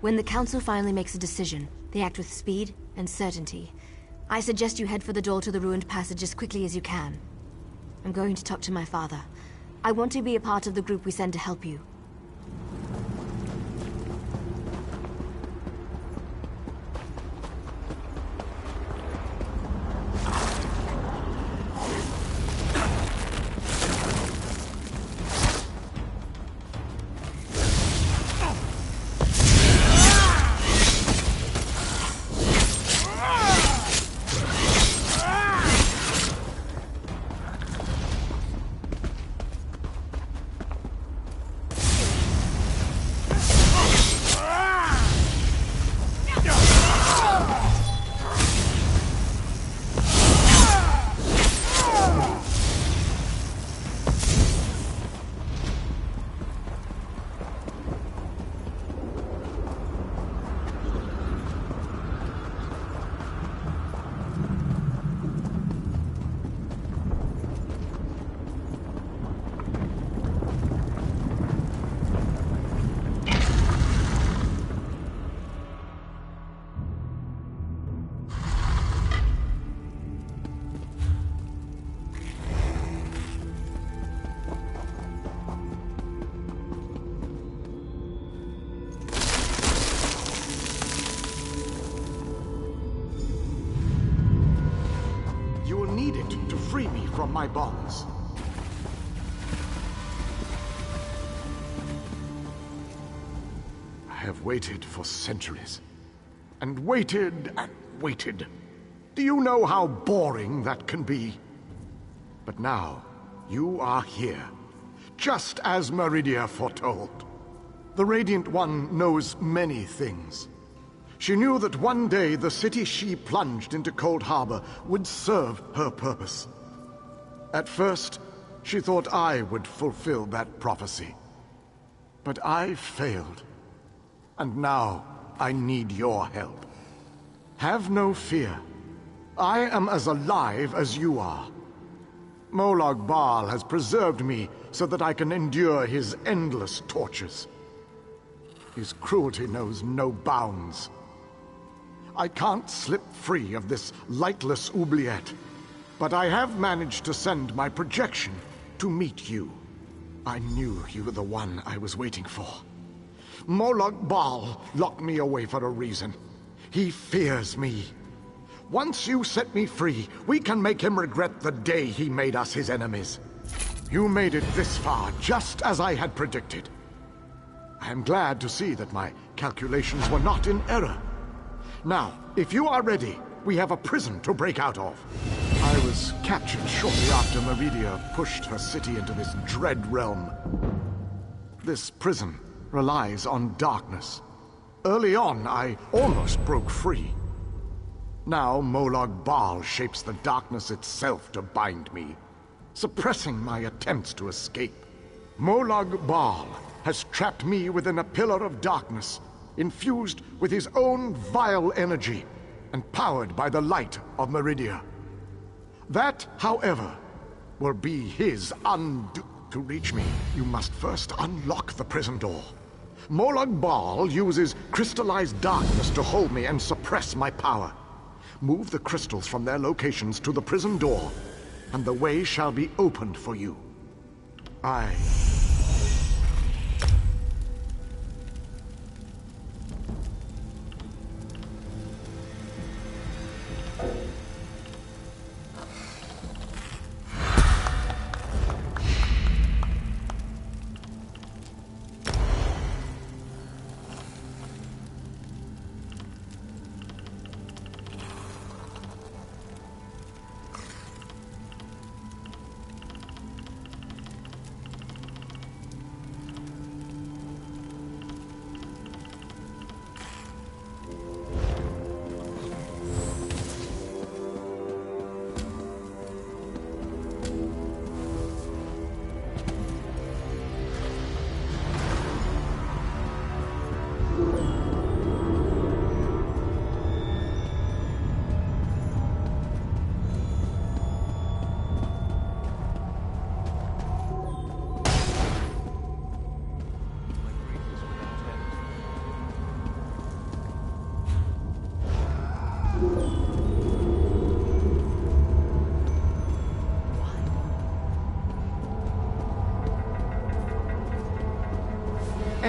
I: When the Council finally makes a decision, they act with speed and certainty. I suggest you head for the door to the ruined passage as quickly as you can. I'm going to talk to my father. I want to be a part of the group we send to help you.
Q: From my bonds. I have waited for centuries, and waited and waited. Do you know how boring that can be? But now, you are here, just as Meridia foretold. The Radiant One knows many things. She knew that one day the city she plunged into Cold Harbor would serve her purpose. At first, she thought I would fulfill that prophecy. But I failed. And now, I need your help. Have no fear. I am as alive as you are. Molag Bal has preserved me so that I can endure his endless tortures. His cruelty knows no bounds. I can't slip free of this lightless oubliette. But I have managed to send my projection to meet you. I knew you were the one I was waiting for. Molag Bal locked me away for a reason. He fears me. Once you set me free, we can make him regret the day he made us his enemies. You made it this far, just as I had predicted. I am glad to see that my calculations were not in error. Now, if you are ready, we have a prison to break out of. I was captured shortly after Meridia pushed her city into this dread realm. This prison relies on darkness. Early on, I almost broke free. Now Molag Bal shapes the darkness itself to bind me, suppressing my attempts to escape. Molag Bal has trapped me within a pillar of darkness, infused with his own vile energy, and powered by the light of Meridia. That, however, will be his undo. To reach me, you must first unlock the prison door. Molag Bal uses crystallized darkness to hold me and suppress my power. Move the crystals from their locations to the prison door, and the way shall be opened for you. I...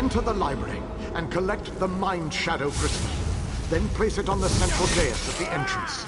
Q: Enter the library and collect the Mind Shadow Crystal. Then place it on the central dais at the entrance.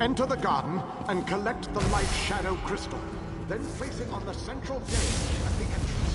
Q: Enter the garden and collect the Light Shadow Crystal. Then place it on the central dais at the entrance.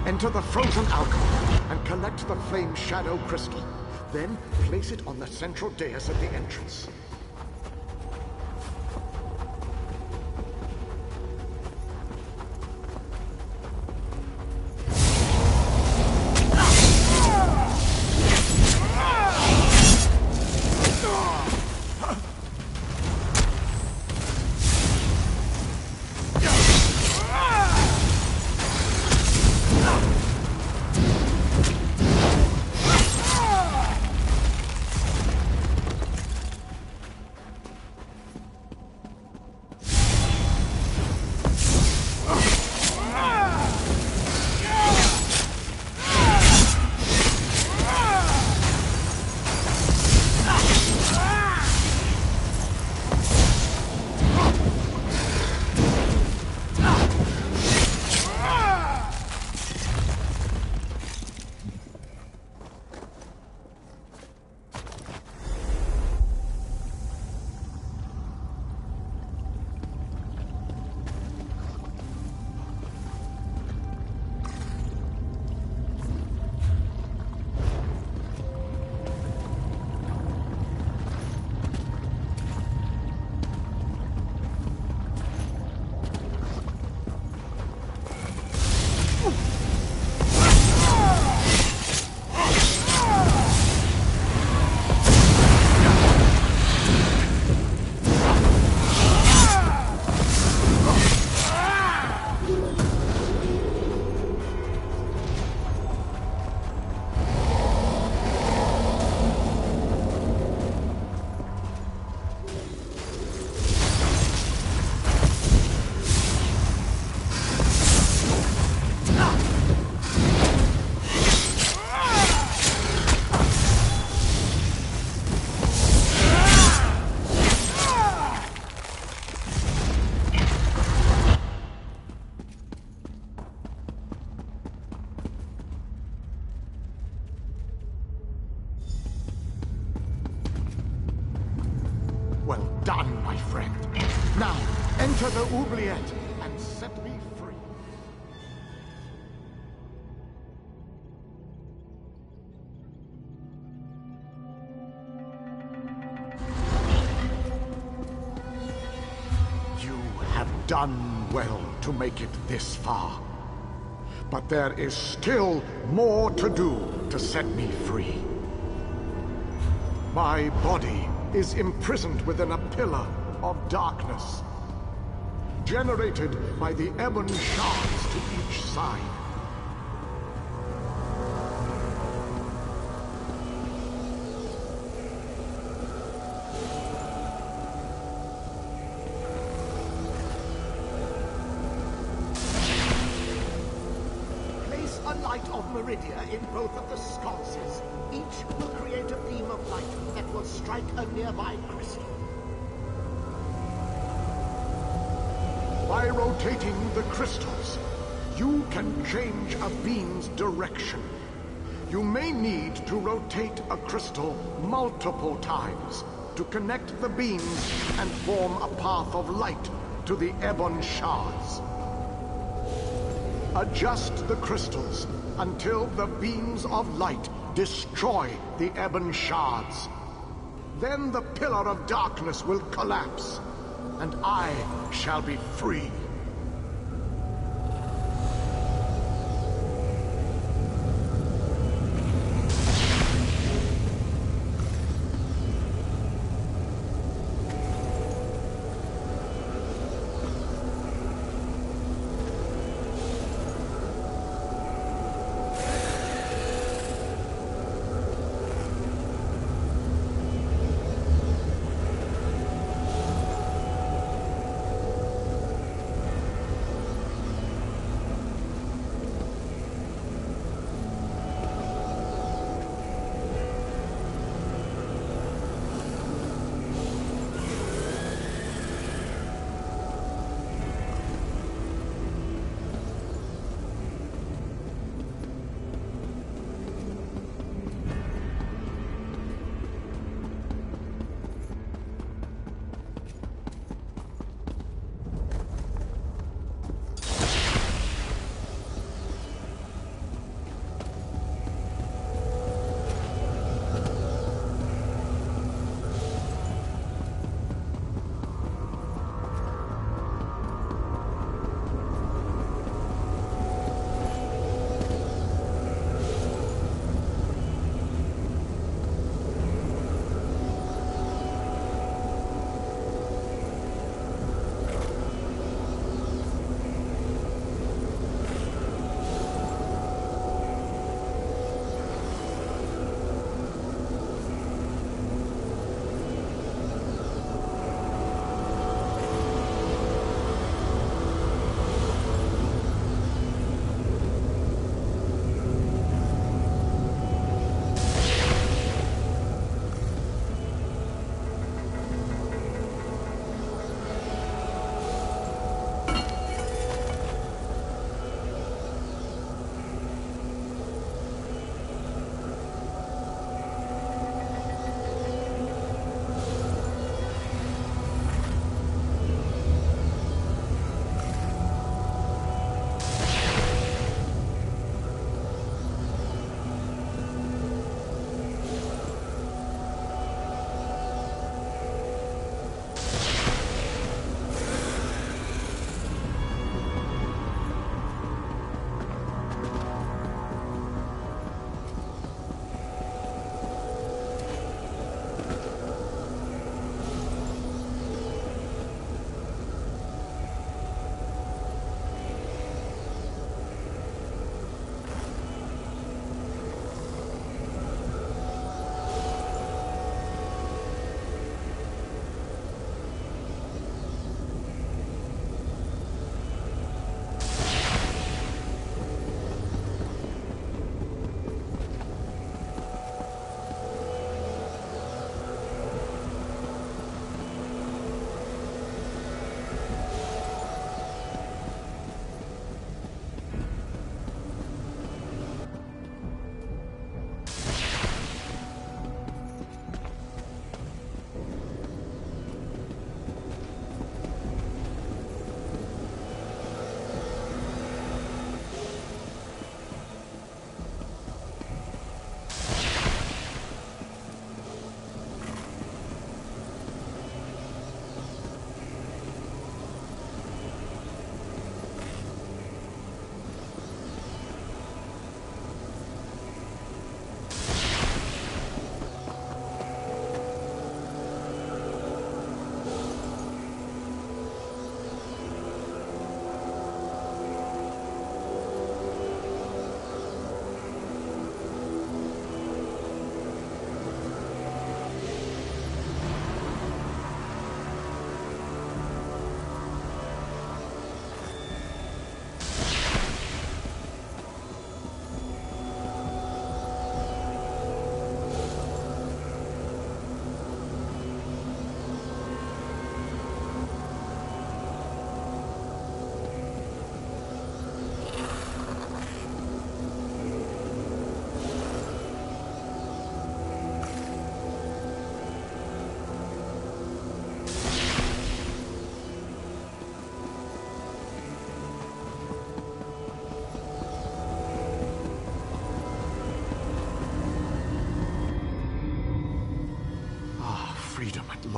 Q: Enter the frozen alcove and collect the flame shadow crystal. Then place it on the central dais at the entrance. Well done, my friend. Now, enter the oubliette and set me free. You have done well to make it this far. But there is still more to do to set me free. My body is imprisoned within a pillar of darkness, generated by the ebon shards to each side.
S: Place a light of Meridia in both of the sconces. Each will create a beam of light that will strike a nearby crystal.
Q: By rotating the crystals, you can change a beam's direction. You may need to rotate a crystal multiple times to connect the beams and form a path of light to the ebon shards. Adjust the crystals until the beams of light destroy the ebon shards. Then the pillar of darkness will collapse, and I shall be free.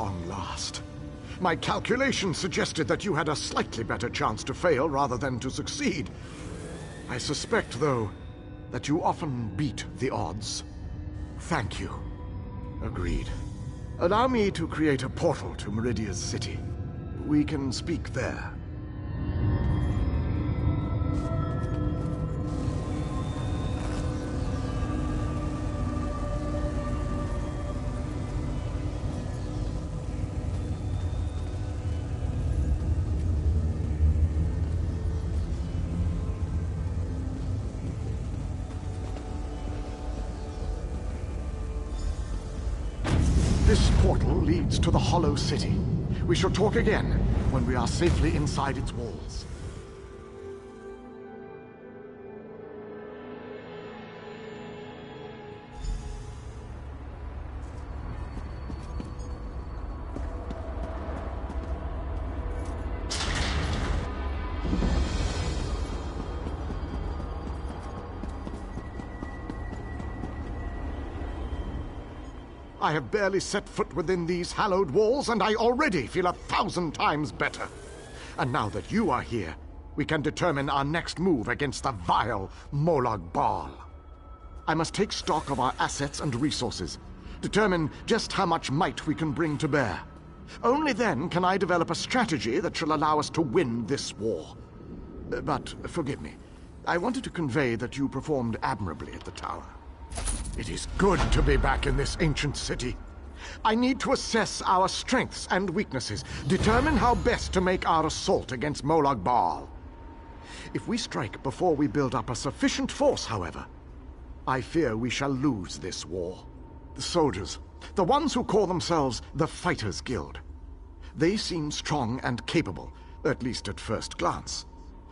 Q: long last. My calculations suggested that you had a slightly better chance to fail rather than to succeed. I suspect, though, that you often beat the odds. Thank you. Agreed. Allow me to create a portal to Meridia's city. We can speak there. This portal leads to the Hollow City. We shall talk again when we are safely inside its walls. I have barely set foot within these hallowed walls, and I already feel 1,000 times better. And now that you are here, we can determine our next move against the vile Molag Bal. I must take stock of our assets and resources, determine just how much might we can bring to bear. Only then can I develop a strategy that shall allow us to win this war. But forgive me, I wanted to convey that you performed admirably at the tower. It is good to be back in this ancient city. I need to assess our strengths and weaknesses, determine how best to make our assault against Molag Bal. If we strike before we build up a sufficient force, however, I fear we shall lose this war. The soldiers, the ones who call themselves the Fighters Guild, they seem strong and capable, at least at first glance.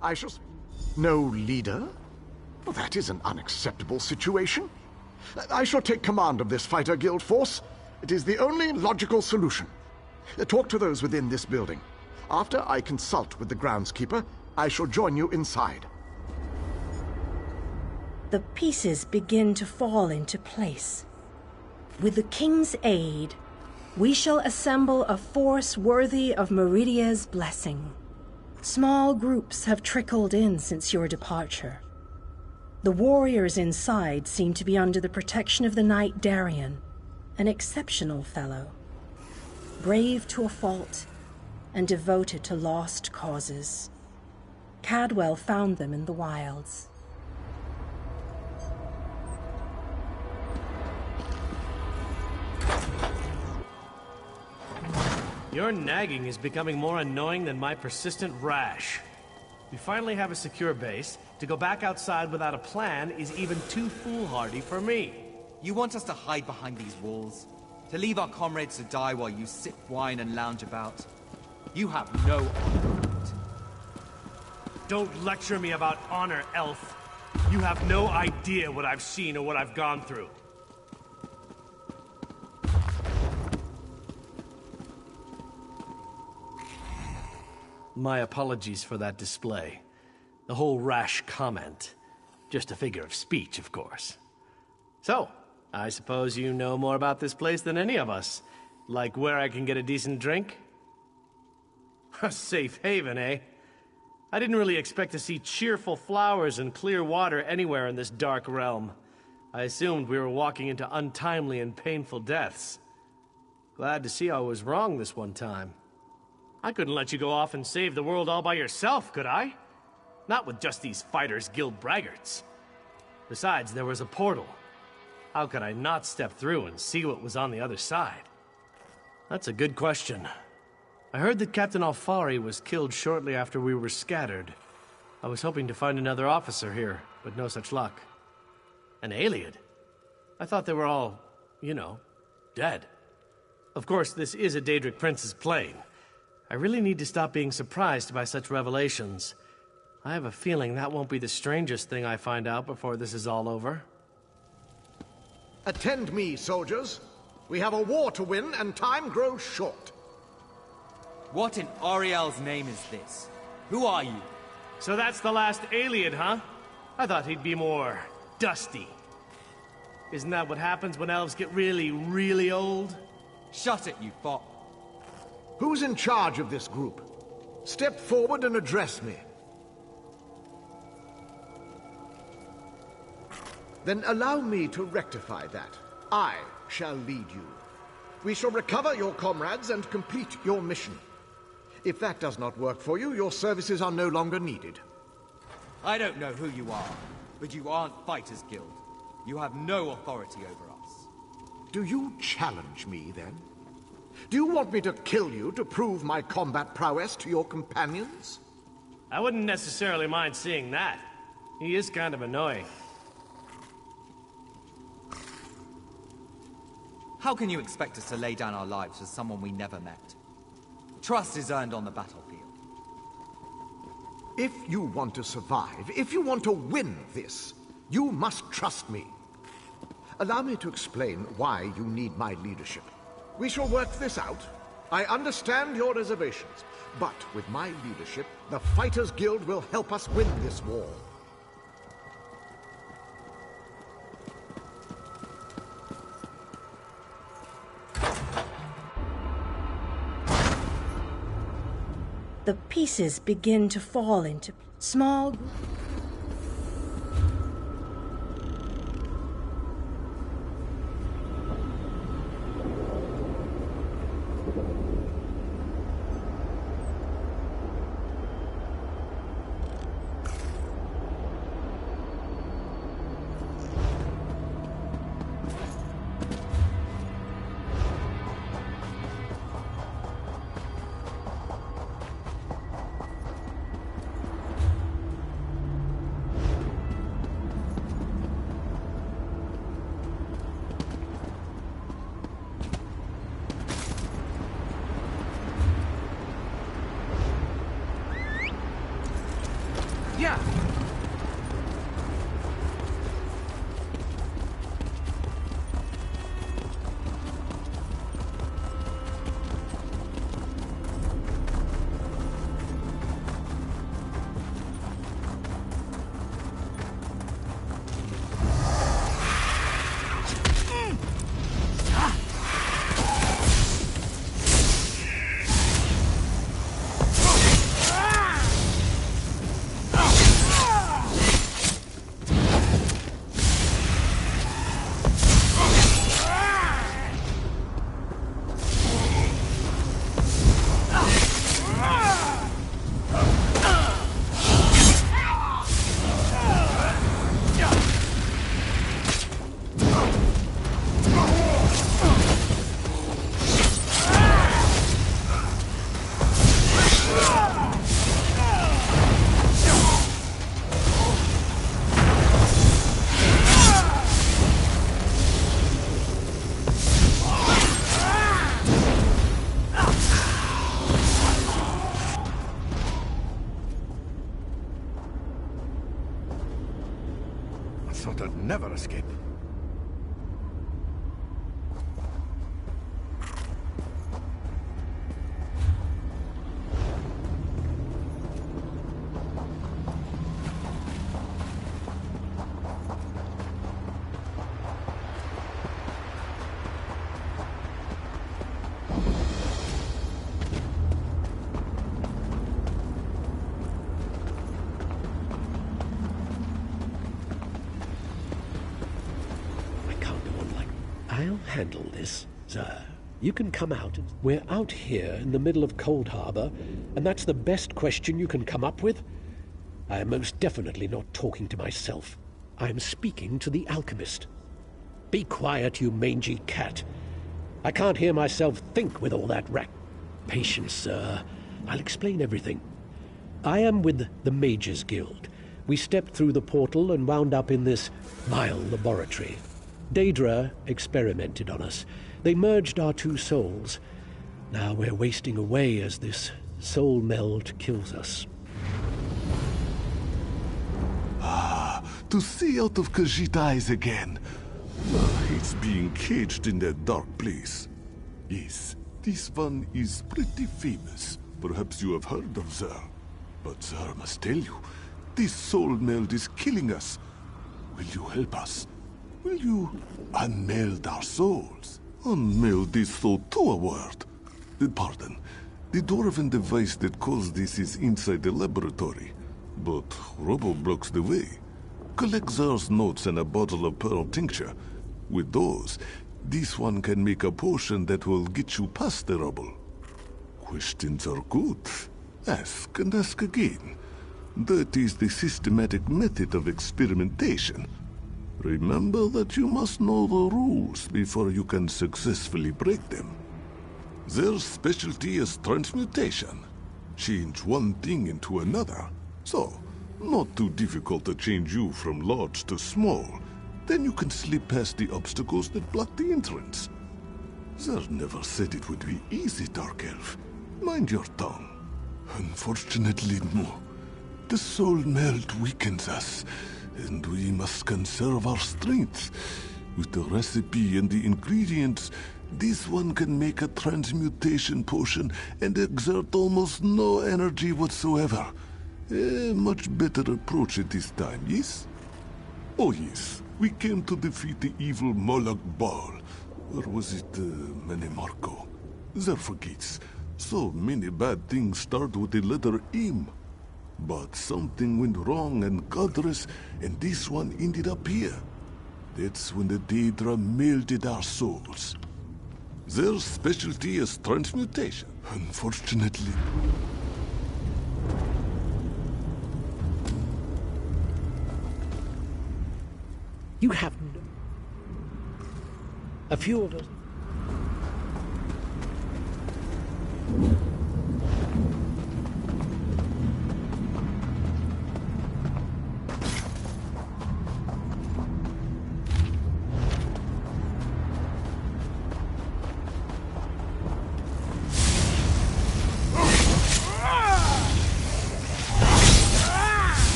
Q: I shall... No leader? Well, that is an unacceptable situation. I shall take command of this Fighter Guild force. It is the only logical solution. Talk to those within this building. After I consult with the groundskeeper, I shall join you inside.
B: The pieces begin to fall into place. With the King's aid, we shall assemble a force worthy of Meridia's blessing. Small groups have trickled in since your departure. The warriors inside seem to be under the protection of the Knight Darien, an exceptional fellow. Brave to a fault, and devoted to lost causes. Cadwell found them in the wilds.
O: Your nagging is becoming more annoying than my persistent rash. We finally have a secure base. To go back outside without a plan is even too foolhardy for me.
T: You want us to hide behind these walls? To leave our comrades to die while you sip wine and lounge about? You have no honor.
O: Don't lecture me about honor, elf. You have no idea what I've seen or what I've gone through. My apologies for that display. The whole rash comment. Just a figure of speech, of course. So, I suppose you know more about this place than any of us. Like where I can get a decent drink? A safe haven, eh? I didn't really expect to see cheerful flowers and clear water anywhere in this dark realm. I assumed we were walking into untimely and painful deaths. Glad to see I was wrong this one time. I couldn't let you go off and save the world all by yourself, could I? Not with just these Fighters Guild braggarts. Besides, there was a portal. How could I not step through and see what was on the other side? That's a good question. I heard that Captain Alfari was killed shortly after we were scattered. I was hoping to find another officer here, but no such luck. An Ayleid? I thought they were all, you know, dead. Of course, this is a Daedric Prince's plane. I really need to stop being surprised by such revelations. I have a feeling that won't be the strangest thing I find out before this is all over.
P: Attend me, soldiers. We have a war to win, and time grows short.
T: What in Auriel's name is this? Who are you?
O: So that's the last Ayleid, huh? I thought he'd be more dusty. Isn't that what happens when elves get really, really old?
T: Shut it, you fop.
S: Who's in charge of this group? Step forward and address me. Then allow me to rectify that. I shall lead you. We shall recover your comrades and complete your mission. If that does not work for you, your services are no longer needed.
T: I don't know who you are, but you aren't Fighters Guild. You have no authority over us.
S: Do you challenge me, then? Do you want me to kill you to prove my combat prowess to your companions?
O: I wouldn't necessarily mind seeing that. He is kind of annoying.
T: How can you expect us to lay down our lives for someone we never met? Trust is earned on the battlefield.
S: If you want to survive, if you want to win this, you must trust me. Allow me to explain why you need my leadership. We shall work this out. I understand your reservations, but with my leadership, the Fighters Guild will help us win this war.
B: The pieces begin to fall into small...
R: Yeah.
Q: thought I'd never escape.
A: I'll handle this, sir. You can come out. We're out here in the middle of Cold Harbor, and that's the best question you can come up with? I am most definitely not talking to myself. I'm speaking to the alchemist. Be quiet, you mangy cat. I can't hear myself think with all that rack. Patience, sir. I'll explain everything. I am with the Mages Guild. We stepped through the portal and wound up in this vile laboratory. Daedra experimented on us. They merged our two souls. Now we're wasting away as this soul meld kills us.
G: Ah, to see out of Khajiit eyes again. It's being caged in that dark place. Yes, this one is pretty famous. Perhaps you have heard of Xur. But Xur, I must tell you, this soul meld is killing us. Will you help us? Will you unmeld our souls? Unmeld this soul to a word. Pardon. The dwarven device that caused this is inside the laboratory, but Robo blocks the way. Collect Zar's notes and a bottle of pearl tincture. With those, this one can make a potion that will get you past the rubble. Questions are good. Ask and ask again. That is the systematic method of experimentation. Remember that you must know the rules before you can successfully break them. Their specialty is transmutation. Change one thing into another. So, not too difficult to change you from large to small. Then you can slip past the obstacles that block the entrance. Zer never said it would be easy, Dark Elf. Mind your tongue. Unfortunately, no. The soul melt weakens us, and we must conserve our strength. With the recipe and the ingredients, this one can make a transmutation potion and exert almost no energy whatsoever. A much better approach at this time, yes? Oh yes, we came to defeat the evil Moloch Baal. Or was it Menemarco? Zer forgets. So many bad things start with the letter M. But something went wrong and Godress, and this one ended up here. That's when the Daedra melted our souls. Their specialty is transmutation. Unfortunately.
A: You have a few of us.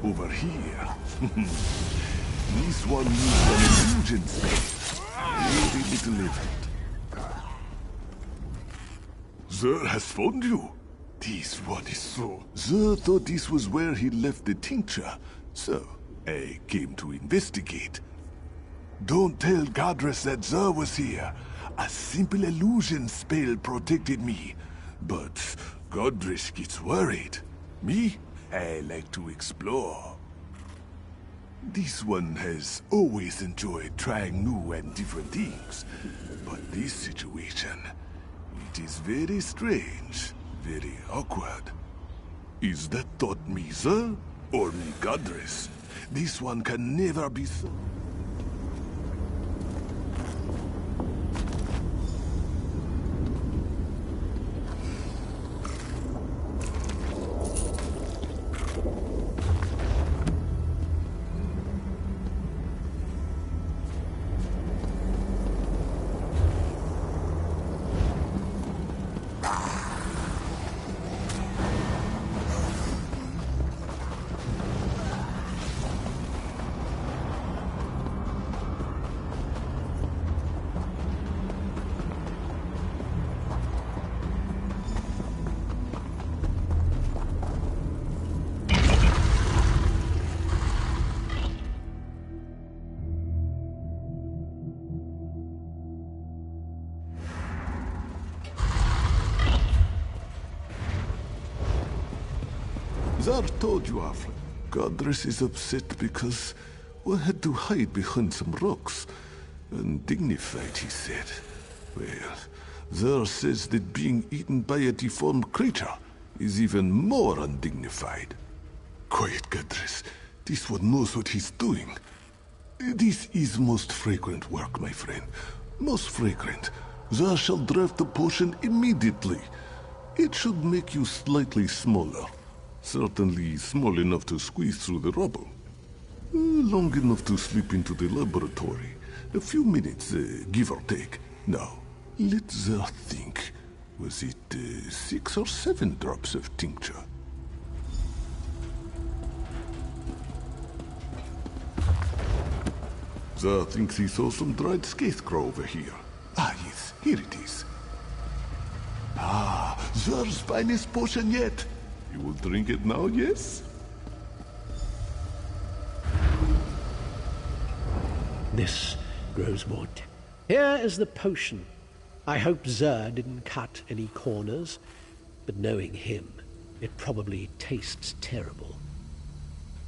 G: Over here. This one used an illusion spell. Very little effort. Zer has found you. This one is so. Zer thought this was where he left the tincture, so I came to investigate. Don't tell Godress that Zer was here. A simple illusion spell protected me. But Godress gets worried. Me? I like to explore. This one has always enjoyed trying new and different things. But this situation, it is very strange, very awkward. Is that thought me, sir? Or me, Godress? This one can never be so. Zar told you, Afra. Godress is upset because we had to hide behind some rocks. Undignified, he said. Well, Zar says that being eaten by a deformed creature is even more undignified. Quiet, Godress. This one knows what he's doing. This is most fragrant work, my friend. Most fragrant. Zar shall draft the potion immediately. It should make you slightly smaller. Certainly small enough to squeeze through the rubble. Long enough to slip into the laboratory. A few minutes, give or take. Now, let Zer think. Was it 6 or 7 drops of tincture? Zar thinks he saw some dried scarecrow over here. Ah, yes, here it is. Ah, Zar's finest potion yet. You will drink it now, yes?
E: This grows more. Here is the potion. I hope Zer didn't cut any corners, but knowing him, it probably tastes terrible.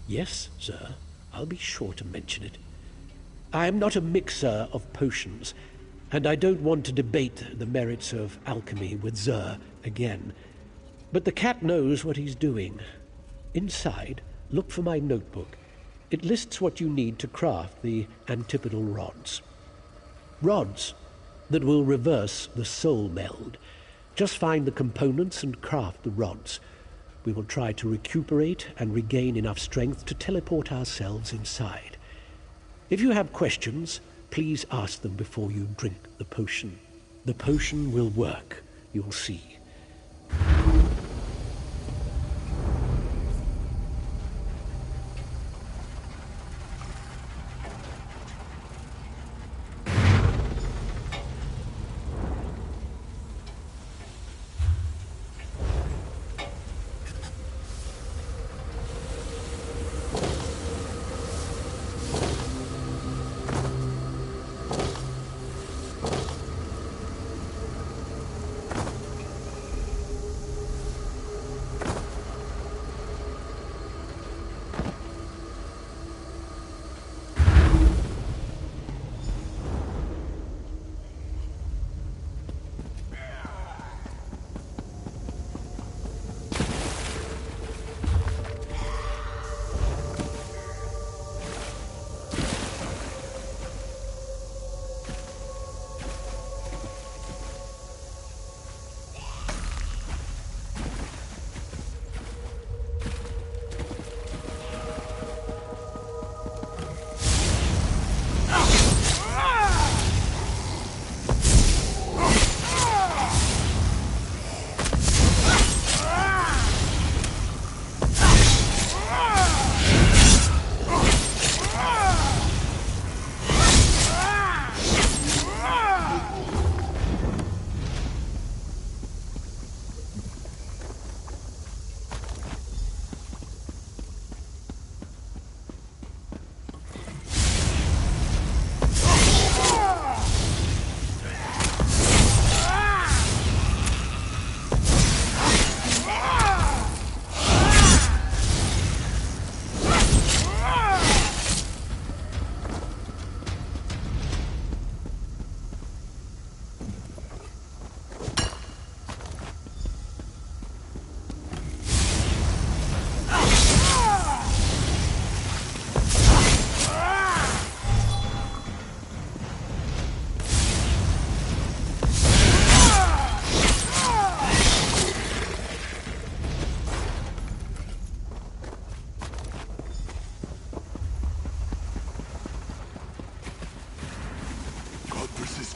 E: Yes, Zer, I'll be sure to mention it. I am not a mixer of potions, and I don't want to debate the merits of alchemy with Zer again. But the cat knows what he's doing. Inside, look for my notebook. It lists what you need to craft the antipodal rods. Rods that will reverse the soul meld. Just find the components and craft the rods. We will try to recuperate and regain enough strength to teleport ourselves inside. If you have questions, please ask them before you drink the potion. The potion will work, you'll see.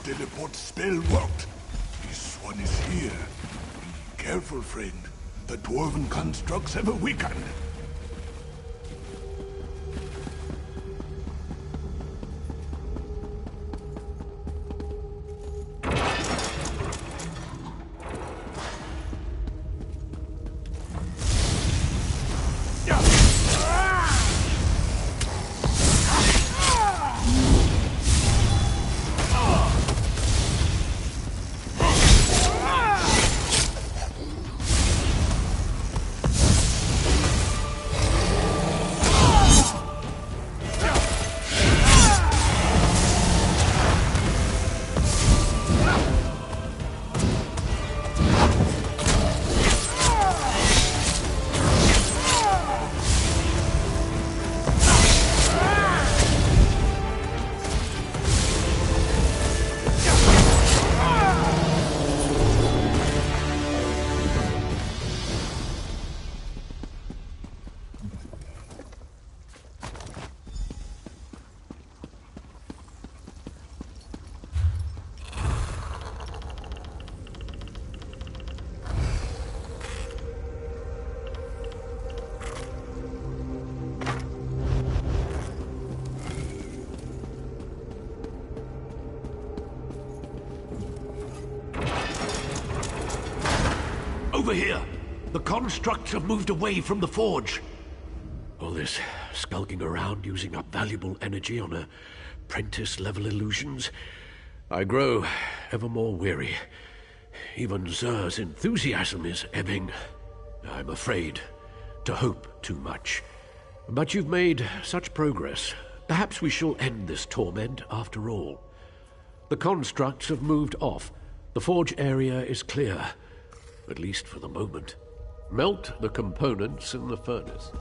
G: Teleport spell worked. This one is here. Be careful, friend. The dwarven constructs have weakened.
C: Over here! The constructs have moved away from the forge. All this skulking around using up valuable energy on apprentice-level illusions. I grow ever more weary. Even Xur's enthusiasm is ebbing. I'm afraid to hope too much. But you've made such progress. Perhaps we shall end this torment after all. The constructs have moved off. The forge area is clear, at least for the moment. Melt the components in the furnace.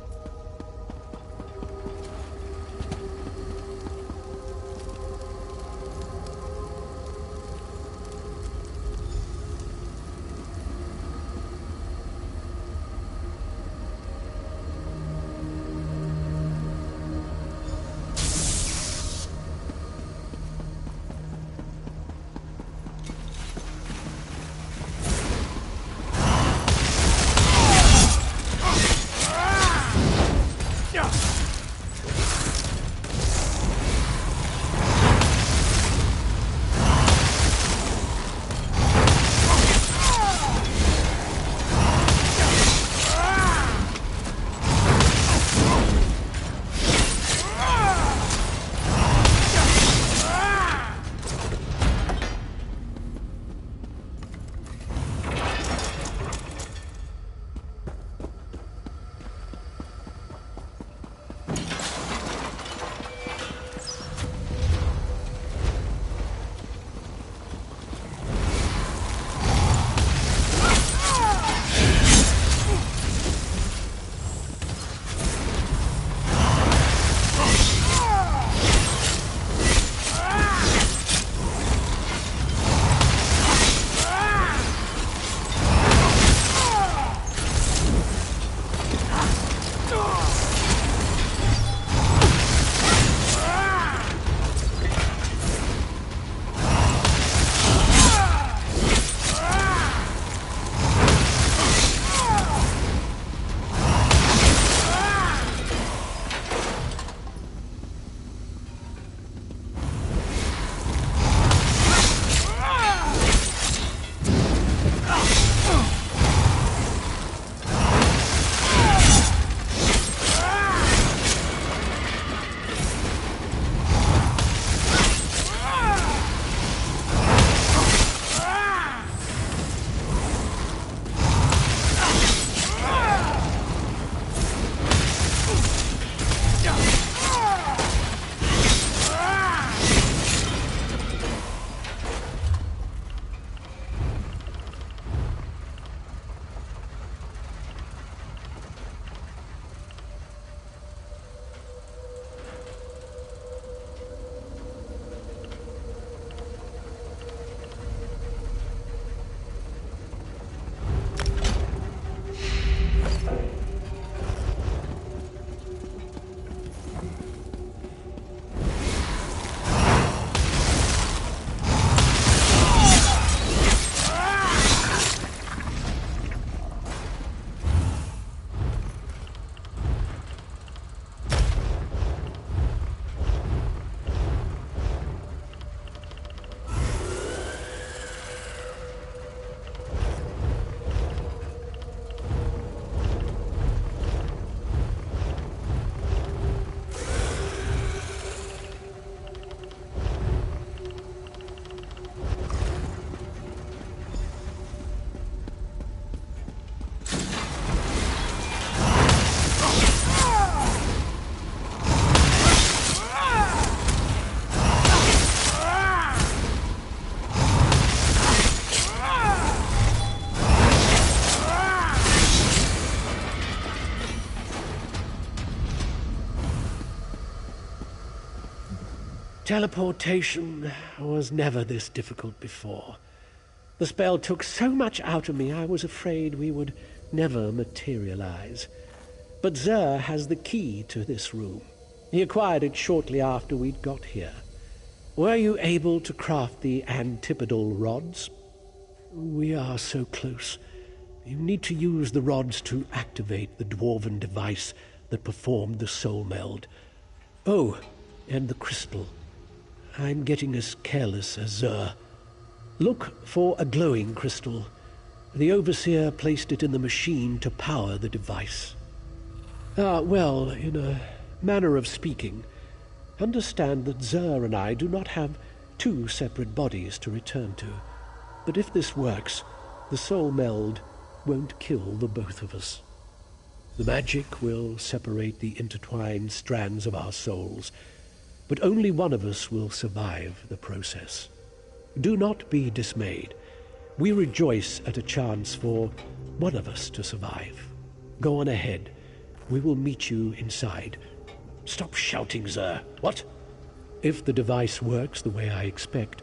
E: Teleportation was never this difficult before. The spell took so much out of me I was afraid we would never materialize. But Xur has the key to this room. He acquired it shortly after we'd got here. Were you able to craft the antipodal rods? We are so close. You need to use the rods to activate the dwarven device that performed the soul meld. Oh, and the crystal. I'm getting as careless as Xur. Look for a glowing crystal. The Overseer placed it in the machine to power the device. Well, in a manner of speaking, understand that Xur and I do not have two separate bodies to return to. But if this works, the soul meld won't kill the both of us. The magic will separate the intertwined strands of our souls, but only one of us will survive the process. Do not be dismayed. We rejoice at a chance for one of us to survive. Go on ahead. We will meet you inside. Stop shouting, Xur. What? If the device works the way I expect,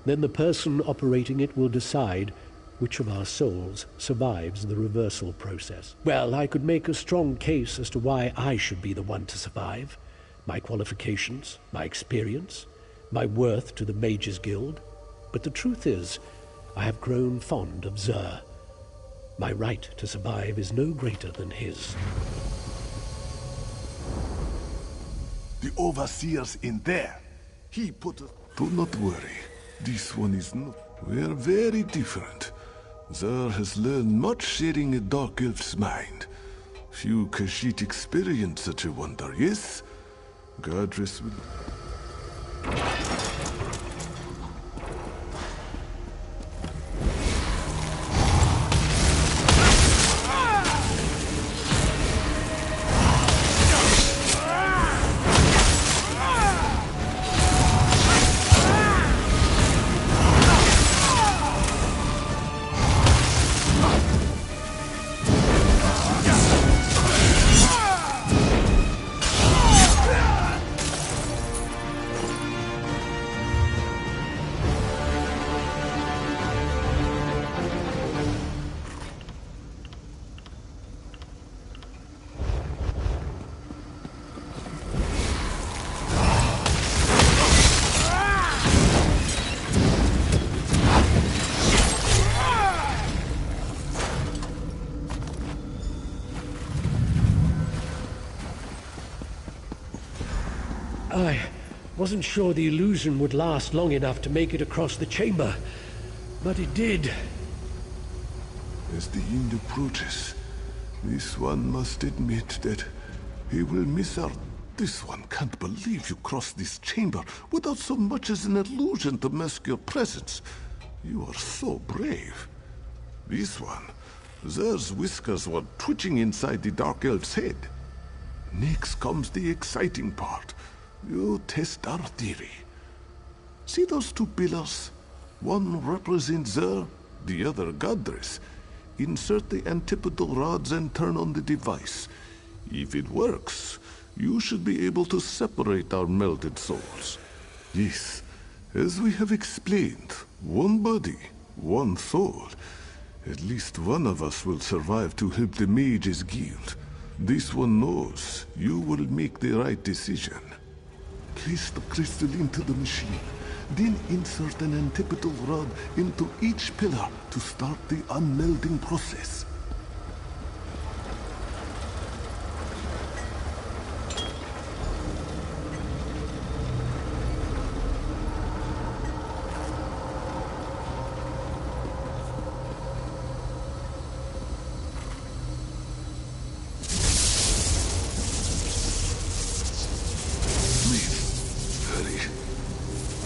E: then the person operating it will decide which of our souls survives the reversal process. Well, I could make a strong case as to why I should be the one to survive. My qualifications, my experience, my worth to the Mages Guild. But the truth is, I have grown fond of Xur. My right to survive is no greater than his.
G: The Overseer's in there. He put us... Do not worry. This one is not. We are very different. Xur has learned much sharing a Dark Elf's mind. Few Khajiit experience such a wonder, yes? Godress will...
E: I wasn't sure the illusion would last long enough to make it across the chamber, but it did.
G: As the end approaches, this one must admit that he will miss out. This one can't believe you crossed this chamber without so much as an illusion to mask your presence. You are so brave. This one, Xur's whiskers were twitching inside the Dark Elf's head. Next comes the exciting part. You test our theory. See those two pillars? One represents Xur, the other Godress. Insert the antipodal rods and turn on the device. If it works, you should be able to separate our melded souls. Yes, as we have explained, one body, one soul. At least one of us will survive to help the Mages Guild. This one knows you will make the right decision. Place the crystal into the machine, then insert an antipodal rod into each pillar to start the unmelding process.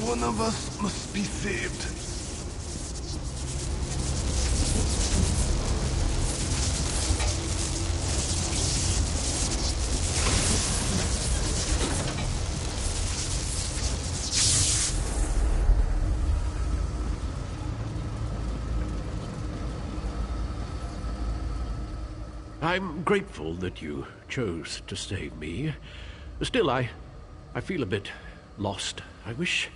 G: One of us must be saved.
C: I'm grateful that you chose to save me. Still, I feel a bit lost. I wish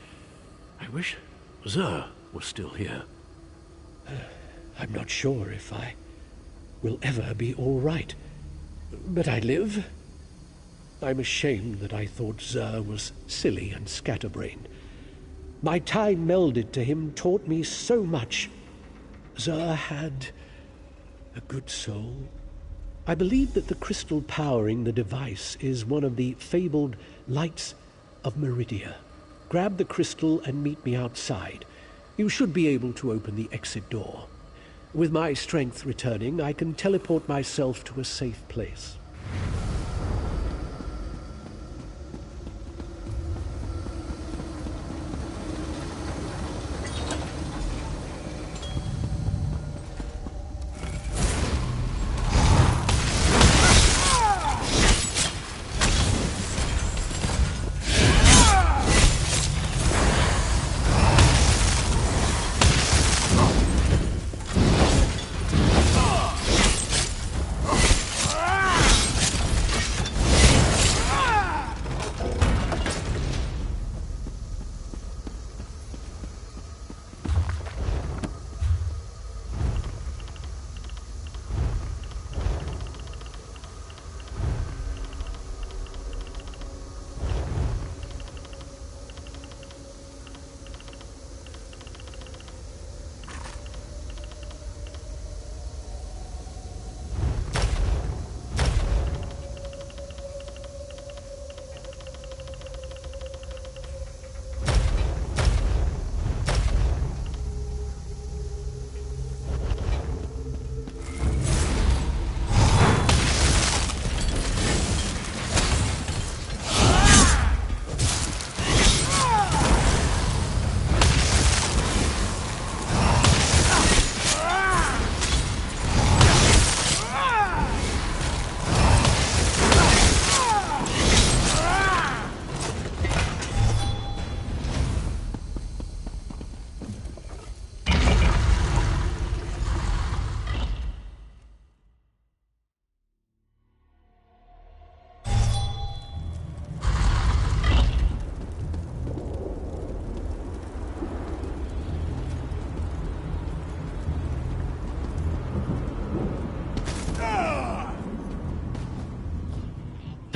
C: Xur was still here.
E: I'm not sure if I will ever be all right. But I live. I'm ashamed that I thought Xur was silly and scatterbrained. My time melded to him taught me so much. Xur had a good soul. I believe that the crystal powering the device is one of the fabled lights of Meridia. Grab the crystal and meet me outside. You should be able to open the exit door. With my strength returning, I can teleport myself to a safe place.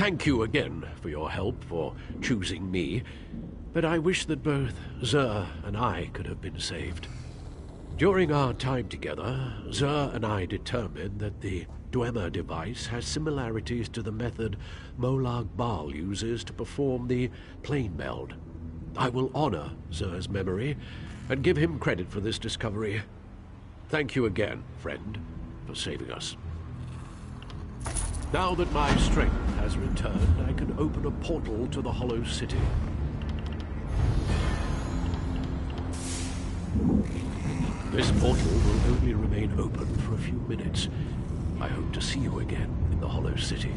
C: Thank you again for your help, for choosing me, but I wish that both Xur and I could have been saved. During our time together, Xur and I determined that the Dwemer device has similarities to the method Molag Bal uses to perform the plane meld. I will honor Xur's memory and give him credit for this discovery. Thank you again, friend, for saving us. Now that my strength has returned, I can open a portal to the Hollow City. This portal will only remain open for a few minutes. I hope to see you again in the Hollow City.